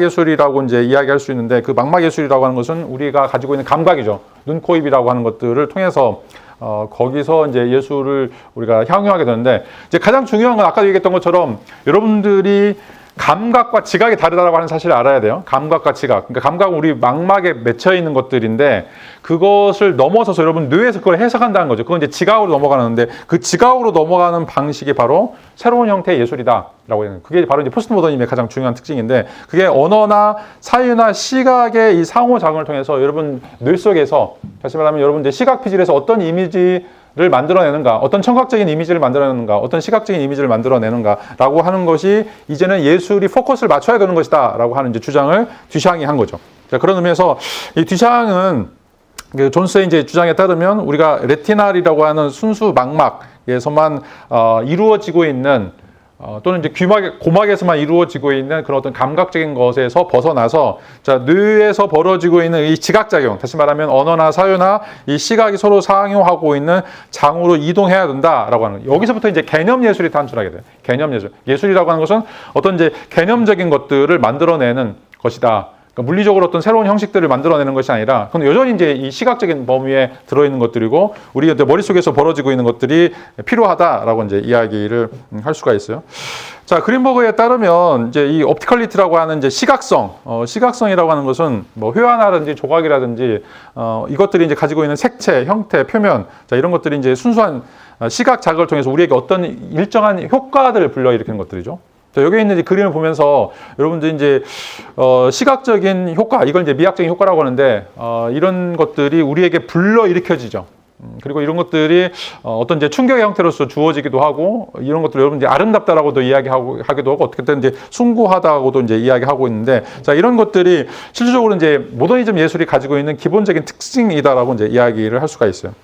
예술이라고 이제 이야기할 수 있는데, 그 망막 예술이라고 하는 것은 우리가 가지고 있는 감각이죠. 눈, 코, 입이라고 하는 것들을 통해서 거기서 이제 예술을 우리가 향유하게 되는데, 이제 가장 중요한 건 아까 얘기했던 것처럼 여러분들이 감각과 지각이 다르다고 하는 사실을 알아야 돼요. 감각과 지각. 그러니까 감각은 우리 망막에 맺혀 있는 것들인데 그것을 넘어서서 여러분 뇌에서 그걸 해석한다는 거죠. 그건 이제 지각으로 넘어가는데 그 지각으로 넘어가는 방식이 바로 새로운 형태의 예술이다라고 해요. 그게 바로 이제 포스트 모더니즘의 가장 중요한 특징인데 그게 언어나 사유나 시각의 이 상호작용을 통해서 여러분 뇌 속에서 다시 말하면 여러분 이제 시각 피질에서 어떤 이미지를 만들어내는가, 어떤 청각적인 이미지를 만들어내는가, 어떤 시각적인 이미지를 만들어내는가라고 하는 것이 이제는 예술이 포커스를 맞춰야 되는 것이다라고 하는 이제 주장을 듀샹이 한 거죠. 자, 그런 의미에서 이 듀샹은 존스의 이제 주장에 따르면 우리가 레티날이라고 하는 순수 망막에서만 이루어지고 있는 또는 이제 고막에서만 이루어지고 있는 그런 어떤 감각적인 것에서 벗어나서 자, 뇌에서 벌어지고 있는 이 지각작용, 다시 말하면 언어나 사유나 이 시각이 서로 상용하고 있는 장으로 이동해야 된다라고 하는 거예요. 여기서부터 이제 개념 예술이 탄생하게 돼요. 개념 예술. 예술이라고 하는 것은 어떤 이제 개념적인 것들을 만들어내는 것이다. 그러니까 물리적으로 어떤 새로운 형식들을 만들어내는 것이 아니라, 그건 여전히 이제 이 시각적인 범위에 들어있는 것들이고, 우리 머릿속에서 벌어지고 있는 것들이 필요하다라고 이제 이야기를 할 수가 있어요. 자, 그린버그에 따르면 이제 이 옵티컬리티라고 하는 이제 시각성, 시각성이라고 하는 것은 뭐 회화나든지 조각이라든지, 이것들이 이제 가지고 있는 색채, 형태, 표면, 자, 이런 것들이 이제 순수한 시각 자극을 통해서 우리에게 어떤 일정한 효과들을 불러일으키는 것들이죠. 자, 여기 있는 이 그림을 보면서 여러분들 이제 시각적인 효과, 이걸 이제 미학적인 효과라고 하는데 이런 것들이 우리에게 불러일으켜지죠. 그리고 이런 것들이 어떤 이제 충격의 형태로서 주어지기도 하고, 이런 것들 여러분 이제 아름답다라고도 하기도 하고, 어떻게 이제 숭고하다고도 이제 이야기하고 있는데, 자, 이런 것들이 실질적으로 이제 모더니즘 예술이 가지고 있는 기본적인 특징이다라고 이제 이야기를 할 수가 있어요.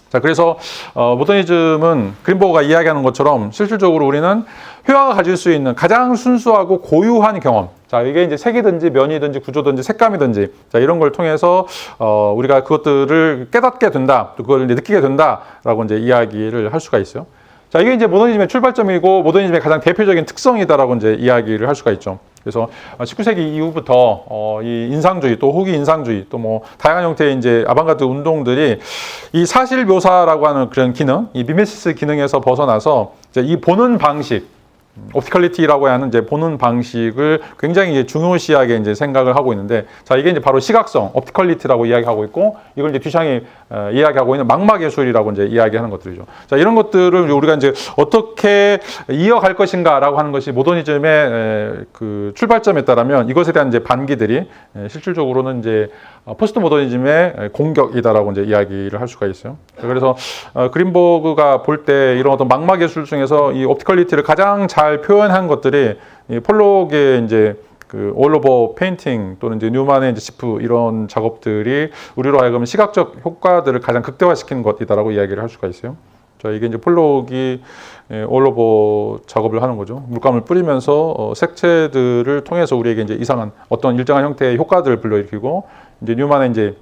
자, 그래서 모더니즘은 그린버그가 이야기하는 것처럼 실질적으로 우리는 회화가 가질 수 있는 가장 순수하고 고유한 경험, 자, 이게 이제 색이든지 면이든지 구조든지 색감이든지, 자, 이런 걸 통해서 우리가 그것들을 깨닫게 된다, 또 그걸 이제 느끼게 된다라고 이제 이야기를 할 수가 있어요. 자, 이게 이제 모더니즘의 출발점이고 모더니즘의 가장 대표적인 특성이다라고 이제 이야기를 할 수가 있죠. 그래서 19세기 이후부터 이 인상주의, 또 후기 인상주의, 또 뭐 다양한 형태의 이제 아방가르드 운동들이 이 사실 묘사라고 하는 그런 기능, 이 미메시스 기능에서 벗어나서 이제 이 보는 방식, 옵티컬리티라고 하는 이제 보는 방식을 굉장히 이제 중요시하게 이제 생각을 하고 있는데, 자, 이게 이제 바로 시각성, 옵티컬리티라고 이야기하고 있고, 이걸 이제 듀샹이 이야기하고 있는 망막 예술이라고 이제 이야기하는 것들이죠. 자, 이런 것들을 우리가 이제 어떻게 이어갈 것인가라고 하는 것이 모더니즘의 그 출발점에 따르면 이것에 대한 이제 반기들이 실질적으로는 이제 포스트 모더니즘의 공격이다라고 이제 이야기를 할 수가 있어요. 그래서 그린버그가 볼 때 이런 어떤 망막 예술 중에서 이 옵티컬리티를 가장 잘 표현한 것들이 이 폴록의 이제 그 올 오버 페인팅 또는 이제 뉴만의 이제 시프, 이런 작업들이 우리로 하여금 시각적 효과들을 가장 극대화시키는 것이다라고 이야기를 할 수가 있어요. 자, 이게 이제 폴록이 올 오버 작업을 하는 거죠. 물감을 뿌리면서 색채들을 통해서 우리에게 이제 이상한 어떤 일정한 형태의 효과들을 불러일으키고, 이제 뉴만의 이제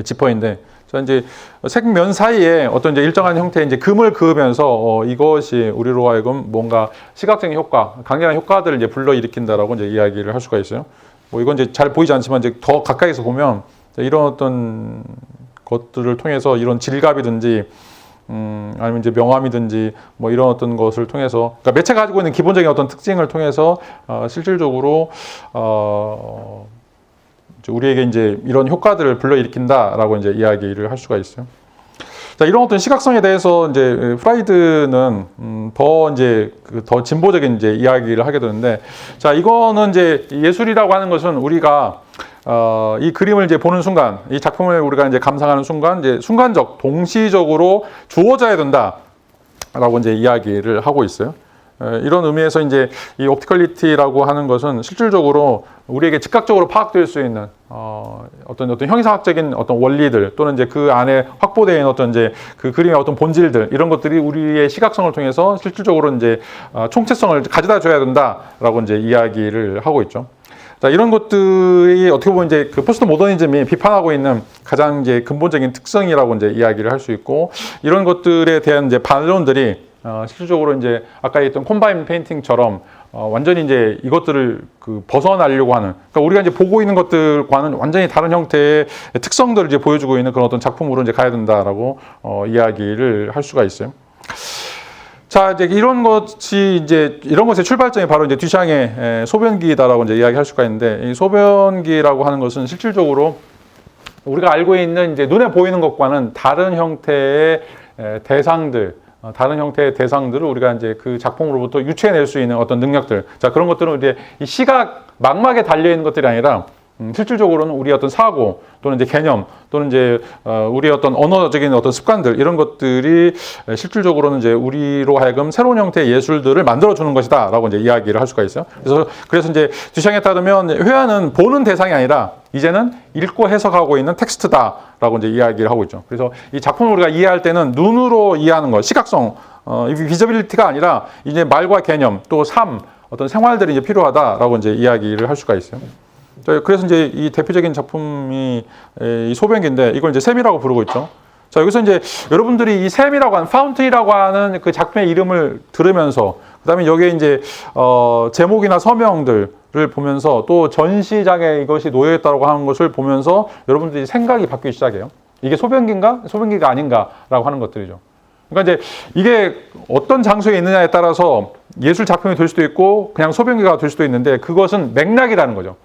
지퍼인데, 자, 이제 색면 사이에 어떤 이제 일정한 형태의 이제 금을 그으면서 이것이 우리로 하여금 뭔가 시각적인 효과, 강렬한 효과들을 이제 불러일으킨다라고 이제 이야기를 할 수가 있어요. 뭐 이건 이제 잘 보이지 않지만 이제 더 가까이서 보면 이런 어떤 것들을 통해서 이런 질감이든지 아니면 이제 명암이든지 뭐 이런 어떤 것을 통해서, 그러니까 매체가 가지고 있는 기본적인 어떤 특징을 통해서 실질적으로 우리에게 이제 이런 효과들을 불러일으킨다라고 이제 이야기를 할 수가 있어요. 자, 이런 어떤 시각성에 대해서 이제 프라이드는 더 이제 더 진보적인 이제 이야기를 하게 되는데, 자, 이거는 이제 예술이라고 하는 것은 우리가 이 그림을 이제 보는 순간, 이 작품을 우리가 이제 감상하는 순간, 이제 순간적, 동시적으로 주어져야 된다라고 이제 이야기를 하고 있어요. 이런 의미에서 이제 이 옵티컬리티라고 하는 것은 실질적으로 우리에게 즉각적으로 파악될 수 있는 어떤 형이상학적인 어떤 원리들, 또는 이제 그 안에 확보되어 있는 어떤 이제 그 그림의 어떤 본질들, 이런 것들이 우리의 시각성을 통해서 실질적으로 이제 총체성을 가져다 줘야 된다라고 이제 이야기를 하고 있죠. 자, 이런 것들이 어떻게 보면 이제 그 포스트 모더니즘이 비판하고 있는 가장 이제 근본적인 특성이라고 이제 이야기를 할 수 있고, 이런 것들에 대한 이제 반론들이 실질적으로 이제 아까 했던 콤바인 페인팅처럼 완전히 이제 이것들을 그 벗어나려고 하는, 그러니까 우리가 이제 보고 있는 것들과는 완전히 다른 형태의 특성들을 이제 보여주고 있는 그런 어떤 작품으로 이제 가야 된다라고 이야기를 할 수가 있어요. 자, 이제 이런 것의 출발점이 바로 이제 듀샹의 소변기다라고 이제 이야기할 수가 있는데, 이 소변기라고 하는 것은 실질적으로 우리가 알고 있는 이제 눈에 보이는 것과는 다른 형태의 대상들, 다른 형태의 대상들을 우리가 이제 그 작품으로부터 유추해낼 수 있는 어떤 능력들. 자, 그런 것들은 이제 이 시각 망막에 달려 있는 것들이 아니라 실질적으로는 우리 어떤 사고 또는 이제 개념 또는 이제 우리 어떤 언어적인 어떤 습관들 이런 것들이 실질적으로는 이제 우리로 하여금 새로운 형태의 예술들을 만들어 주는 것이다라고 이제 이야기를 할 수가 있어요. 그래서 이제 듀샹에 따르면 회화는 보는 대상이 아니라 이제는 읽고 해석하고 있는 텍스트다라고 이제 이야기를 하고 있죠. 그래서 이 작품을 우리가 이해할 때는 눈으로 이해하는 것, 시각성, 비저빌리티가 아니라 이제 말과 개념 또 삶, 어떤 생활들이 이제 필요하다라고 이제 이야기를 할 수가 있어요. 그래서 이제 이 대표적인 작품이 이 소변기인데 이걸 이제 샘이라고 부르고 있죠. 자, 여기서 이제 여러분들이 이 샘이라고 하는 파운트이라고 하는 그 작품의 이름을 들으면서 그다음에 여기에 이제 제목이나 서명들을 보면서 또 전시장에 이것이 놓여 있다고 하는 것을 보면서 여러분들이 생각이 바뀌기 시작해요. 이게 소변기인가? 소변기가 아닌가라고 하는 것들이죠. 그러니까 이제 이게 어떤 장소에 있느냐에 따라서 예술 작품이 될 수도 있고 그냥 소변기가 될 수도 있는데 그것은 맥락이라는 거죠.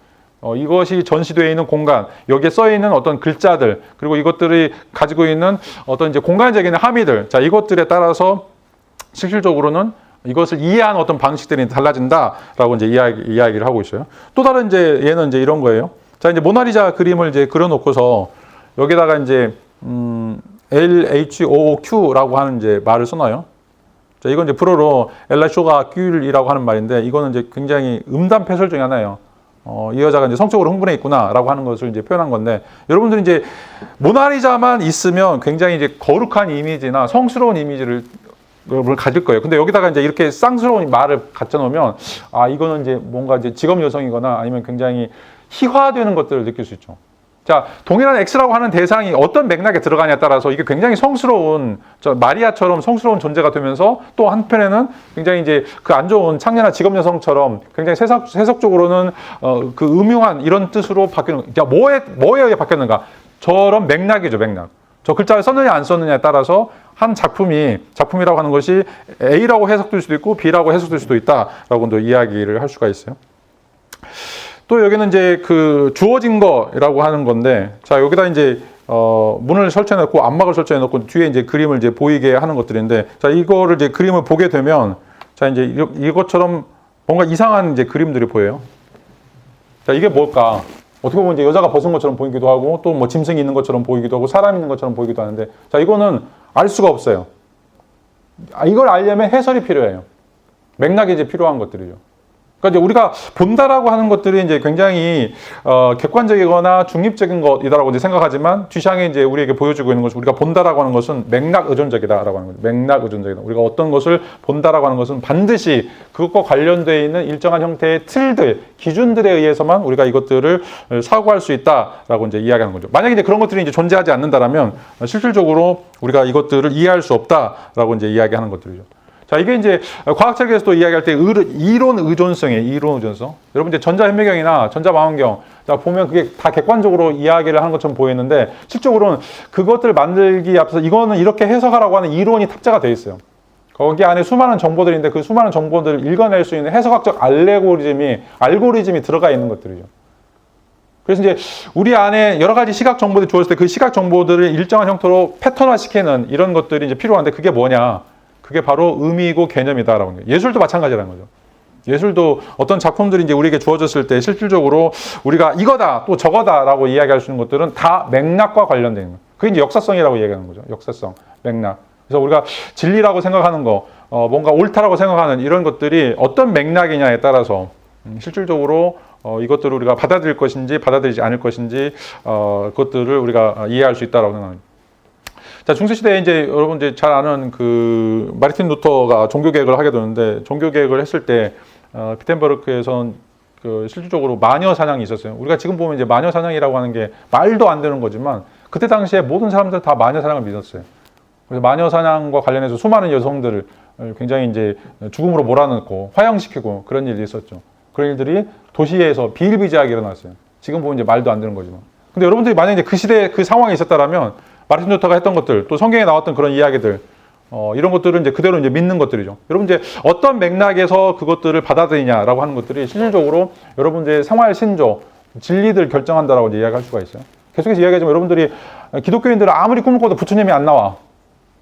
이것이 전시되어 있는 공간, 여기에 써 있는 어떤 글자들, 그리고 이것들이 가지고 있는 어떤 이제 공간적인 함의들, 자, 이것들에 따라서 실질적으로는 이것을 이해하는 어떤 방식들이 달라진다라고 이제 이야기를 하고 있어요. 또 다른 이제 얘는 이제 이런 거예요. 자, 이제 모나리자 그림을 이제 그려놓고서 여기다가 이제 LHOOQ라고 하는 이제 말을 써놔요. 자, 이건 이제 불어로 엘라쇼가 귤이라고 하는 말인데 이거는 이제 굉장히 음담 패설 중에 하나예요. 이 여자가 이제 성적으로 흥분해 있구나라고 하는 것을 이제 표현한 건데 여러분들이 이제 모나리자만 있으면 굉장히 이제 거룩한 이미지나 성스러운 이미지를 가질 거예요. 근데 여기다가 이제 이렇게 쌍스러운 말을 갖다 놓으면 아, 이거는 이제 뭔가 이제 직업 여성이거나 아니면 굉장히 희화되는 것들을 느낄 수 있죠. 자, 동일한 X라고 하는 대상이 어떤 맥락에 들어가냐에 따라서 이게 굉장히 성스러운, 마리아처럼 성스러운 존재가 되면서 또 한편에는 굉장히 이제 그 안 좋은 창녀나 직업 여성처럼 굉장히 세속적으로는 그 음흉한 이런 뜻으로 바뀌는, 야, 뭐에 의해 바뀌었는가? 저런 맥락이죠, 맥락. 저 글자를 썼느냐 안 썼느냐에 따라서 한 작품이라고 하는 것이 A라고 해석될 수도 있고 B라고 해석될 수도 있다라고 또 이야기를 할 수가 있어요. 또 여기는 이제 그 주어진 거라고 하는 건데, 자, 여기다 이제 문을 설치해 놓고 안막을 설치해 놓고 뒤에 이제 그림을 이제 보이게 하는 것들인데, 자, 이거를 이제 그림을 보게 되면, 자, 이제 이것처럼 뭔가 이상한 이제 그림들이 보여요. 자, 이게 뭘까? 어떻게 보면 이제 여자가 벗은 것처럼 보이기도 하고, 또 뭐 짐승이 있는 것처럼 보이기도 하고, 사람 있는 것처럼 보이기도 하는데, 자, 이거는 알 수가 없어요. 이걸 알려면 해설이 필요해요. 맥락이 이제 필요한 것들이죠. 그러니까 이제 우리가 본다라고 하는 것들이 이제 굉장히 객관적이거나 중립적인 것이다라고 이제 생각하지만 듀샹이 이제 우리에게 보여주고 있는 것은 우리가 본다라고 하는 것은 맥락 의존적이다라고 하는 거죠. 맥락 의존적이다. 우리가 어떤 것을 본다라고 하는 것은 반드시 그것과 관련되어 있는 일정한 형태의 틀들, 기준들에 의해서만 우리가 이것들을 사고할 수 있다라고 이제 이야기하는 거죠. 만약에 이제 그런 것들이 이제 존재하지 않는다라면 실질적으로 우리가 이것들을 이해할 수 없다라고 이제 이야기하는 것들이죠. 자, 이게 이제 과학책에서도 이야기할 때 이론 의존성이에요. 이론 의존성. 여러분 이제 전자현미경이나 전자망원경, 자, 보면 그게 다 객관적으로 이야기를 하는 것처럼 보이는데 실적으로는 그것들 만들기 앞서 이거는 이렇게 해석하라고 하는 이론이 탑재가 되어 있어요. 거기 안에 수많은 정보들인데 그 수많은 정보들을 읽어낼 수 있는 해석학적 알고리즘이 들어가 있는 것들이죠. 그래서 이제 우리 안에 여러 가지 시각 정보들이 주어졌을 때 그 시각 정보들을 일정한 형태로 패턴화시키는 이런 것들이 이제 필요한데 그게 뭐냐? 그게 바로 의미이고 개념이다라는 거예요. 예술도 마찬가지라는 거죠. 예술도 어떤 작품들이 이제 우리에게 주어졌을 때 실질적으로 우리가 이거다 또 저거다라고 이야기할 수 있는 것들은 다 맥락과 관련된 거예요. 그게 이제 역사성이라고 이야기하는 거죠. 역사성, 맥락. 그래서 우리가 진리라고 생각하는 거, 뭔가 옳다라고 생각하는 이런 것들이 어떤 맥락이냐에 따라서 실질적으로 이것들을 우리가 받아들일 것인지 받아들이지 않을 것인지 그것들을 우리가 이해할 수 있다라고 생각합니다. 자, 중세시대에 이제 여러분 이제 잘 아는 그 마르틴 루터가 종교개혁을 하게 되는데 종교개혁을 했을 때 비텐버르크에서는 그 실질적으로 마녀 사냥이 있었어요. 우리가 지금 보면 이제 마녀 사냥이라고 하는 게 말도 안 되는 거지만 그때 당시에 모든 사람들 다 마녀 사냥을 믿었어요. 그래서 마녀 사냥과 관련해서 수많은 여성들을 굉장히 이제 죽음으로 몰아넣고 화형시키고 그런 일이 있었죠. 그런 일들이 도시에서 비일비재하게 일어났어요. 지금 보면 이제 말도 안 되는 거지만. 근데 여러분들이 만약에 그 시대에 그 상황이 있었다라면 마르틴 루터가 했던 것들, 또 성경에 나왔던 그런 이야기들, 이런 것들은 이제 그대로 이제 믿는 것들이죠. 여러분 이제 어떤 맥락에서 그것들을 받아들이냐라고 하는 것들이 실질적으로 여러분들의 생활 신조, 진리들 결정한다라고 이제 이야기할 수가 있어요. 계속해서 이야기하지만 여러분들이 기독교인들은 아무리 꿈을 꿔도 부처님이 안 나와.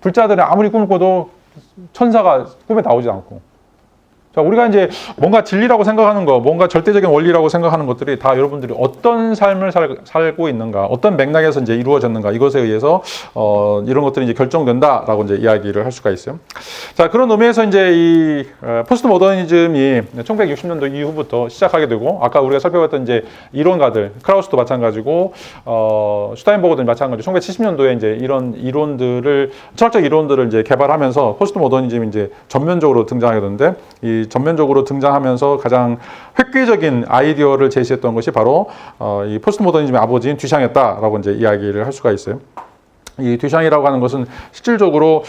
불자들은 아무리 꿈을 꿔도 천사가 꿈에 나오지 않고. 자, 우리가 이제 뭔가 진리라고 생각하는 거, 뭔가 절대적인 원리라고 생각하는 것들이 다 여러분들이 어떤 삶을 살고 있는가, 어떤 맥락에서 이제 이루어졌는가, 이것에 의해서, 이런 것들이 이제 결정된다라고 이제 이야기를 할 수가 있어요. 자, 그런 의미에서 이제 이, 포스트 모더니즘이 1960년도 이후부터 시작하게 되고, 아까 우리가 살펴봤던 이제 이론가들, 크라우스도 마찬가지고, 슈타인버거도 마찬가지고, 1970년도에 이제 이런 이론들을, 철학적 이론들을 이제 개발하면서 포스트 모더니즘이 이제 전면적으로 등장하게 되는데, 이 전면적으로 등장하면서 가장 획기적인 아이디어를 제시했던 것이 바로 이 포스트 모더니즘의 아버지인 듀샹이었다라고 이제 이야기를 할 수가 있어요. 이 듀샹이라고 하는 것은 실질적으로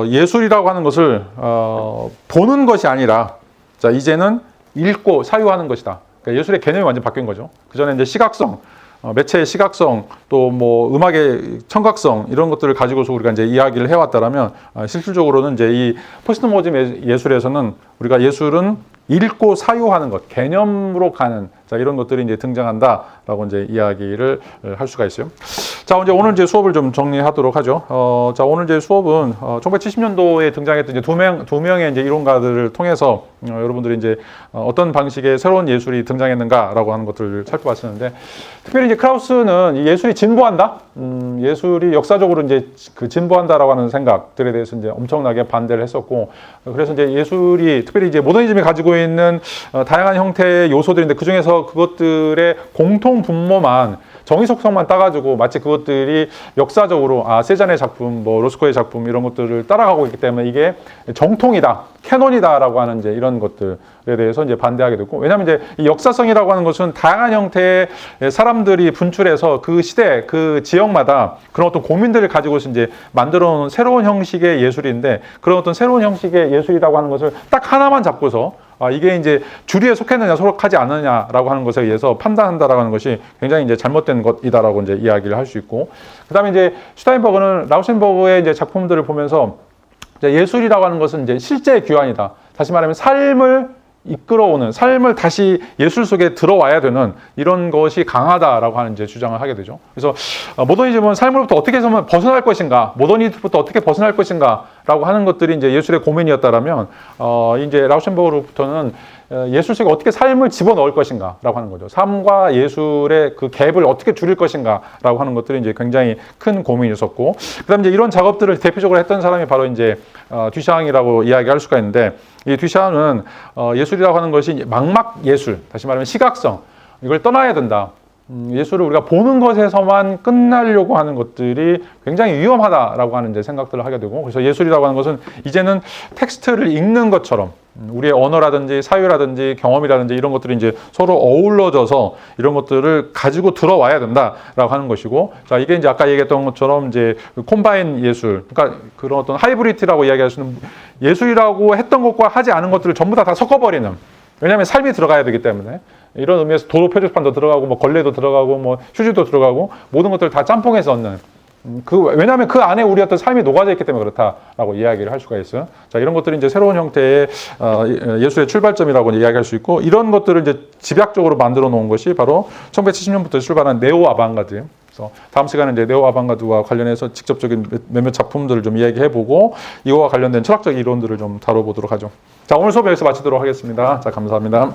예술이라고 하는 것을 보는 것이 아니라 자 이제는 읽고 사유하는 것이다. 그러니까 예술의 개념이 완전 바뀐 거죠. 그 전에 이제 시각성, 매체의 시각성, 또 뭐 음악의 청각성 이런 것들을 가지고서 우리가 이제 이야기를 해왔다라면 실질적으로는 이제 이 포스트 모더니즘 예술에서는 우리가 예술은 읽고 사유하는 것, 개념으로 가는 자 이런 것들이 이제 등장한다라고 이제 이야기를 할 수가 있어요. 자, 이제 오늘 이제 수업을 좀 정리하도록 하죠. 자, 오늘 이제 수업은 1970년도에 등장했던 이제 두 명의 이제 이론가들을 통해서 여러분들이 이제 어떤 방식의 새로운 예술이 등장했는가라고 하는 것들을 살펴봤었는데, 특별히 이제 크라우스는 예술이 진보한다, 예술이 역사적으로 이제 그 진보한다라고 하는 생각들에 대해서 이제 엄청나게 반대를 했었고, 그래서 이제 예술이 특별히 이제 모더니즘이 가지고 있는 다양한 형태의 요소들인데 그 중에서 그것들의 공통 분모만 정의 속성만 따가지고 마치 그것들이 역사적으로 세잔의 작품, 뭐 로스코의 작품 이런 것들을 따라가고 있기 때문에 이게 정통이다, 캐논이다라고 하는 이제 이런 것들에 대해서 이제 반대하게 됐고, 왜냐하면 이제 이 역사성이라고 하는 것은 다양한 형태의 사람들이 분출해서 그 시대, 그 지역마다 그런 어떤 고민들을 가지고서 이제 만들어 놓은 새로운 형식의 예술인데, 그런 어떤 새로운 형식의 예술이라고 하는 것을 딱 하나만 잡고서 이게 이제 주류에 속했느냐 속하지 않느냐라고 하는 것에 의해서 판단한다라고 하는 것이 굉장히 이제 잘못된 것이다라고 이제 이야기를 할 수 있고, 그다음에 이제 슈타인버거는 라우센버그의 이제 작품들을 보면서 이제 예술이라고 하는 것은 이제 실제 규환이다. 다시 말하면 삶을 이끌어오는, 삶을 다시 예술 속에 들어와야 되는 이런 것이 강하다라고 하는 이제 주장을 하게 되죠. 그래서 모더니즘은 삶으로부터 어떻게 해서 벗어날 것인가, 모더니즘부터 어떻게 벗어날 것인가라고 하는 것들이 이제 예술의 고민이었다라면, 이제 라우센버그로부터는 예술 속에 어떻게 삶을 집어넣을 것인가라고 하는 거죠. 삶과 예술의 그 갭을 어떻게 줄일 것인가라고 하는 것들이 이제 굉장히 큰 고민이었었고, 그다음에 이제 이런 작업들을 대표적으로 했던 사람이 바로 이제 듀샹이라고 이야기할 수가 있는데, 이 듀샹은 예술이라고 하는 것이 망막 예술, 다시 말하면 시각성, 이걸 떠나야 된다. 예술을 우리가 보는 것에서만 끝나려고 하는 것들이 굉장히 위험하다라고 하는 이제 생각들을 하게 되고, 그래서 예술이라고 하는 것은 이제는 텍스트를 읽는 것처럼 우리의 언어라든지 사유라든지 경험이라든지 이런 것들이 이제 서로 어우러져서 이런 것들을 가지고 들어와야 된다라고 하는 것이고, 자, 이게 이제 아까 얘기했던 것처럼 이제 콤바인 예술, 그러니까 그런 어떤 하이브리드라고 이야기할 수 있는 예술이라고 했던 것과 하지 않은 것들을 전부 다 섞어버리는, 왜냐하면 삶이 들어가야 되기 때문에 이런 의미에서 도로 표지판도 들어가고 뭐 걸레도 들어가고 뭐 휴지도 들어가고 모든 것들을 다 짬뽕해서 얻는, 왜냐하면 그 안에 우리 어떤 삶이 녹아져 있기 때문에 그렇다라고 이야기를 할 수가 있어요. 자, 이런 것들이 이제 새로운 형태의 예술의 출발점이라고 이야기할 수 있고, 이런 것들을 이제 집약적으로 만들어 놓은 것이 바로 1970년부터 출발한 네오 아방가드. 그래서 다음 시간에 이제 네오 아방가드와 관련해서 직접적인 몇몇 작품들을 좀 이야기해보고 이거와 관련된 철학적 이론들을 좀 다뤄보도록 하죠. 자, 오늘 수업 여기서 마치도록 하겠습니다. 자, 감사합니다.